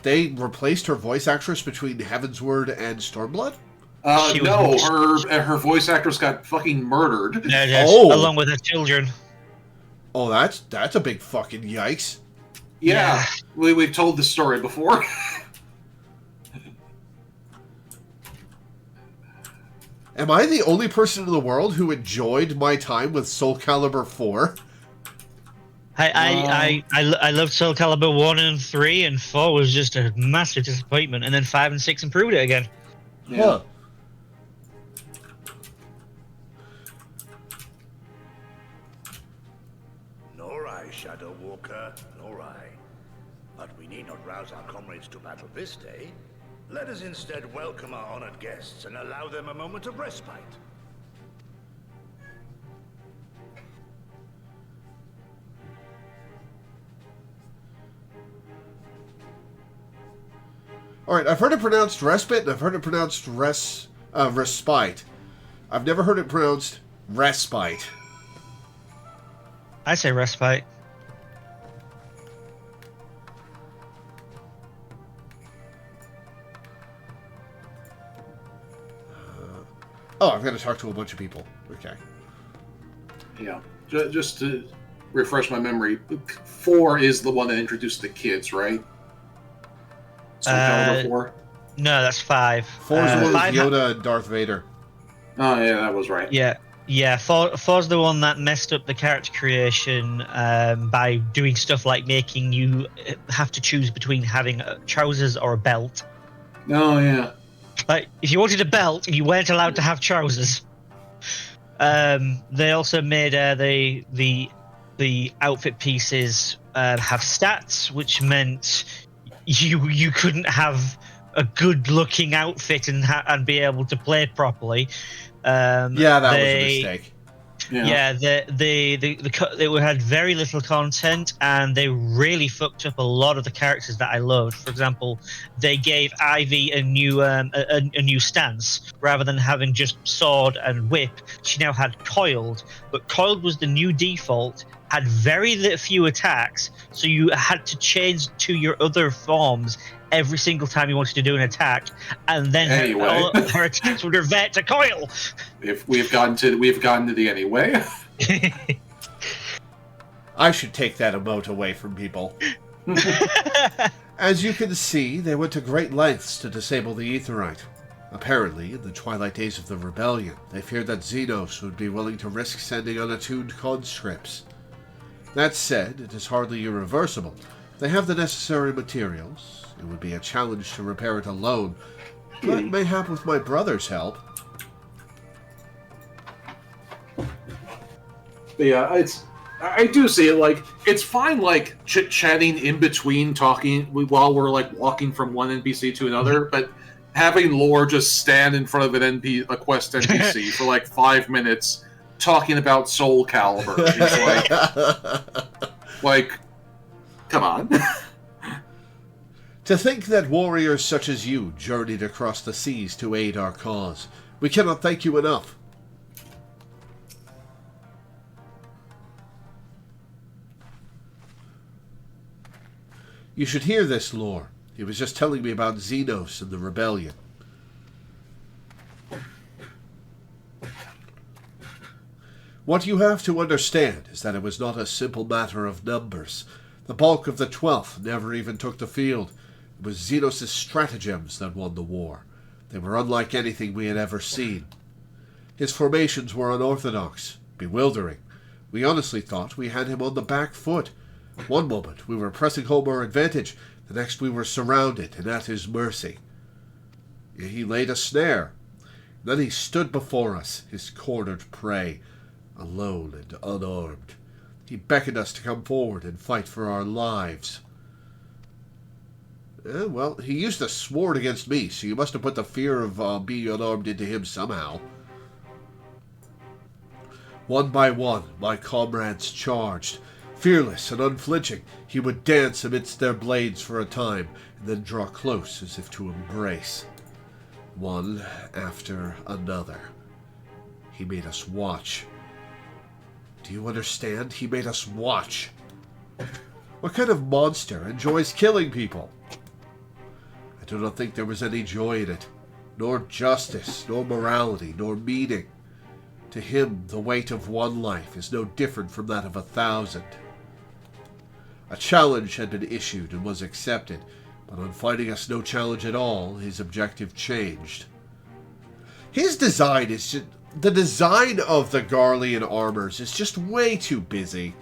They replaced her voice actress between Heavensward and Stormblood? She No, was- her voice actress got fucking murdered. Yes, Oh. along with her children. Oh, that's a big fucking yikes. Yeah, we've told this story before. Am I the only person in the world who enjoyed my time with Soul Calibur 4? I loved Soul Calibur 1 and 3, and 4 was just a massive disappointment, and then 5 and 6 improved it again. Yeah. Huh. Nor I, Shadow Walker, nor I. But we need not rouse our comrades to battle this day. Let us instead welcome our honored guests and allow them a moment of respite. Alright, I've heard it pronounced respite, and I've heard it pronounced respite. I've never heard it pronounced respite. I say respite. Oh, I've got to talk to a bunch of people. Okay. Yeah. Just to refresh my memory, 4 is the one that introduced the kids, right? Soul Calibur 4? No, that's 5. 4 is the one with 5 Yoda and Darth Vader. Oh, yeah, that was right. Yeah, 4's the one that messed up the character creation by doing stuff like making you have to choose between having trousers or a belt. Oh, yeah. Like, if you wanted a belt, you weren't allowed to have trousers. They also made the outfit pieces have stats, which meant you couldn't have a good-looking outfit and be able to play properly. Yeah, that was a mistake. Yeah, they had very little content, and they really fucked up a lot of the characters that I loved. For example, they gave Ivy a new stance. Rather than having just sword and whip, she now had coiled. But coiled was the new default, had very few attacks, so you had to change to your other forms every single time you wanted to do an attack, and then her attacks would revert to coil. If we've gotten to the anyway. I should take that emote away from people. As you can see, they went to great lengths to disable the Aetherite. Apparently, in the twilight days of the rebellion, they feared that Xenos would be willing to risk sending unattuned conscripts. That said, it is hardly irreversible. They have the necessary materials. It would be a challenge to repair it alone, but mayhap with my brother's help. But yeah, I do see it. Like, it's fine, like chit-chatting in between talking while we're like walking from one NPC to another, but having Lore just stand in front of a quest NPC for like 5 minutes talking about Soul Calibur, it's like, come on. To think that warriors such as you journeyed across the seas to aid our cause. We cannot thank you enough. You should hear this, Lore. He was just telling me about Xenos and the rebellion. What you have to understand is that it was not a simple matter of numbers. The bulk of the 12th never even took the field. It was Xenos' stratagems that won the war. They were unlike anything we had ever seen. His formations were unorthodox, bewildering. We honestly thought we had him on the back foot. One moment we were pressing home our advantage, the next we were surrounded and at his mercy. He laid a snare. Then he stood before us, his cornered prey, alone and unarmed. He beckoned us to come forward and fight for our lives. Well, he used a sword against me, so you must have put the fear of being unarmed into him somehow. One by one, my comrades charged. Fearless and unflinching, he would dance amidst their blades for a time, and then draw close as if to embrace. One after another. He made us watch. Do you understand? He made us watch. What kind of monster enjoys killing people? I do not think there was any joy in it, nor justice, nor morality, nor meaning. To him, the weight of one life is no different from that of 1,000. A challenge had been issued and was accepted, but on finding us no challenge at all, his objective changed. His design is just... The design of the Garlean armors is just way too busy.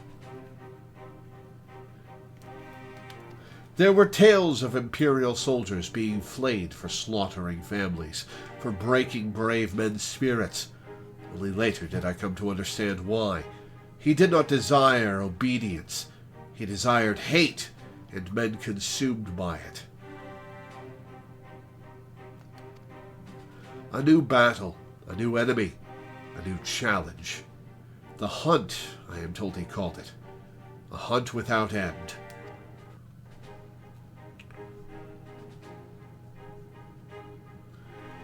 There were tales of Imperial soldiers being flayed for slaughtering families, for breaking brave men's spirits. Only later did I come to understand why. He did not desire obedience. He desired hate, and men consumed by it. A new battle, a new enemy, a new challenge. The hunt, I am told he called it. A hunt without end.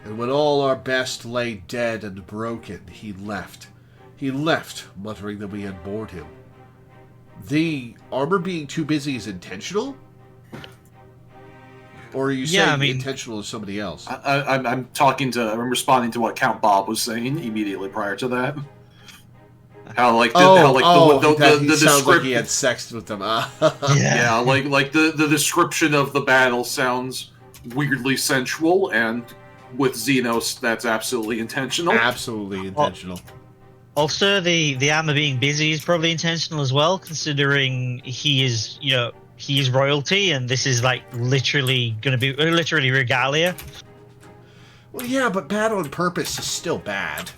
And when all our best lay dead and broken, he left. He left, muttering that we had bored him. The armor being too busy is intentional? Or are you saying intentional is somebody else? I'm responding to what Count Bob was saying immediately prior to that. The sounds like he had sex with them. Yeah, like the description of the battle sounds weirdly sensual, and with Xenos, that's absolutely intentional. Absolutely intentional. Also, the armor being busy is probably intentional as well, considering he is royalty, and this is like literally going to be literally regalia. Well, yeah, but bad on purpose is still bad.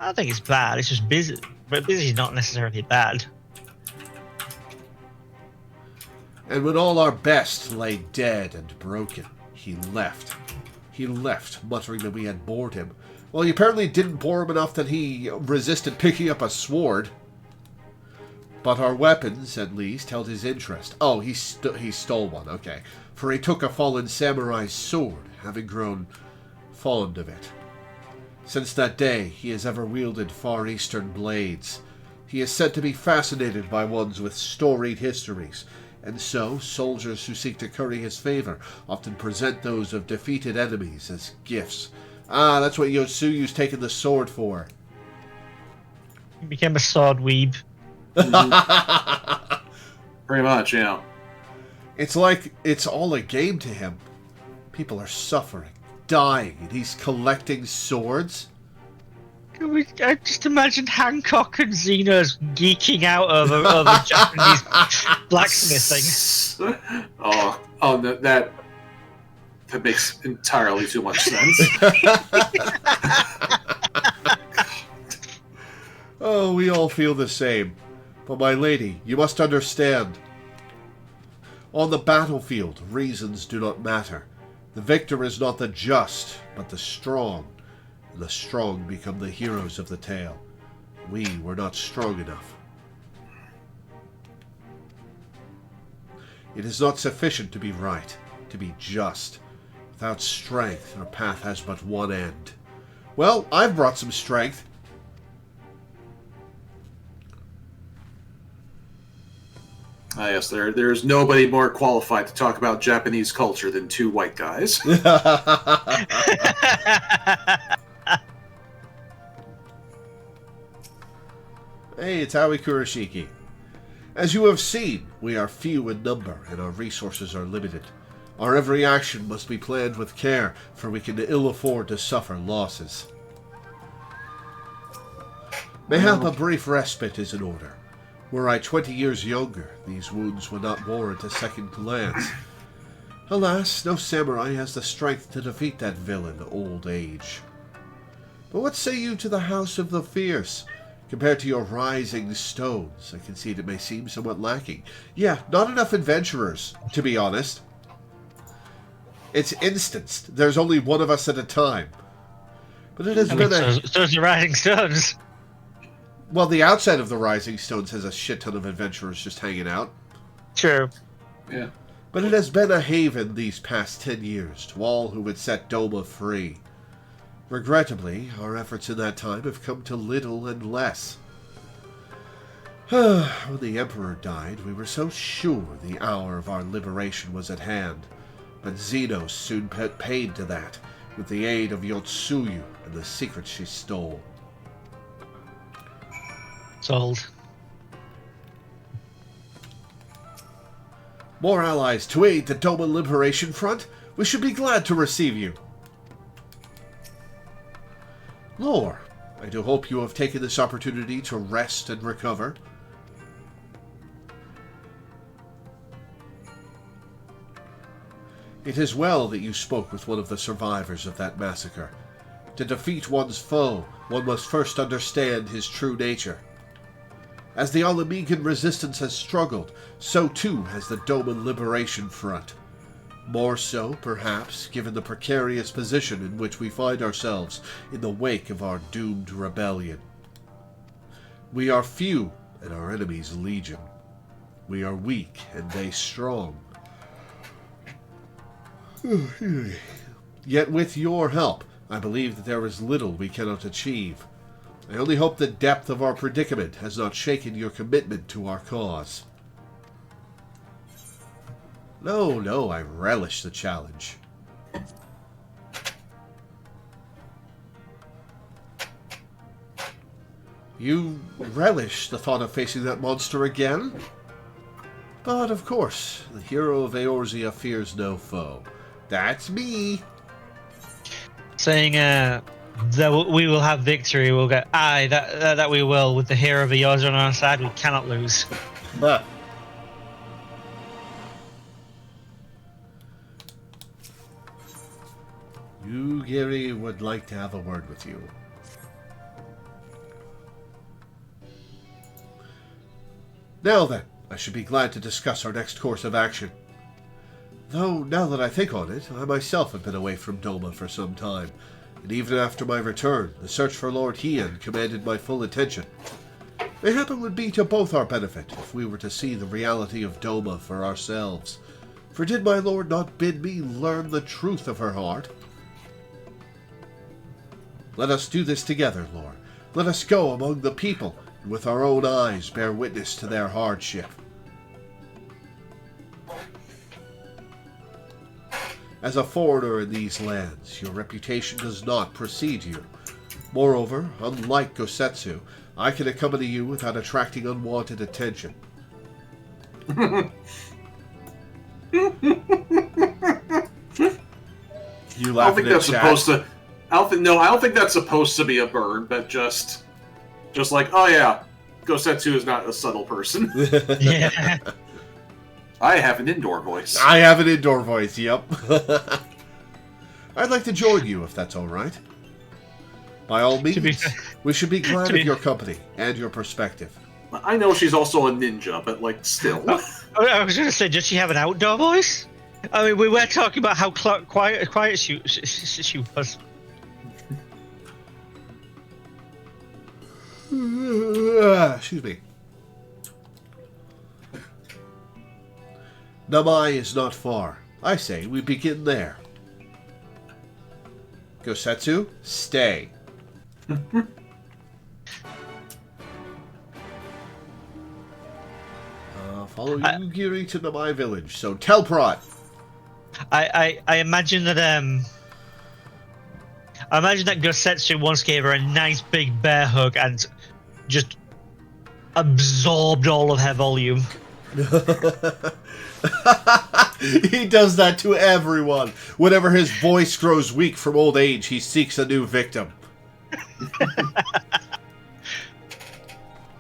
I don't think it's bad. It's just busy, but busy is not necessarily bad. And when all our best lay dead and broken, he left. He left, muttering that we had bored him. Well, he apparently didn't bore him enough that he resisted picking up a sword. But our weapons, at least, held his interest. Oh, he stole one, okay. For he took a fallen samurai's sword, having grown fond of it. Since that day, he has ever wielded Far Eastern blades. He is said to be fascinated by ones with storied histories, and so soldiers who seek to curry his favor often present those of defeated enemies as gifts. Ah, that's what Yosuyu's taken the sword for. He became a sword weeb. Pretty much, yeah. It's like it's all a game to him. People are suffering, dying, and he's collecting swords. I just imagine Hancock and Xenos geeking out over Japanese blacksmithing. That makes entirely too much sense. Oh, we all feel the same. But my lady, you must understand. On the battlefield, reasons do not matter. The victor is not the just, but the strong. And the strong become the heroes of the tale. We were not strong enough. It is not sufficient to be right, to be just. Without strength, our path has but one end. Well, I've brought some strength. Ah, yes, there's nobody more qualified to talk about Japanese culture than two white guys. Hey, it's Aoi Kurashiki. As you have seen, we are few in number and our resources are limited. Our every action must be planned with care, for we can ill afford to suffer losses. Mayhap a brief respite is in order. Were I 20 years younger, these wounds would not warrant a second glance. Alas, no samurai has the strength to defeat that villain, old age. But what say you to the House of the Fierce? Compared to your rising stones, I concede it may seem somewhat lacking. Yeah, not enough adventurers, to be honest. It's instanced. There's only one of us at a time. But it has been So the Rising Stones. Well, the outside of the Rising Stones has a shit ton of adventurers just hanging out. True. Yeah. But it has been a haven these past 10 years to all who would set Doma free. Regrettably, our efforts in that time have come to little and less. When the Emperor died, we were so sure the hour of our liberation was at hand. But Xenos soon put paid to that, with the aid of Yotsuyu and the secrets she stole. Sold. More allies to aid the Doma Liberation Front? We should be glad to receive you. Lore, I do hope you have taken this opportunity to rest and recover. It is well that you spoke with one of the survivors of that massacre. To defeat one's foe, one must first understand his true nature. As the Alamegan resistance has struggled, so too has the Doma Liberation Front. More so, perhaps, given the precarious position in which we find ourselves in the wake of our doomed rebellion. We are few, and our enemies legion. We are weak, and they strong. Yet with your help, I believe that there is little we cannot achieve. I only hope the depth of our predicament has not shaken your commitment to our cause. No, I relish the challenge. You relish the thought of facing that monster again? But of course, the hero of Eorzea fears no foe. That's me. Saying that we will have victory. We'll go, aye, that we will. With the hero of Eorzea on our side, we cannot lose. But Gary would like to have a word with you. Now then, I should be glad to discuss our next course of action. Though, now that I think on it, I myself have been away from Doma for some time, and even after my return, the search for Lord Hien commanded my full attention. Mayhap it would be to both our benefit if we were to see the reality of Doma for ourselves. For did my lord not bid me learn the truth of her heart? Let us do this together, Lord. Let us go among the people, and with our own eyes bear witness to their hardship. As a foreigner in these lands, your reputation does not precede you. Moreover, unlike Gosetsu, I can accompany you without attracting unwanted attention. You laugh I don't think that's supposed to. I don't think that's supposed to be a burn, but just like, oh yeah, Gosetsu is not a subtle person. Yeah. I have an indoor voice. I have an indoor voice, yep. I'd like to join you, if that's all right. By all means, we should be glad of your company and your perspective. I know she's also a ninja, but, like, still. I was going to say, does she have an outdoor voice? I mean, we were talking about how quiet she was. Excuse me. Namai is not far. I say we begin there. Gosetsu, stay. Follow Yugiri to Namai village. So tell Prot. I imagine that Gosetsu once gave her a nice big bear hug and just absorbed all of her volume. He does that to everyone. Whenever his voice grows weak from old age, he seeks a new victim.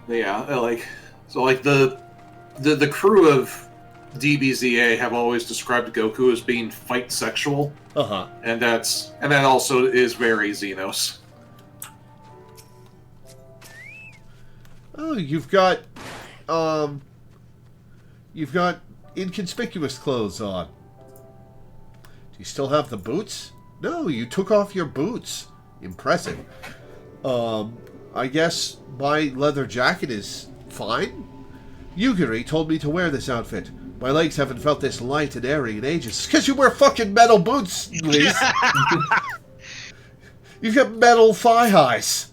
Yeah, the crew of DBZA have always described Goku as being fight sexual. Uh-huh. And that also is very Xenos. Oh, you've got inconspicuous clothes on. Do you still have the boots? No, you took off your boots. Impressive. I guess my leather jacket is fine. Yugiri told me to wear this outfit. My legs haven't felt this light and airy in ages. Because you wear fucking metal boots, Liz. You've got metal thigh highs.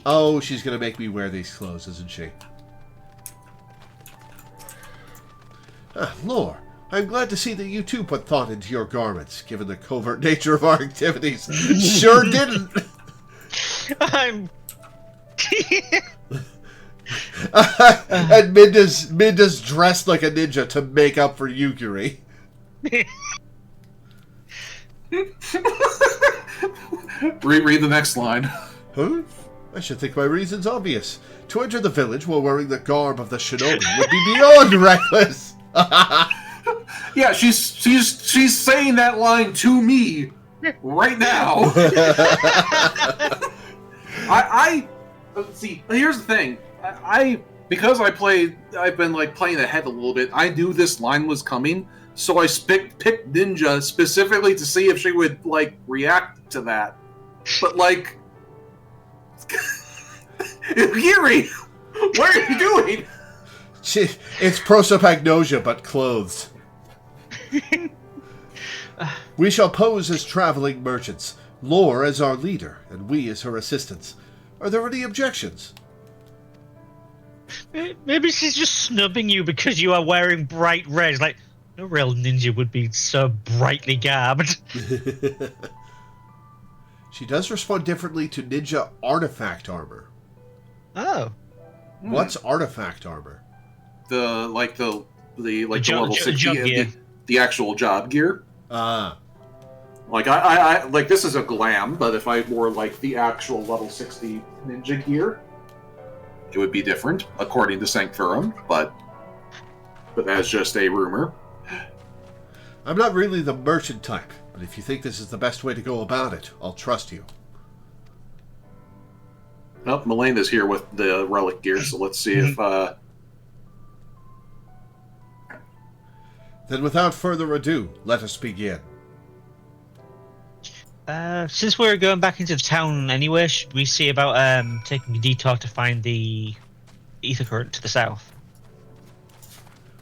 Oh, she's going to make me wear these clothes, isn't she? Lore, I'm glad to see that you too put thought into your garments, given the covert nature of our activities. Sure didn't. I'm... And Minda's dressed like a ninja to make up for Yukiri. Read the next line. Huh? I should think my reason's obvious. To enter the village while wearing the garb of the shinobi would be beyond reckless. Yeah, she's saying that line to me right now. I see. Here's the thing. Because I've been like playing ahead a little bit. I knew this line was coming, so I picked Ninja specifically to see if she would like react to that. But like, Yuri, what are you doing? It's prosopagnosia, but clothes. We shall pose as traveling merchants, Lore as our leader, and we as her assistants. Are there any objections? Maybe she's just snubbing you because you are wearing bright red. Like, no real ninja would be so brightly garbed. She does respond differently to ninja artifact armor. Oh. What's artifact armor? The level 60, the actual job gear. Ah. Like I like this is a glam, but if I wore like the actual level 60 ninja gear, it would be different, according to Sancturum, but that's just a rumor. I'm not really the merchant type, but if you think this is the best way to go about it, I'll trust you. Well, Melena's here with the relic gear, so let's see if... Then without further ado, let us begin. Since we're going back into the town anyway, should we see about taking a detour to find the ether current to the south?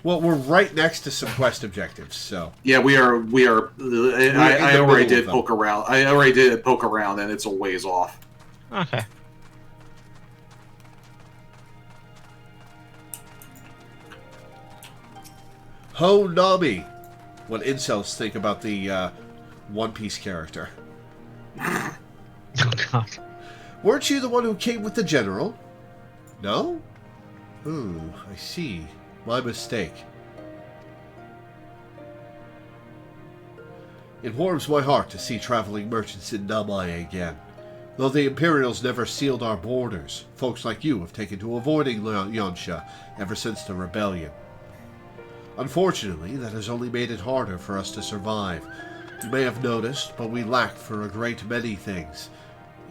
Well, we're right next to some quest objectives, so... Yeah, we are... I already did poke around. I already did poke around, and it's a ways off. Okay. Ho Nami! What incels think about the One Piece character. Oh god. Weren't you the one who came with the general? No? Ooh, I see. My mistake. It warms my heart to see traveling merchants in Namai again. Though the Imperials never sealed our borders, folks like you have taken to avoiding Yonsha ever since the rebellion. Unfortunately, that has only made it harder for us to survive. You may have noticed, but we lack for a great many things.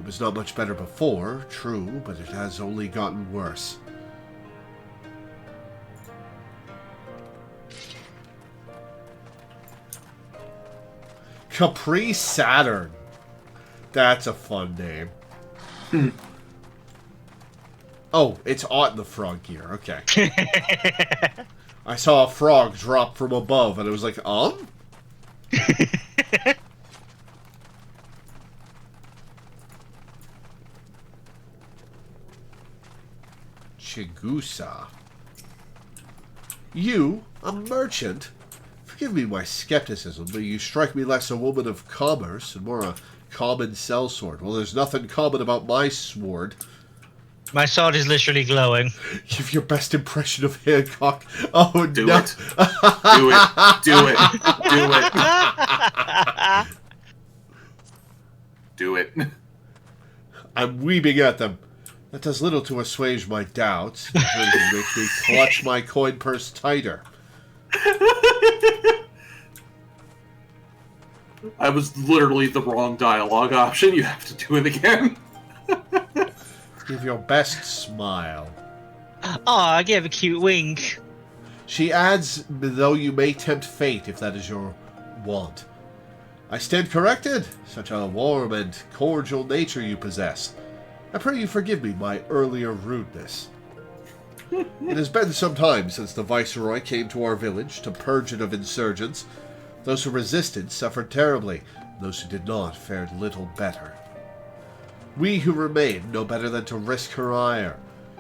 It was not much better before, true, but it has only gotten worse. Capri Saturn. That's a fun name. Oh, it's Aught the frog gear. Okay. I saw a frog drop from above, and it was like, Chigusa. You, a merchant? Forgive me my skepticism, but you strike me less a woman of commerce and more a common sellsword. Well, there's nothing common about my sword. My sword is literally glowing. Give your best impression of Hancock. Oh, Do no. it. Do it. Do it. Do it. Do it. I'm weeping at them. That does little to assuage my doubts. It makes me clutch my coin purse tighter. I was literally the wrong dialogue option. You have to do it again. Give your best smile. Oh, I gave a cute wink. She adds, though you may tempt fate if that is your want. I stand corrected. Such a warm and cordial nature you possess. I pray you forgive me my earlier rudeness. It has been some time since the Viceroy came to our village to purge it of insurgents. Those who resisted suffered terribly. Those who did not fared little better. We who remain know better than to risk her ire.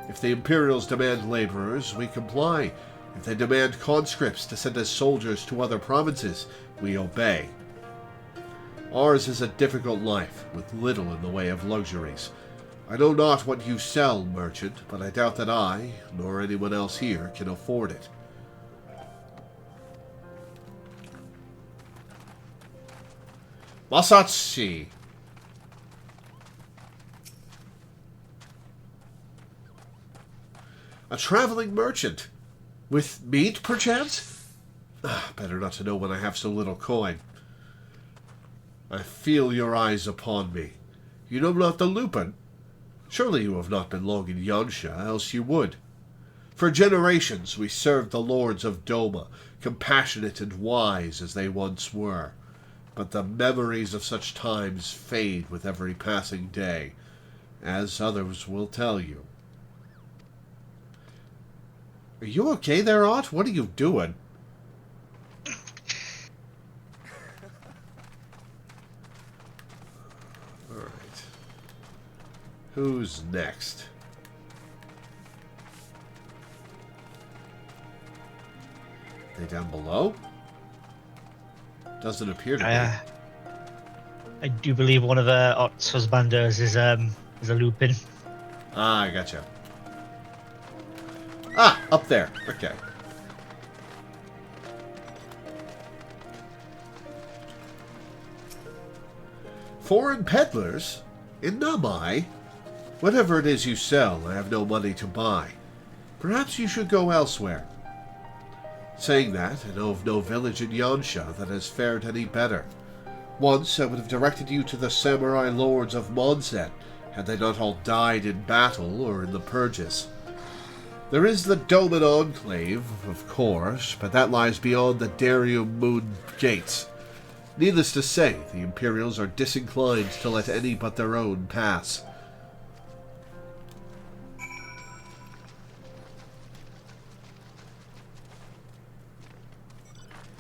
If the Imperials demand laborers, we comply. If they demand conscripts to send as soldiers to other provinces, we obey. Ours is a difficult life, with little in the way of luxuries. I know not what you sell, merchant, but I doubt that I, nor anyone else here, can afford it. Masashi. A traveling merchant. With meat, perchance? Better not to know when I have so little coin. I feel your eyes upon me. You know not the Lupin? Surely you have not been long in Yansha, else you would. For generations we served the lords of Doma, compassionate and wise as they once were. But the memories of such times fade with every passing day, as others will tell you. Are you okay there, Ott? What are you doing? Alright. Who's next? They down below? Doesn't appear to be. I do believe one of Ott's husbanders is a Lupin. Ah, I gotcha. Ah, up there. Okay. Foreign peddlers? In Namai? Whatever it is you sell, I have no money to buy. Perhaps you should go elsewhere. Saying that, I know of no village in Yansha that has fared any better. Once I would have directed you to the samurai lords of Monset, had they not all died in battle or in the purges. There is the Doman Enclave, of course, but that lies beyond the Darium Moon gates. Needless to say, the Imperials are disinclined to let any but their own pass.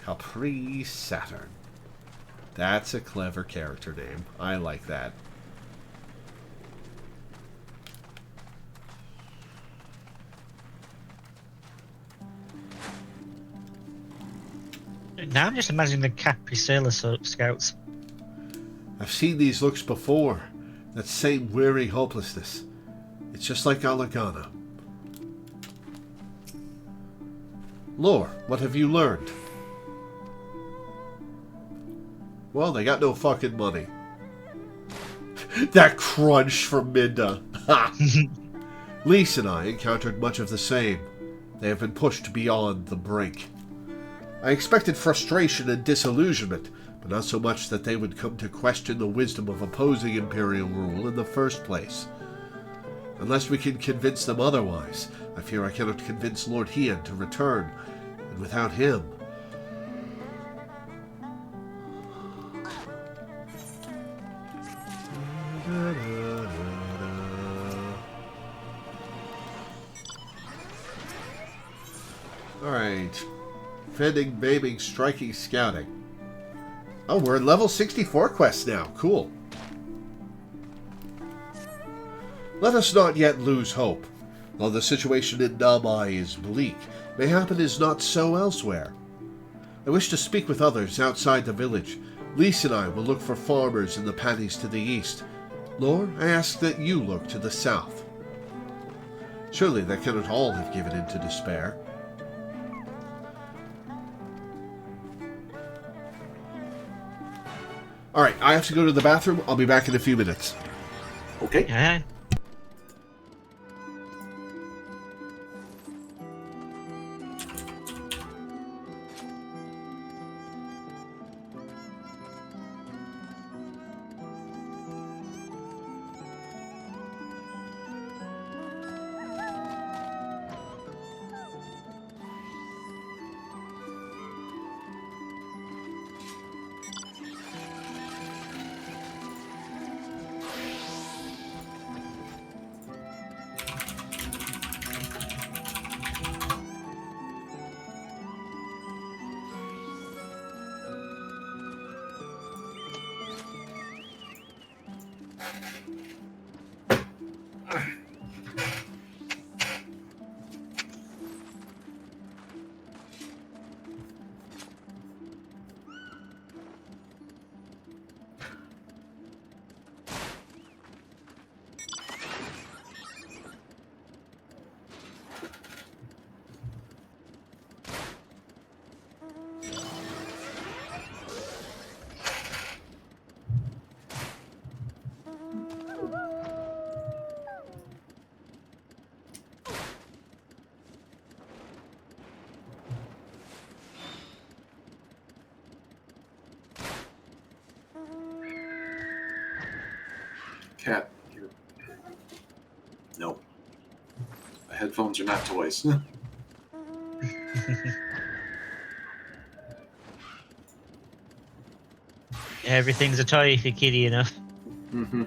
Capri Saturn. That's a clever character name. I like that. Now I'm just imagining the Capri Sailor Scouts. I've seen these looks before. That same weary hopelessness. It's just like Alagana. Lore, what have you learned? Well, they got no fucking money. That crunch from Minda. Lise and I encountered much of the same. They have been pushed beyond the brink. I expected frustration and disillusionment, but not so much that they would come to question the wisdom of opposing Imperial rule in the first place. Unless we can convince them otherwise, I fear I cannot convince Lord Hien to return, and without him... Alright. Fending, maiming, striking, scouting. Oh, we're in level 64 quests now. Cool. Let us not yet lose hope. Though the situation in Namai is bleak, mayhap it is not so elsewhere. I wish to speak with others outside the village. Lise and I will look for farmers in the paddies to the east. Lore, I ask that you look to the south. Surely they cannot all have given in to despair. Alright, I have to go to the bathroom. I'll be back in a few minutes. Okay. Yeah. Cat. No. Headphones are not toys. Everything's a toy if you're kiddie enough. Mm-hmm.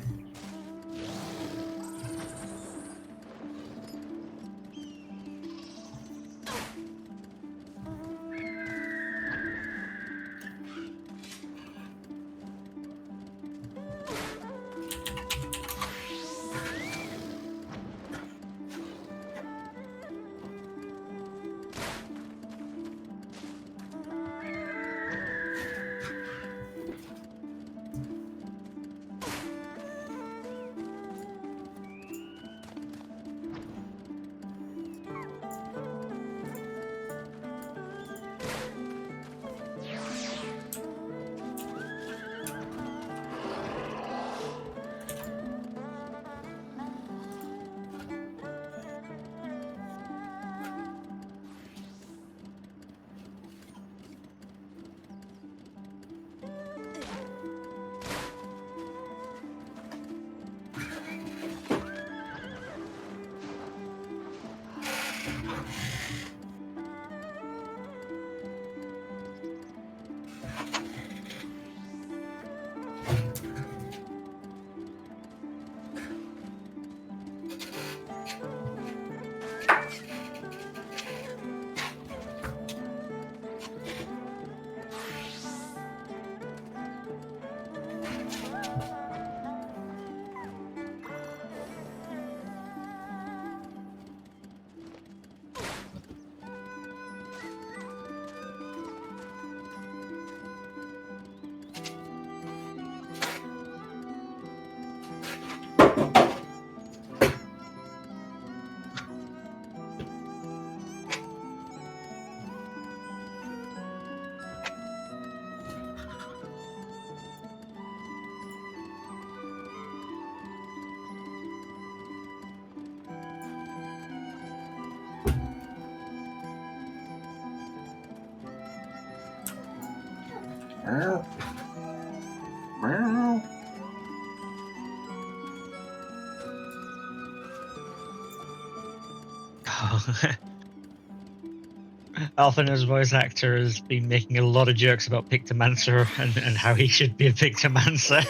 Alphina's voice actor has been making a lot of jokes about Pictomancer and how he should be a Pictomancer.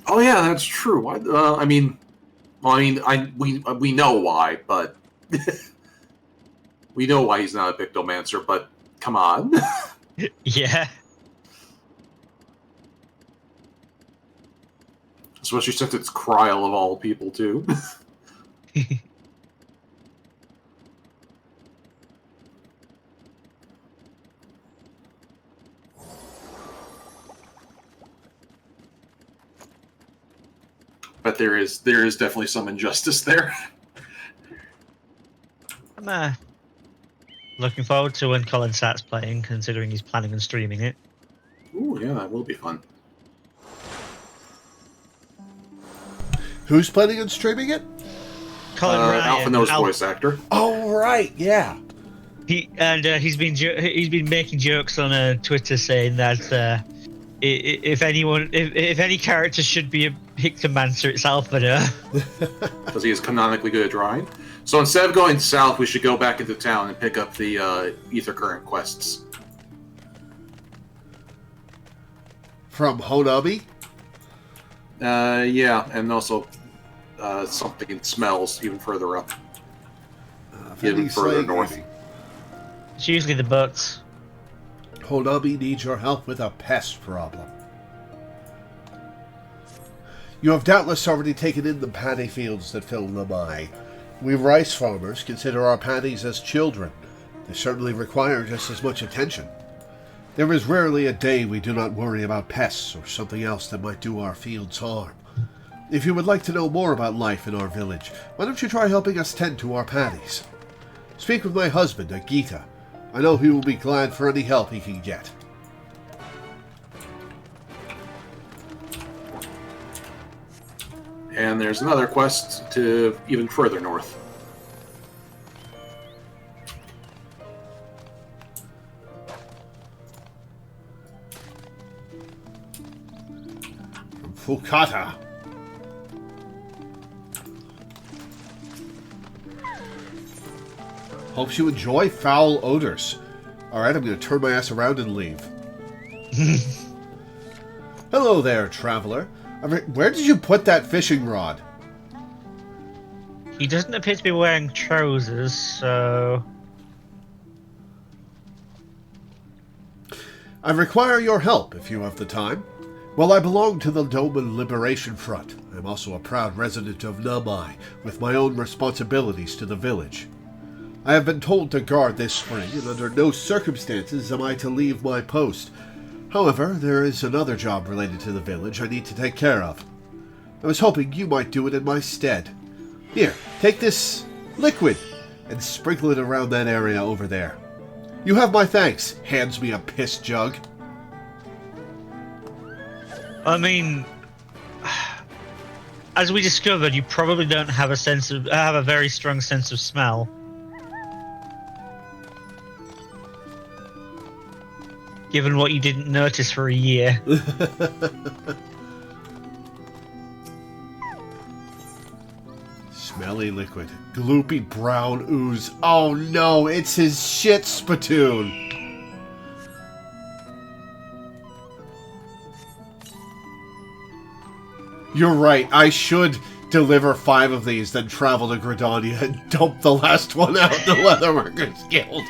Oh yeah, that's true. We know why, but we know why he's not a Pictomancer. But come on. Yeah. Especially since it's Kryl of all people too. But there is definitely some injustice there. I'm looking forward to when Colin starts playing, considering he's planning on streaming it. Ooh, yeah, that will be fun. Who's planning on streaming it? Colin Ryan, Alphina's voice actor. Oh right, yeah. He's been making jokes on Twitter saying that if any character should be a Pictomancer, it's Alphina. Because he is canonically good at drawing. So instead of going south, we should go back into town and pick up the Ether Current quests. From Honabi? Yeah, and also something in Smells even further up. Even further north. It's usually the butts. Honami needs your help with a pest problem. You have doubtless already taken in the paddy fields that fill Namai. We rice farmers consider our paddies as children. They certainly require just as much attention. There is rarely a day we do not worry about pests or something else that might do our fields harm. If you would like to know more about life in our village, why don't you try helping us tend to our paddies? Speak with my husband, Agita. I know he will be glad for any help he can get. And there's another quest to even further north. From Fukata. Hopes you enjoy foul odors. Alright, I'm going to turn my ass around and leave. Hello there, traveler. Where did you put that fishing rod? He doesn't appear to be wearing trousers, so... I require your help if you have the time. Well, I belong to the Doman Liberation Front. I am also a proud resident of Namai, with my own responsibilities to the village. I have been told to guard this spring, and under no circumstances am I to leave my post. However, there is another job related to the village I need to take care of. I was hoping you might do it in my stead. Here, take this liquid and sprinkle it around that area over there. You have my thanks. Hands me a piss jug. I mean, as we discovered, you probably don't have a very strong sense of smell. Given what you didn't notice for a year. Smelly liquid. Gloopy brown ooze. Oh no, it's his shit spittoon. You're right, I should deliver 5 of these, then travel to Gridania and dump the last one out in the Leatherworkers Guild.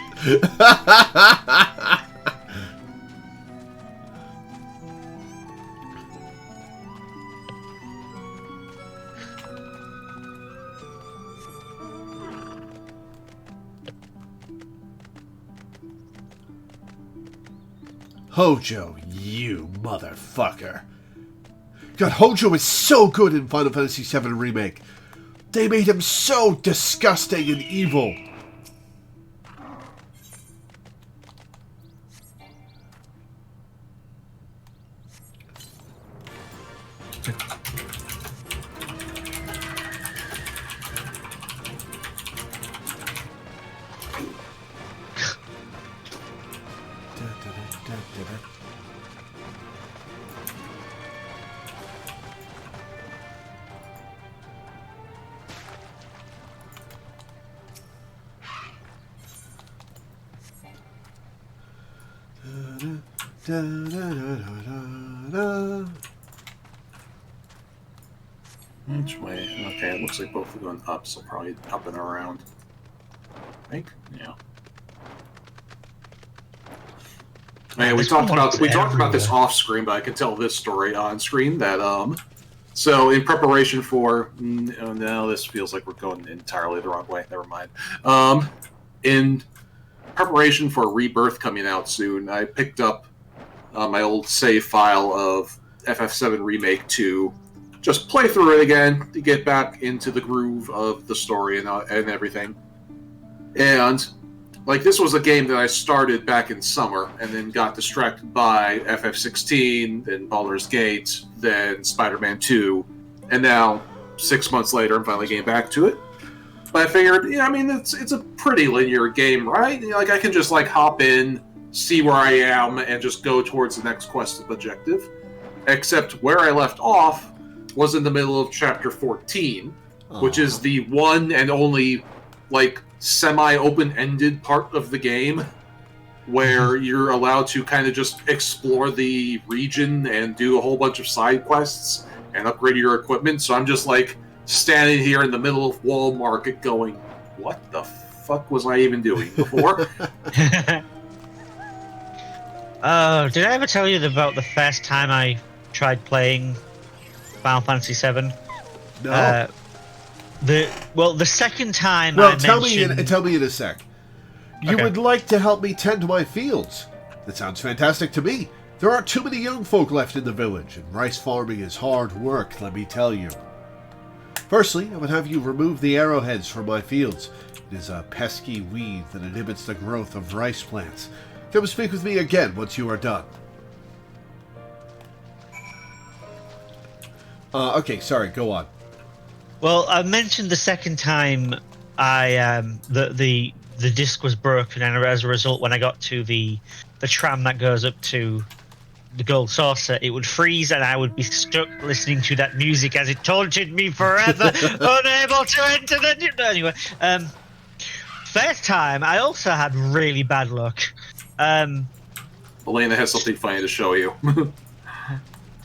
Hojo, you motherfucker. God, Hojo is so good in Final Fantasy VII Remake. They made him so disgusting and evil. Which way? Okay, it looks like both are going up, so probably up and around. I think? Yeah. Hey, we talked about this off screen, but I can tell this story on screen that so in preparation for oh no, this feels like we're going entirely the wrong way. Never mind. In preparation for Rebirth coming out soon, I picked up my old save file of FF7 Remake 2. Just play through it again to get back into the groove of the story and everything. And like, this was a game that I started back in summer and then got distracted by FF16, then Baldur's Gate, then Spider-Man 2, and now 6 months later I'm finally getting back to it. But I figured, yeah, I mean, it's a pretty linear game, right? You know, like, I can just like hop in, see where I am, and just go towards the next quest objective. Except where I left off was in the middle of chapter 14, which is the one and only, like, semi-open-ended part of the game where you're allowed to kind of just explore the region and do a whole bunch of side quests and upgrade your equipment. So I'm just, like, standing here in the middle of Wall Market going, what the fuck was I even doing before? Did I ever tell you about the first time I tried playing Final Fantasy VII? No. The second time Well, I tell mentioned... me in a sec. You Okay. would like to help me tend my fields? That sounds fantastic to me. There aren't too many young folk left in the village, and rice farming is hard work, let me tell you. Firstly, I would have you remove the arrowheads from my fields. It is a pesky weed that inhibits the growth of rice plants. Come speak with me again once you are done. Okay, sorry, go on. Well, I mentioned the second time the disc was broken, and as a result, when I got to the tram that goes up to the gold saucer, it would freeze, and I would be stuck listening to that music as it taunted me forever, unable to enter the... Anyway, first time, I also had really bad luck. Elena has something funny to show you.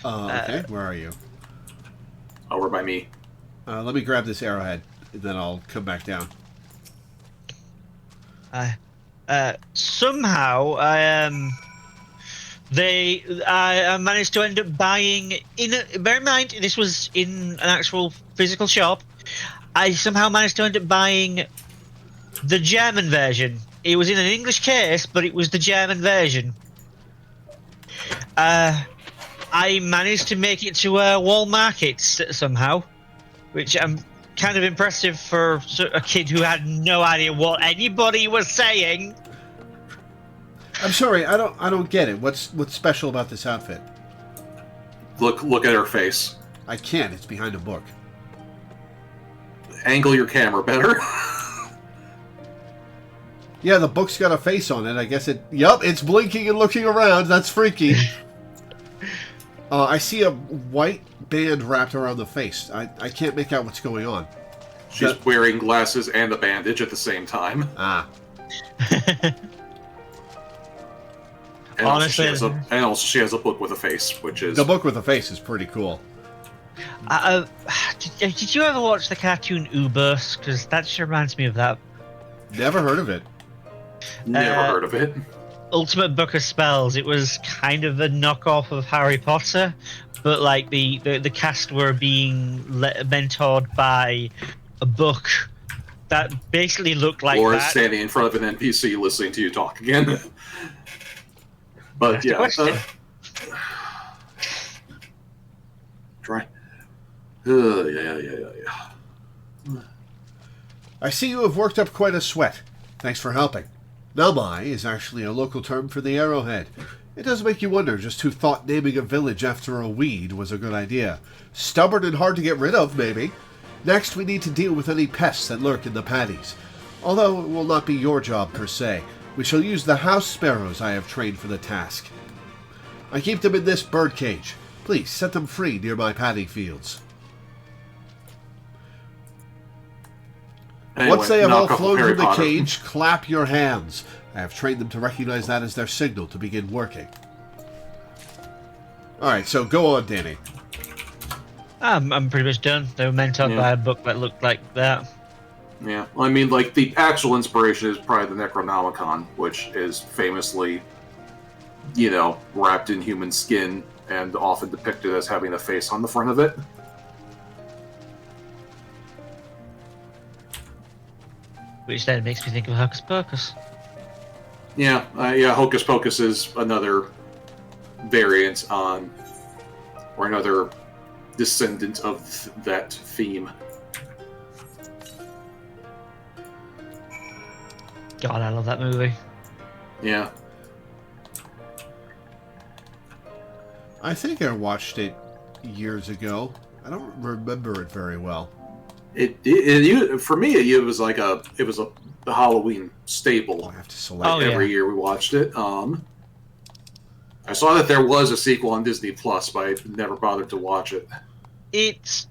Okay, where are you? Over by me. Let me grab this arrowhead, and then I'll come back down. Somehow, I managed to end up buying bear in mind this was in an actual physical shop. I somehow managed to end up buying the German version. It was in an English case, but it was the German version. I managed to make it to Wall Market somehow, which I'm kind of impressive for a kid who had no idea what anybody was saying. I'm sorry, I don't get it. What's special about this outfit? Look at her face. I can't. It's behind a book. Angle your camera better. Yeah, the book's got a face on it. I guess it... Yup, it's blinking and looking around. That's freaky. I see a white band wrapped around the face. I can't make out what's going on. She's wearing glasses and a bandage at the same time. Ah. And Honestly, also she has a book with a face, which is... The book with a face is pretty cool. Did you ever watch the cartoon Ubers? Because that just reminds me of that. Never heard of it. Never heard of it. Ultimate Book of Spells. It was kind of a knockoff of Harry Potter, but like the cast were being mentored by a book that basically looked like Laura's that. standing in front of an NPC listening to you talk again. But yeah, try. Yeah. I see you have worked up quite a sweat. Thanks for helping. Namai is actually a local term for the arrowhead. It does make you wonder just who thought naming a village after a weed was a good idea. Stubborn and hard to get rid of, maybe. Next, we need to deal with any pests that lurk in the paddies. Although it will not be your job per se. We shall use the house sparrows I have trained for the task. I keep them in this bird cage. Please set them free near my paddy fields. Anyway, Once they have all knock off flown Harry from the Potter. cage, clap your hands. I have trained them to recognize that as their signal to begin working. Alright, so go on, Danny. I'm pretty much done. They were mentored by a book that looked like that. Yeah, I mean, like, the actual inspiration is probably the Necronomicon, which is famously, wrapped in human skin and often depicted as having a face on the front of it. Which then makes me think of Hocus Pocus. Yeah, Hocus Pocus is another variant on, or another descendant of that theme. God, I love that movie. Yeah. I think I watched it years ago. I don't remember it very well. For me, it was like a Halloween staple. I have to select every year we watched it. I saw that there was a sequel on Disney Plus, but I never bothered to watch it. It's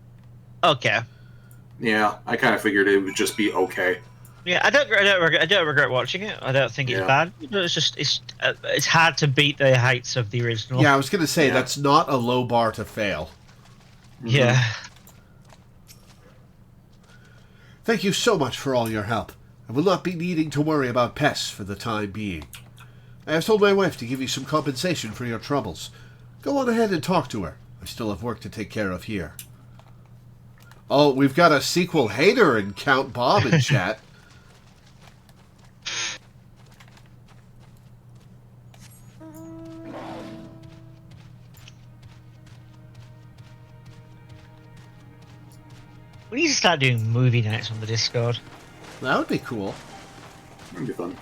okay. Yeah, I kind of figured it would just be okay. Yeah, I don't regret watching it. I don't think it's bad. It's just it's hard to beat the heights of the original. Yeah, I was going to say that's not a low bar to fail. Yeah. Thank you so much for all your help. I will not be needing to worry about pests for the time being. I have told my wife to give you some compensation for your troubles. Go on ahead and talk to her. I still have work to take care of here. Oh, we've got a sequel hater in Count Bob in chat. We need to start doing movie nights on the Discord. That would be cool. That'd be fun.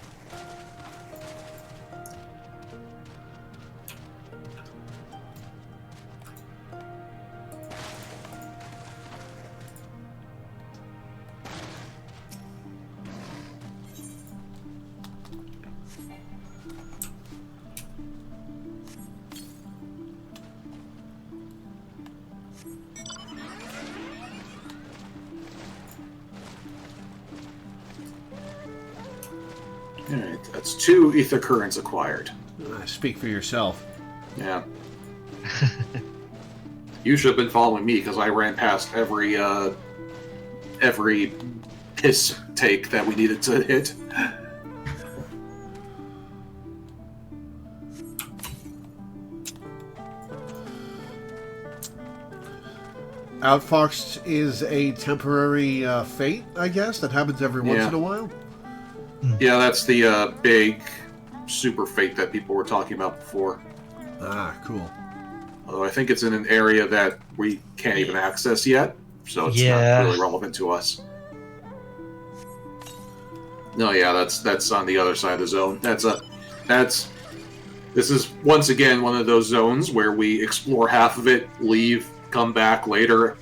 Alright, that's 2 ether currents acquired. Speak for yourself. Yeah. You should have been following me because I ran past every piss take that we needed to hit. Outfoxed is a temporary fate, I guess, that happens every once in a while. Yeah, that's the big super fate that people were talking about before. Ah, cool. Although I think it's in an area that we can't even access yet, so it's not really relevant to us. No, yeah, that's on the other side of the zone. This is once again one of those zones where we explore half of it, leave, come back later,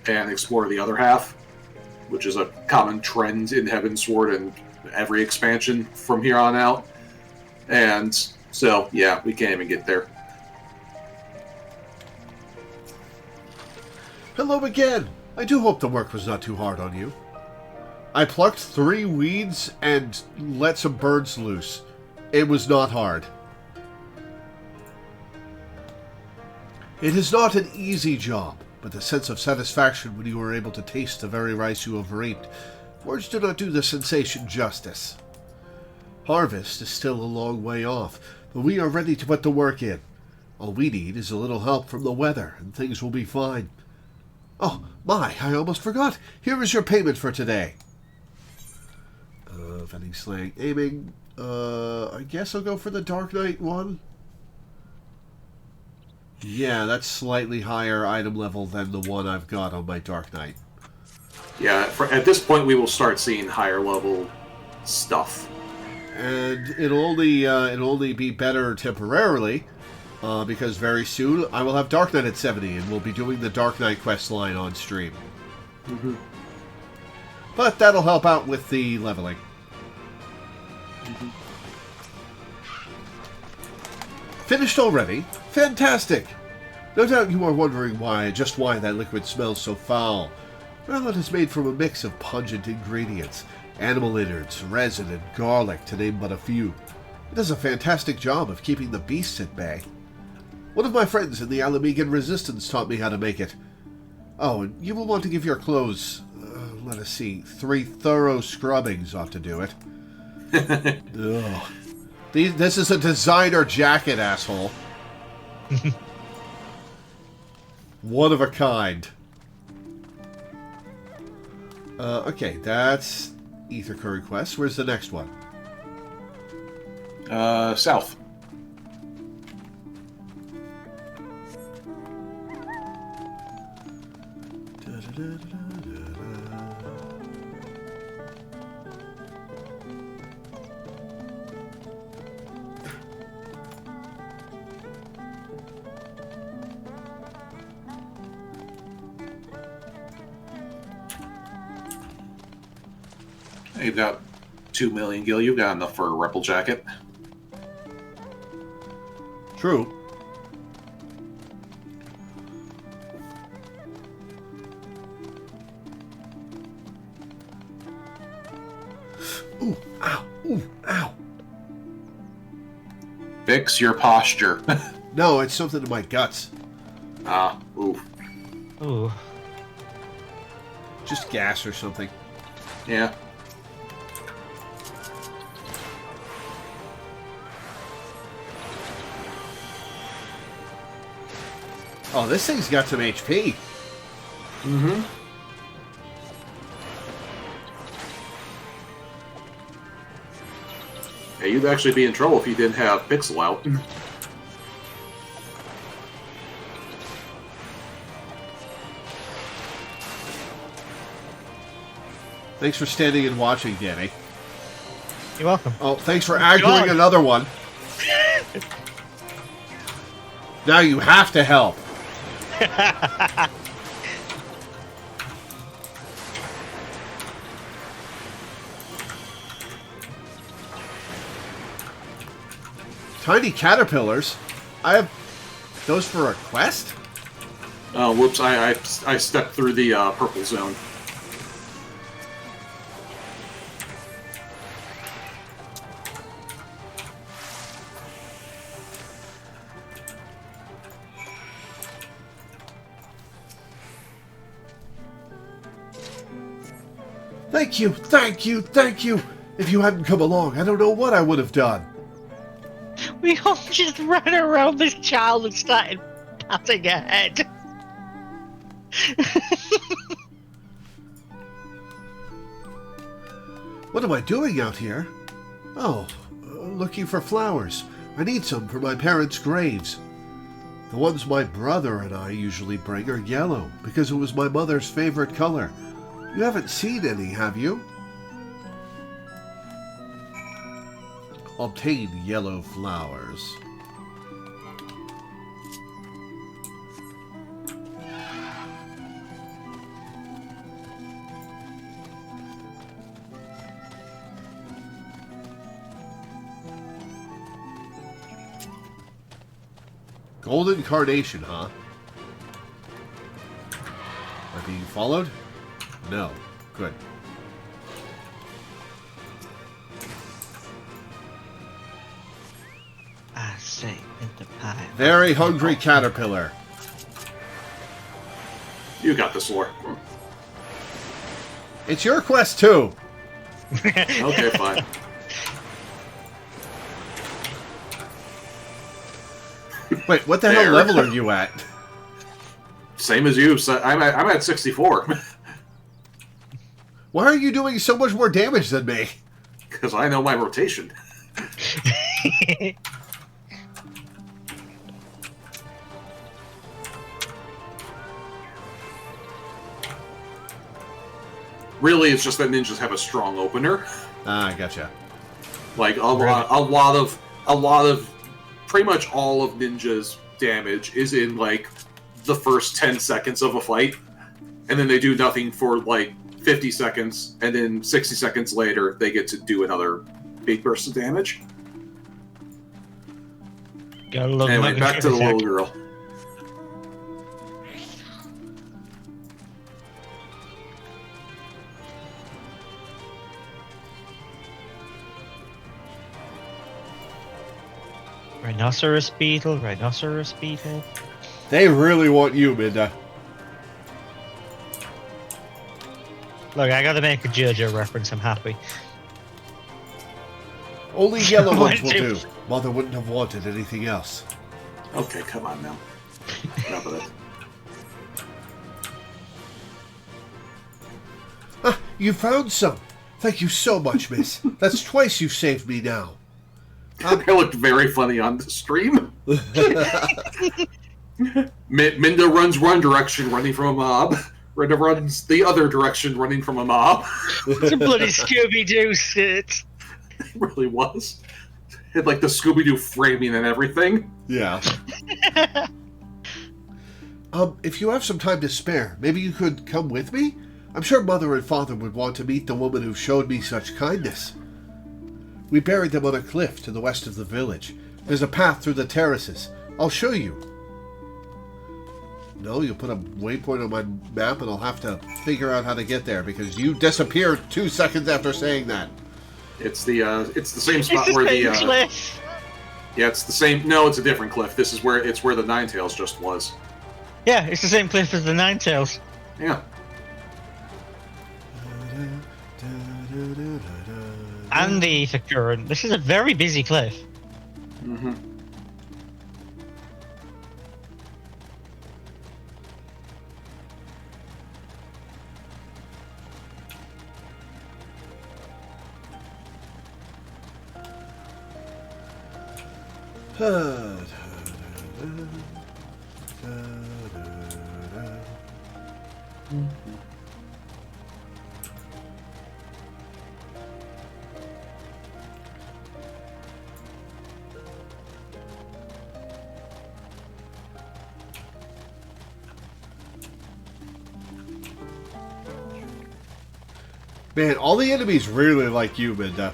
and explore the other half, which is a common trend in Heavensward and every expansion from here on out. And so, yeah, we can't even get there. Hello again! I do hope the work was not too hard on you. I plucked 3 weeds and let some birds loose. It was not hard. It is not an easy job, but the sense of satisfaction when you are able to taste the very rice you have reaped, words do not do the sensation justice. Harvest is still a long way off, but we are ready to put the work in. All we need is a little help from the weather, and things will be fine. Oh, my, I almost forgot. Here is your payment for today. Vending slang. Aiming. I guess I'll go for the Dark Knight one. Yeah, that's slightly higher item level than the one I've got on my Dark Knight. Yeah, at this point we will start seeing higher level stuff. And it'll only be better temporarily, because very soon I will have Dark Knight at 70, and we'll be doing the Dark Knight quest line on stream. Mm-hmm. But that'll help out with the leveling. Mm-hmm. Finished already? Fantastic! No doubt you are wondering just why that liquid smells so foul. Well, it is made from a mix of pungent ingredients, animal innards, resin, and garlic, to name but a few. It does a fantastic job of keeping the beasts at bay. One of my friends in the Alamegan Resistance taught me how to make it. Oh, and you will want to give your clothes, let us see, 3 thorough scrubbings ought to do it. Ugh. This is a designer jacket, asshole. One of a kind. Okay, that's Ether Curry Quest. Where's the next one? South. You've got 2 million gil. You've got enough for a Rebel jacket. True. Ooh, ow, ooh, ow. Fix your posture. No, it's something in my guts. Ah, ooh. Ooh. Just gas or something. Yeah. Oh, this thing's got some HP. Mm-hmm. Hey, you'd actually be in trouble if you didn't have Pixel out. Thanks for standing and watching, Danny. You're welcome. Oh, thanks for aggroing another one. Now you have to help. Tiny caterpillars? I have those for a quest? Oh, whoops, I stepped through the purple zone. Thank you, thank you, thank you. If you hadn't come along, I don't know what I would have done. We all just ran around this child and started patting her head. What am I doing out here? Oh, looking for flowers. I need some for my parents' graves. The ones my brother and I usually bring are yellow, because it was my mother's favorite color. You haven't seen any, have you? Obtain yellow flowers. Golden carnation, huh? Am I being followed? No. Good. I say in the pie. Very hungry caterpillar. You got this, Lore. It's your quest too. Okay, fine. Wait, what the hell level are you at? Same as you. So I'm at 64. Why are you doing so much more damage than me? Because I know my rotation. Really, it's just that ninjas have a strong opener. Ah, I gotcha. Like a lot of, pretty much all of ninjas' damage is in like the first 10 seconds of a fight, and then they do nothing for like 50 seconds, and then 60 seconds later they get to do another big burst of damage. Anyway, back to the little girl. Rhinoceros beetle, rhinoceros beetle. They really want you, Minda. Look, I gotta make a JoJo reference, I'm happy. Only yellow ones will do. Mother wouldn't have wanted anything else. Okay, come on now. Enough of it. Ah, you found some. Thank you so much, miss. That's twice you've saved me now. I looked very funny on the stream. Minda runs one direction, running from a mob. Minda runs the other direction, running from a mob. It's a bloody Scooby-Doo shit. It really was. It had like the Scooby-Doo framing and everything. Yeah. If you have some time to spare, maybe you could come with me? I'm sure Mother and Father would want to meet the woman who showed me such kindness. We buried them on a cliff to the west of the village. There's a path through the terraces. I'll show you. No, you'll put a waypoint on my map and I'll have to figure out how to get there because you disappeared 2 seconds after saying that. It's the same spot where the cliff. Yeah, it's the same. No, it's a different cliff. This is where it's where the Ninetales just was. Yeah, it's the same cliff as the Ninetales. Yeah. And the ether current. This is a very busy cliff. Mm-hmm. Man, all the enemies really like you, Minda.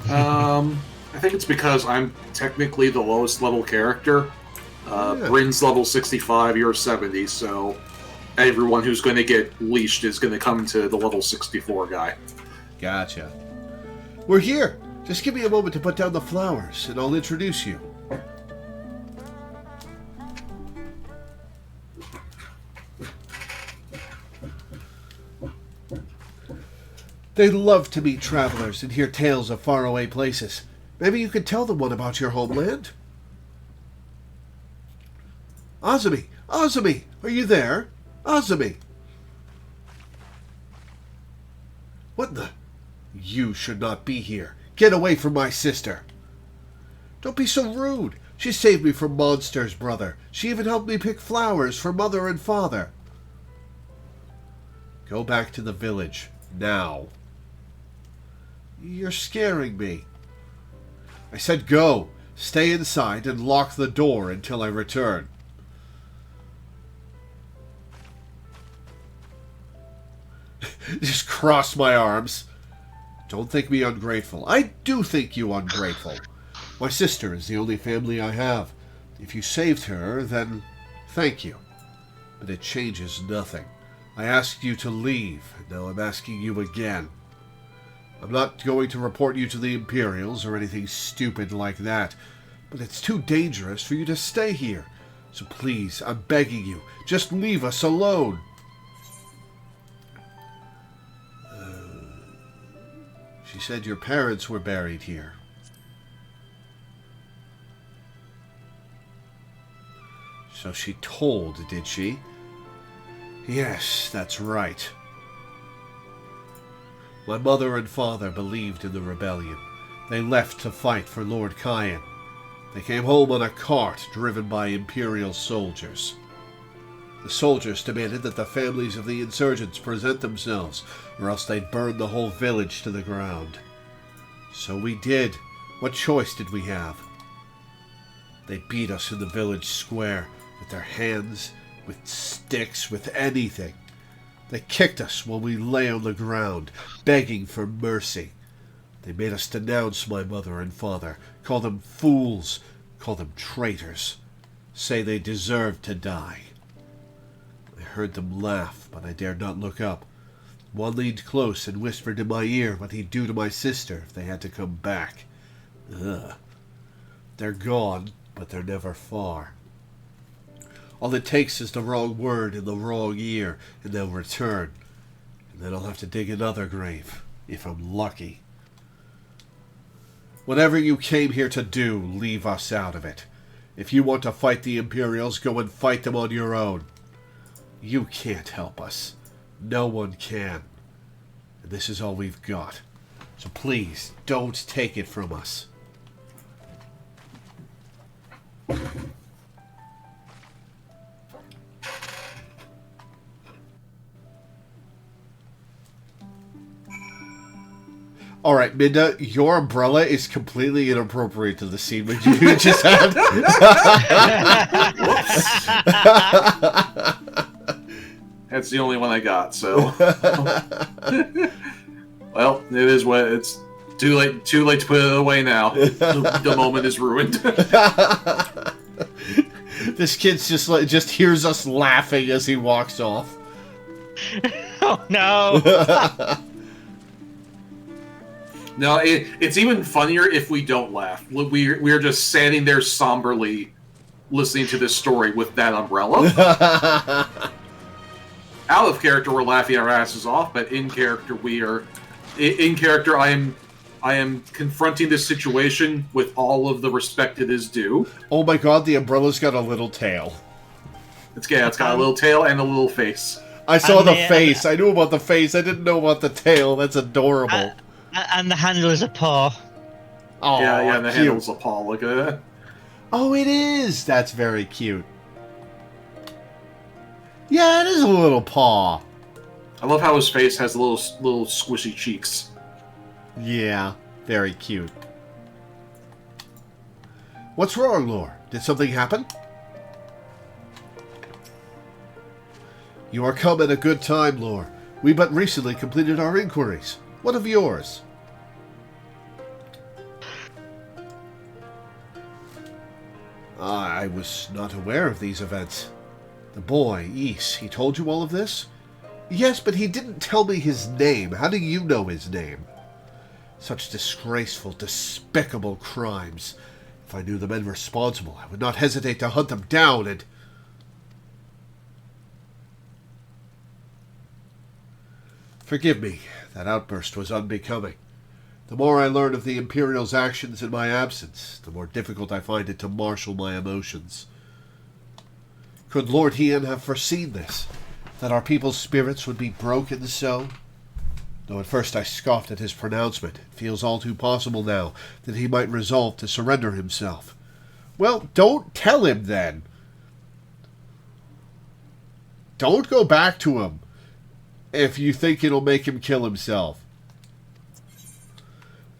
I think it's because I'm technically the lowest level character. Bryn's level 65, you're 70, so everyone who's going to get leashed is going to come to the level 64 guy. Gotcha. We're here. Just give me a moment to put down the flowers, and I'll introduce you. They love to meet travelers and hear tales of faraway places. Maybe you could tell them one about your homeland? Azumi! Azumi! Are you there? Azumi! What the? You should not be here. Get away from my sister. Don't be so rude. She saved me from monsters, brother. She even helped me pick flowers for mother and father. Go back to the village. Now. You're scaring me. I said go. Stay inside and lock the door until I return. Just cross my arms. Don't think me ungrateful. I do think you ungrateful. My sister is the only family I have. If you saved her, then thank you. But it changes nothing. I asked you to leave, and now I'm asking you again. I'm not going to report you to the Imperials or anything stupid like that, but it's too dangerous for you to stay here. So please, I'm begging you, just leave us alone. She said your parents were buried here. So she told, did she? Yes, that's right. My mother and father believed in the rebellion. They left to fight for Lord Cayenne. They came home on a cart driven by Imperial soldiers. The soldiers demanded that the families of the insurgents present themselves, or else they'd burn the whole village to the ground. So we did. What choice did we have? They beat us in the village square, with their hands, with sticks, with anything. They kicked us while we lay on the ground, begging for mercy. They made us denounce my mother and father, call them fools, call them traitors, say they deserved to die. I heard them laugh, but I dared not look up. One leaned close and whispered in my ear what he'd do to my sister if they had to come back. Ugh. They're gone, but they're never far. All it takes is the wrong word in the wrong ear, and they'll return. And then I'll have to dig another grave, if I'm lucky. Whatever you came here to do, leave us out of it. If you want to fight the Imperials, go and fight them on your own. You can't help us. No one can. And this is all we've got. So please, don't take it from us. All right, Minda, your umbrella is completely inappropriate to the scene which you just had. That's the only one I got, so. Well, it is what it's. Too late to put it away now. The moment is ruined. This kid's just hears us laughing as he walks off. Oh no! No, it's even funnier if we don't laugh. We're just standing there somberly listening to this story with that umbrella. Out of character, we're laughing our asses off, but in character, I am confronting this situation with all of the respect it is due. Oh my god, the umbrella's got a little tail. It's got a little tail and a little face. I saw the face. I knew about the face. I didn't know about the tail. That's adorable. And the handle is a paw. Oh, yeah, and the cute. handle's a paw. Look at that. Oh, it is. That's very cute. Yeah, it is a little paw. I love how his face has little squishy cheeks. Yeah, very cute. What's wrong, Lore? Did something happen? You are come at a good time, Lore. We but recently completed our inquiries. What of yours? I was not aware of these events. The boy, Ys, he told you all of this? Yes, but he didn't tell me his name. How do you know his name? Such disgraceful, despicable crimes. If I knew the men responsible, I would not hesitate to hunt them down and... Forgive me, that outburst was unbecoming. The more I learn of the Imperial's actions in my absence, the more difficult I find it to marshal my emotions. Could Lord Hien have foreseen this? That our people's spirits would be broken so? Though at first I scoffed at his pronouncement, it feels all too possible now that he might resolve to surrender himself. Well, don't tell him then. Don't go back to him if you think it'll make him kill himself.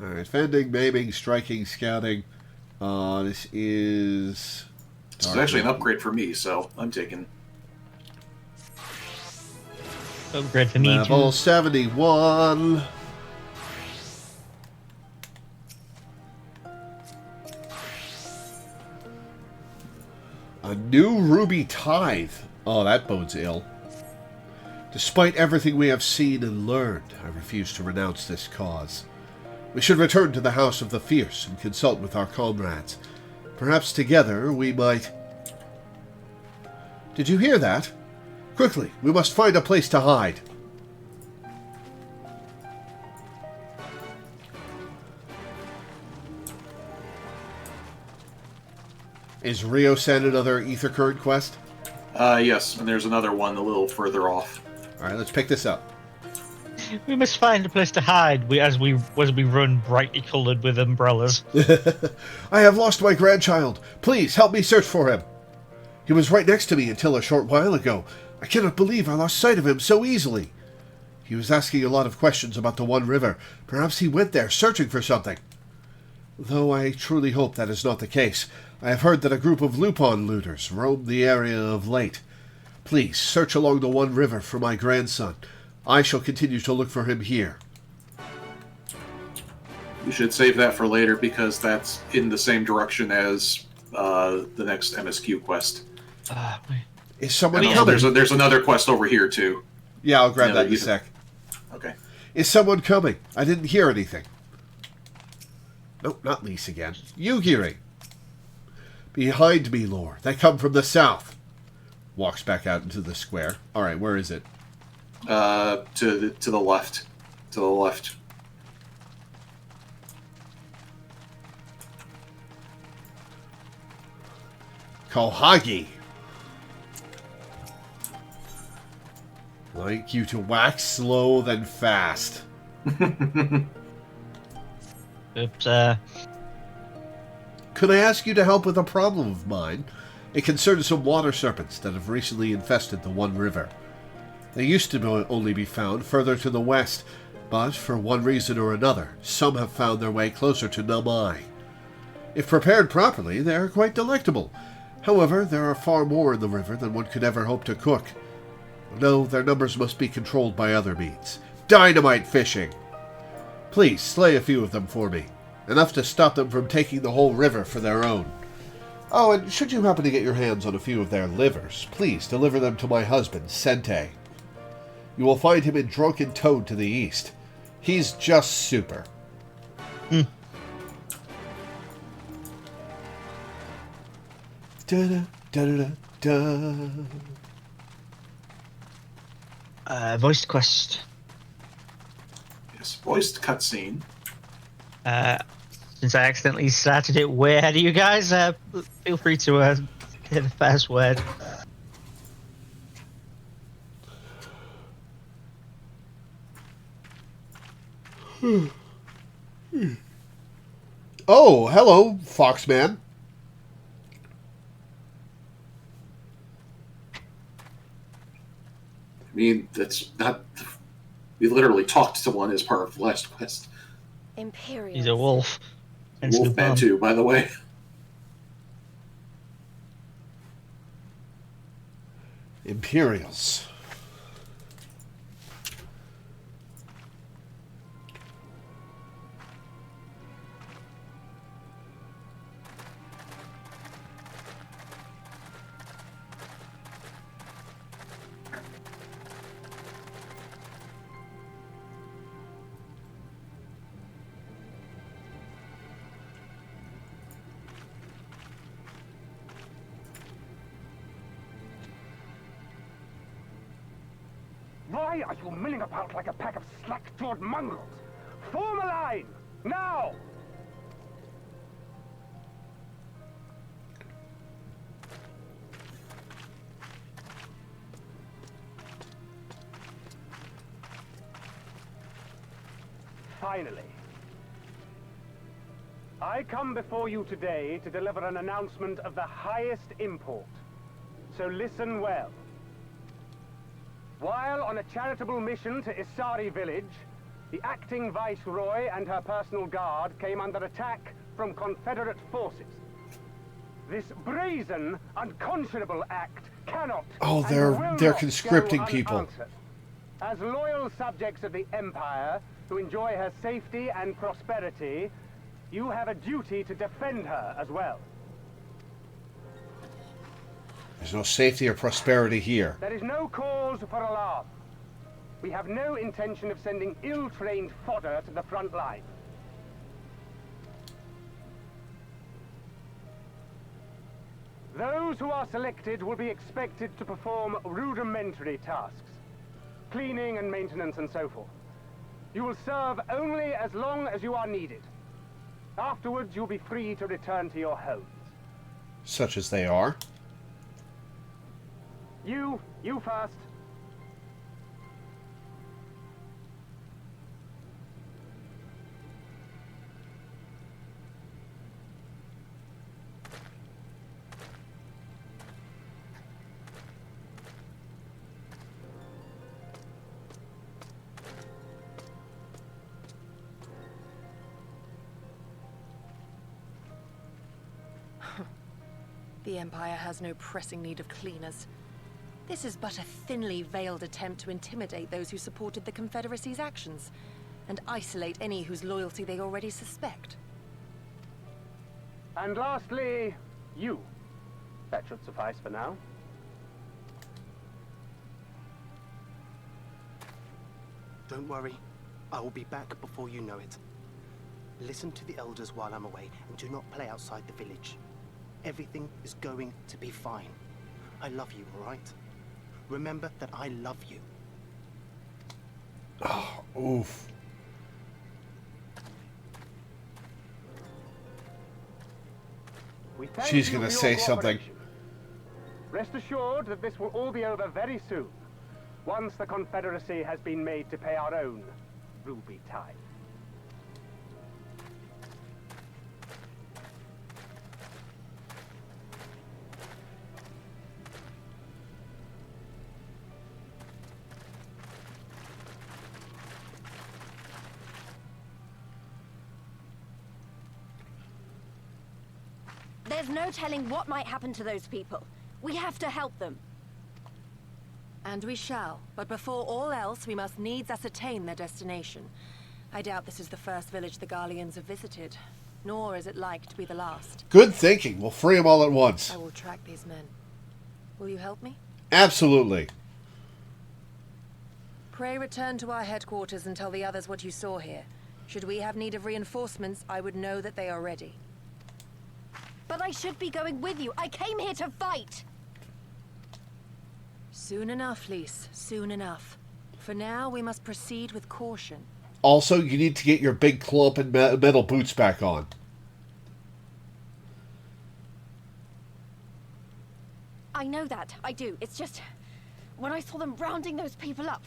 Alright, fending, maiming, striking, scouting. This is... This is actually an upgrade for me, so I'm taking... Upgrade for me Level too. 71. A new ruby tithe. Oh, that bodes ill. Despite everything we have seen and learned, I refuse to renounce this cause. We should return to the House of the Fierce and consult with our comrades. Perhaps together we might... Did you hear that? Quickly, we must find a place to hide. Is Rio sent another Ether Current quest? Yes, and there's another one a little further off. Alright, let's pick this up. We must find a place to hide as we run brightly coloured with umbrellas. I have lost my grandchild. Please help me search for him. He was right next to me until a short while ago. I cannot believe I lost sight of him so easily. He was asking a lot of questions about the One River. Perhaps he went there searching for something. Though I truly hope that is not the case. I have heard that a group of Lupon looters roam the area of late. Please search along the One River for my grandson. I shall continue to look for him here. You should save that for later because that's in the same direction as the next MSQ quest. Is someone and coming? There's another quest over here too. Yeah, I'll grab that in a sec. Okay. Is someone coming? I didn't hear anything. Nope, not Lise again. You hearing? Behind me, Lore. They come from the south. Walks back out into the square. Alright, where is it? To the left. To the left. Kohagi. Like you to wax slow then fast. Oops, Could I ask you to help with a problem of mine? It concerns some water serpents that have recently infested the One River. They used to only be found further to the west, but for one reason or another, some have found their way closer to Namai. If prepared properly, they are quite delectable. However, there are far more in the river than one could ever hope to cook. No, their numbers must be controlled by other means. Dynamite fishing! Please, slay a few of them for me. Enough to stop them from taking the whole river for their own. Oh, and should you happen to get your hands on a few of their livers, please deliver them to my husband, Sente. You will find him in Drunken Toad to the east. He's just super. Da da da da da. voiced quest. Yes, voiced cutscene. Since I accidentally started it way ahead of you guys, feel free to hear the first word. Oh, hello, Foxman. I mean, that's not. We literally talked to one as part of the last quest. Imperial. He's a wolf. Hence the Wolfman bum. too, by the way. Imperials. Why are you milling about like a pack of slack-jawed mongrels? Form a line! Now! Finally. I come before you today to deliver an announcement of the highest import. So listen well. While on a charitable mission to Isari village, the acting viceroy and her personal guard came under attack from Confederate forces. This brazen, unconscionable act cannot. Oh, and they're will not conscripting go people. unanswered. As loyal subjects of the Empire who enjoy her safety and prosperity, you have a duty to defend her as well. There's no safety or prosperity here. There is no cause for alarm. We have no intention of sending ill-trained fodder to the front line. Those who are selected will be expected to perform rudimentary tasks. Cleaning and maintenance and so forth. You will serve only as long as you are needed. Afterwards, you'll be free to return to your homes. Such as they are. You first. The Empire has no pressing need of cleaners. This is but a thinly veiled attempt to intimidate those who supported the Confederacy's actions, and isolate any whose loyalty they already suspect. And lastly, you. That should suffice for now. Don't worry. I will be back before you know it. Listen to the elders while I'm away, and do not play outside the village. Everything is going to be fine. I love you, all right? Remember that I love you. Oh, oof. We thank She's you gonna for your say something. cooperation. Rest assured that this will all be over very soon, once the Confederacy has been made to pay our own ruby tithe. There's no telling what might happen to those people. We have to help them. And we shall, but before all else, we must needs ascertain their destination. I doubt this is the first village the Garleans have visited, nor is it like to be the last. Good thinking. We'll free them all at once. I will track these men. Will you help me? Absolutely. Pray return to our headquarters and tell the others what you saw here. Should we have need of reinforcements, I would know that they are ready. But I should be going with you. I came here to fight. Soon enough, Lise. Soon enough. For now, we must proceed with caution. Also, you need to get your big clump and metal boots back on. I know that. I do. It's just... when I saw them rounding those people up...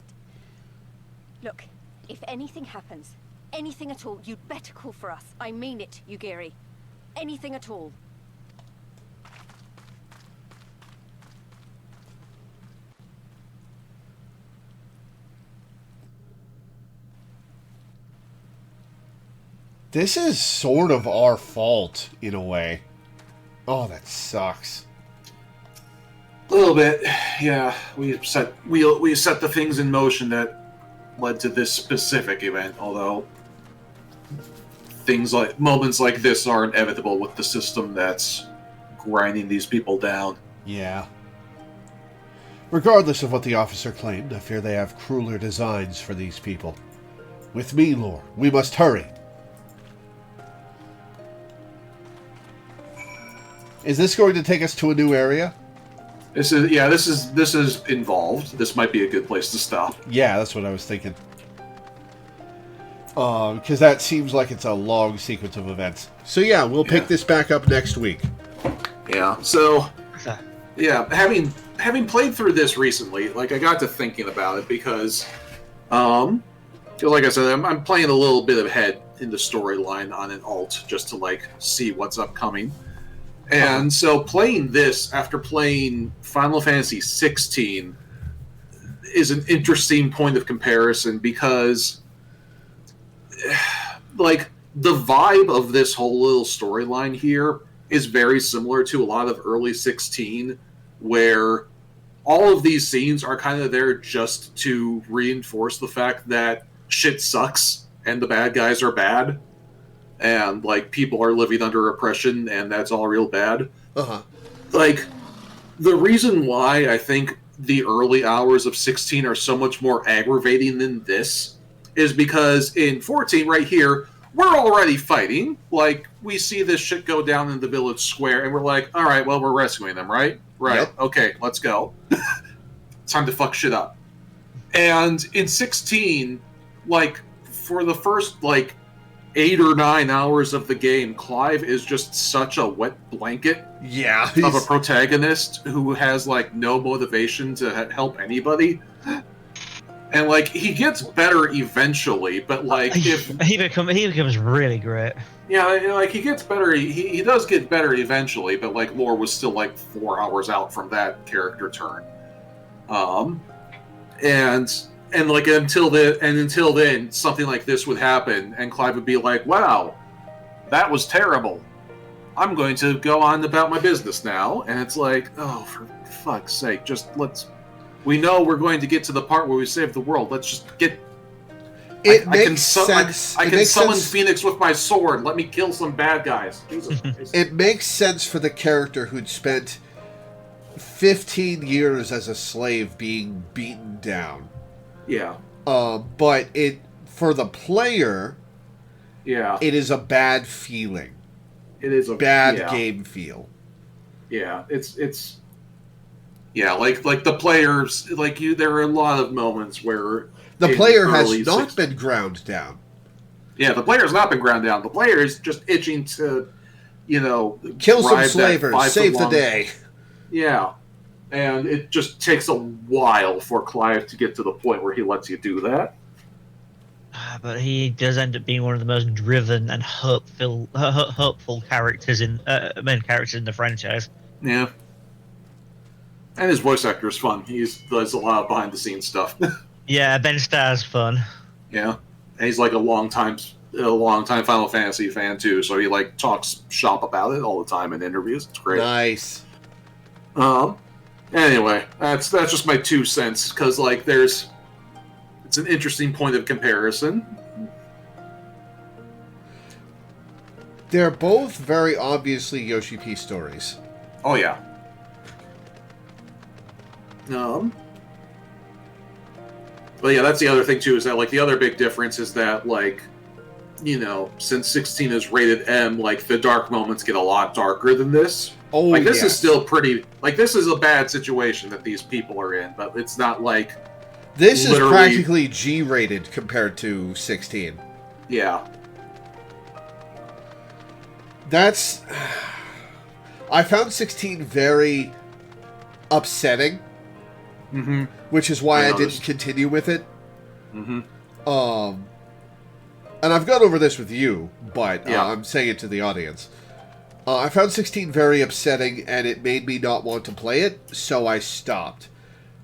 Look, if anything happens, Anything at all, you'd better call for us. I mean it, Yugiri. Anything at all. This is sort of our fault, in a way. Oh, that sucks. A little bit, yeah. We set the things in motion that led to this specific event, although moments like this are inevitable with the system that's grinding these people down. Yeah. Regardless of what the officer claimed, I fear they have crueler designs for these people. With me, Lore, we must hurry. Is this going to take us to a new area? This is involved. This might be a good place to stop. Yeah, that's what I was thinking. Because that seems like it's a long sequence of events. So yeah, we'll pick this back up next week. Yeah. So, yeah, having played through this recently, like I got to thinking about it because, like I said, I'm playing a little bit ahead in the storyline on an alt just to like see what's upcoming. And so playing this after playing Final Fantasy XVI is an interesting point of comparison because, like, the vibe of this whole little storyline here is very similar to a lot of early 16, where all of these scenes are kind of there just to reinforce the fact that shit sucks and the bad guys are bad. And, like, people are living under oppression, and that's all real bad. Like, the reason why I think the early hours of 16 are so much more aggravating than this is because in 14, right here, we're already fighting. Like, we see this shit go down in the village square, and we're like, alright, well, we're rescuing them, right? Right, yep. Okay, let's go. Time to fuck shit up. And in 16, like, for the first, like, 8 or 9 hours of the game, Clive is just such a wet blanket of a protagonist who has, like, no motivation to help anybody. And, like, he gets better eventually, but, like, he becomes really great. Yeah, like, he gets better, he does get better eventually, but, like, Lore was still, like, 4 hours out from that character turn. And like until then, something like this would happen, and Clive would be like, "Wow, that was terrible. I'm going to go on about my business now." And it's like, "Oh, for fuck's sake, just let's. We know we're going to get to the part where we save the world. Let's just get." It makes sense. I can summon Phoenix with my sword. Let me kill some bad guys. Jesus Christ. It makes sense for the character who'd spent 15 years as a slave being beaten down. Yeah. But for the player, it is a bad feeling. It is a bad game feel. Yeah, it's like the players, like you. There are a lot of moments where the player has not been ground down. Yeah, the player's not been ground down. The player is just itching to, kill some slavers, save the day. Yeah. And it just takes a while for Clive to get to the point where he lets you do that. But he does end up being one of the most driven and hopeful characters main characters in the franchise. Yeah. And his voice actor is fun. He does a lot of behind the scenes stuff. Yeah, Ben Starr's fun. Yeah. And he's like a long time Final Fantasy fan too, so he like talks shop about it all the time in interviews. It's great. Nice. Anyway, that's just my 2 cents, because, like, it's an interesting point of comparison. They're both very obviously Yoshi P stories. Oh, yeah. But yeah, that's the other thing, too, is that, like, the other big difference is that, like, since 16 is rated M, like, the dark moments get a lot darker than this. Oh, like, this is still pretty... Like, this is a bad situation that these people are in, but it's not like... This is practically G-rated compared to 16. Yeah. That's... I found 16 very upsetting. Which is why I didn't continue with it. and I've gone over this with you, but I'm saying it to the audience. I found 16 very upsetting, and it made me not want to play it, so I stopped.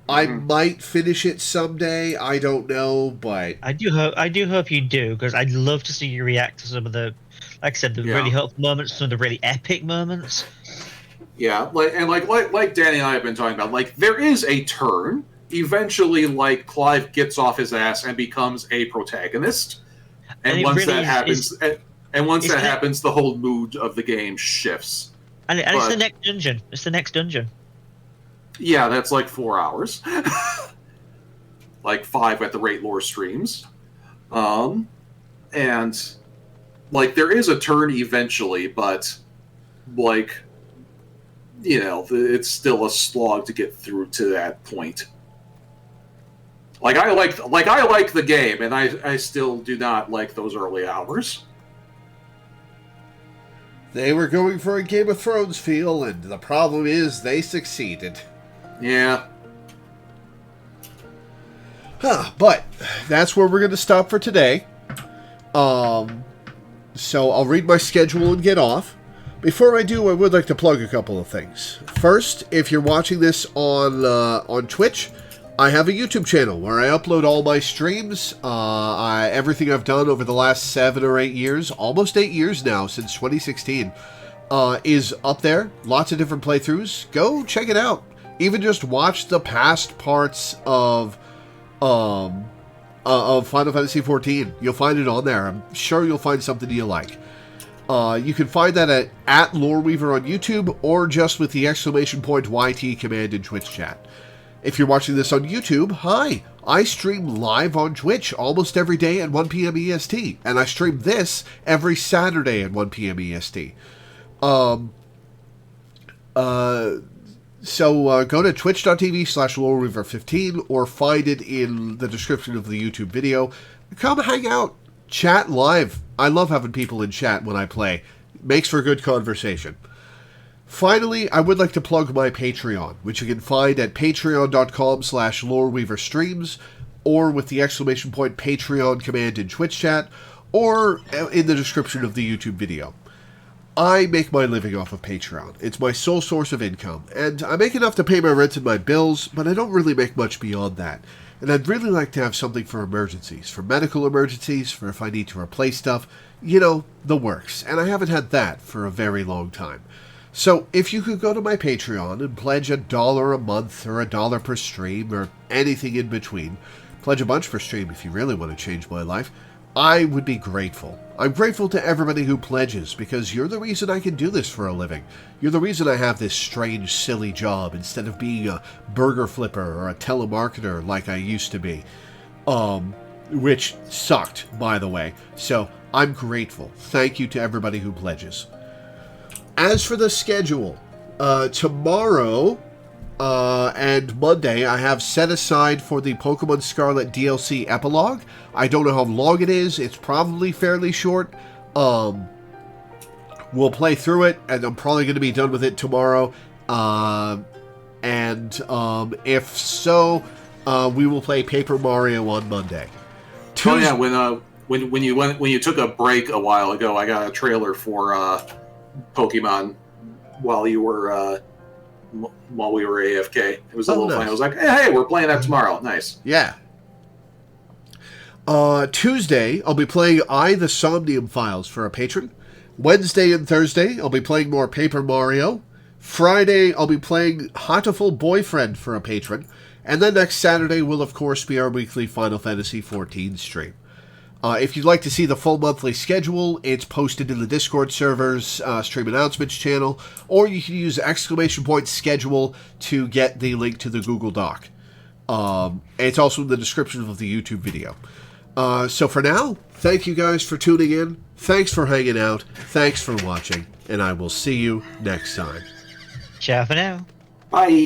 I might finish it someday. I don't know, but I do hope you do, because I'd love to see you react to some of the, like I said, the really hurtful moments, some of the really epic moments. Yeah, like Danny and I have been talking about, like, there is a turn. Eventually, like, Clive gets off his ass and becomes a protagonist, and once that happens, happens, the whole mood of the game shifts. And it's the next dungeon. It's the next dungeon. Yeah, that's like 4 hours. Like 5 at the rate lore streams. And, like, there is a turn eventually, but, like, you know, it's still a slog to get through to that point. Like, I like the game, and I still do not like those early hours. They were going for a Game of Thrones feel, and the problem is they succeeded. Yeah. But that's where we're going to stop for today. So I'll read my schedule and get off. Before I do, I would like to plug a couple of things. First, if you're watching this on Twitch, I have a YouTube channel where I upload all my streams, everything I've done over the last 7 or 8 years, almost 8 years now, since 2016, is up there. Lots of different playthroughs. Go check it out. Even just watch the past parts of Final Fantasy XIV. You'll find it on there. I'm sure you'll find something you like. You can find that at Loreweaver on YouTube, or just with the !YT command in Twitch chat. If you're watching this on YouTube, hi! I stream live on Twitch almost every day at 1 p.m. EST, and I stream this every Saturday at 1 p.m. EST. So go to twitch.tv/Loreweaver15, or find it in the description of the YouTube video. Come hang out, chat live. I love having people in chat when I play. It makes for good conversation. Finally, I would like to plug my Patreon, which you can find at patreon.com/LoreweaverStreams, or with the !Patreon command in Twitch chat, or in the description of the YouTube video. I make my living off of Patreon. It's my sole source of income, and I make enough to pay my rent and my bills, but I don't really make much beyond that. And I'd really like to have something for emergencies, for medical emergencies, for if I need to replace stuff, you know, the works. And I haven't had that for a very long time. So if you could go to my Patreon and pledge $1 a month, or $1 per stream, or anything in between, pledge a bunch per stream if you really want to change my life, I would be grateful. I'm grateful to everybody who pledges, because you're the reason I can do this for a living. You're the reason I have this strange, silly job instead of being a burger flipper or a telemarketer like I used to be. Which sucked, by the way. So I'm grateful. Thank you to everybody who pledges. As for the schedule, tomorrow and Monday I have set aside for the Pokemon Scarlet DLC epilogue. I don't know how long it is. It's probably fairly short. We'll play through it, and I'm probably going to be done with it tomorrow. If so, we will play Paper Mario on Monday. Oh yeah, when you took a break a while ago, I got a trailer for Pokemon while we were AFK. It was a little nice. fun. I was like, hey, we're playing that tomorrow. Nice. Yeah. Tuesday, I'll be playing the Somnium Files for a patron. Wednesday and Thursday, I'll be playing more Paper Mario. Friday, I'll be playing Hatoful Boyfriend for a patron. And then next Saturday will, of course, be our weekly Final Fantasy XIV stream. If you'd like to see the full monthly schedule, it's posted in the Discord server's stream announcements channel, or you can use !schedule to get the link to the Google Doc. It's also in the description of the YouTube video. So for now, thank you guys for tuning in, thanks for hanging out, thanks for watching, and I will see you next time. Ciao for now. Bye.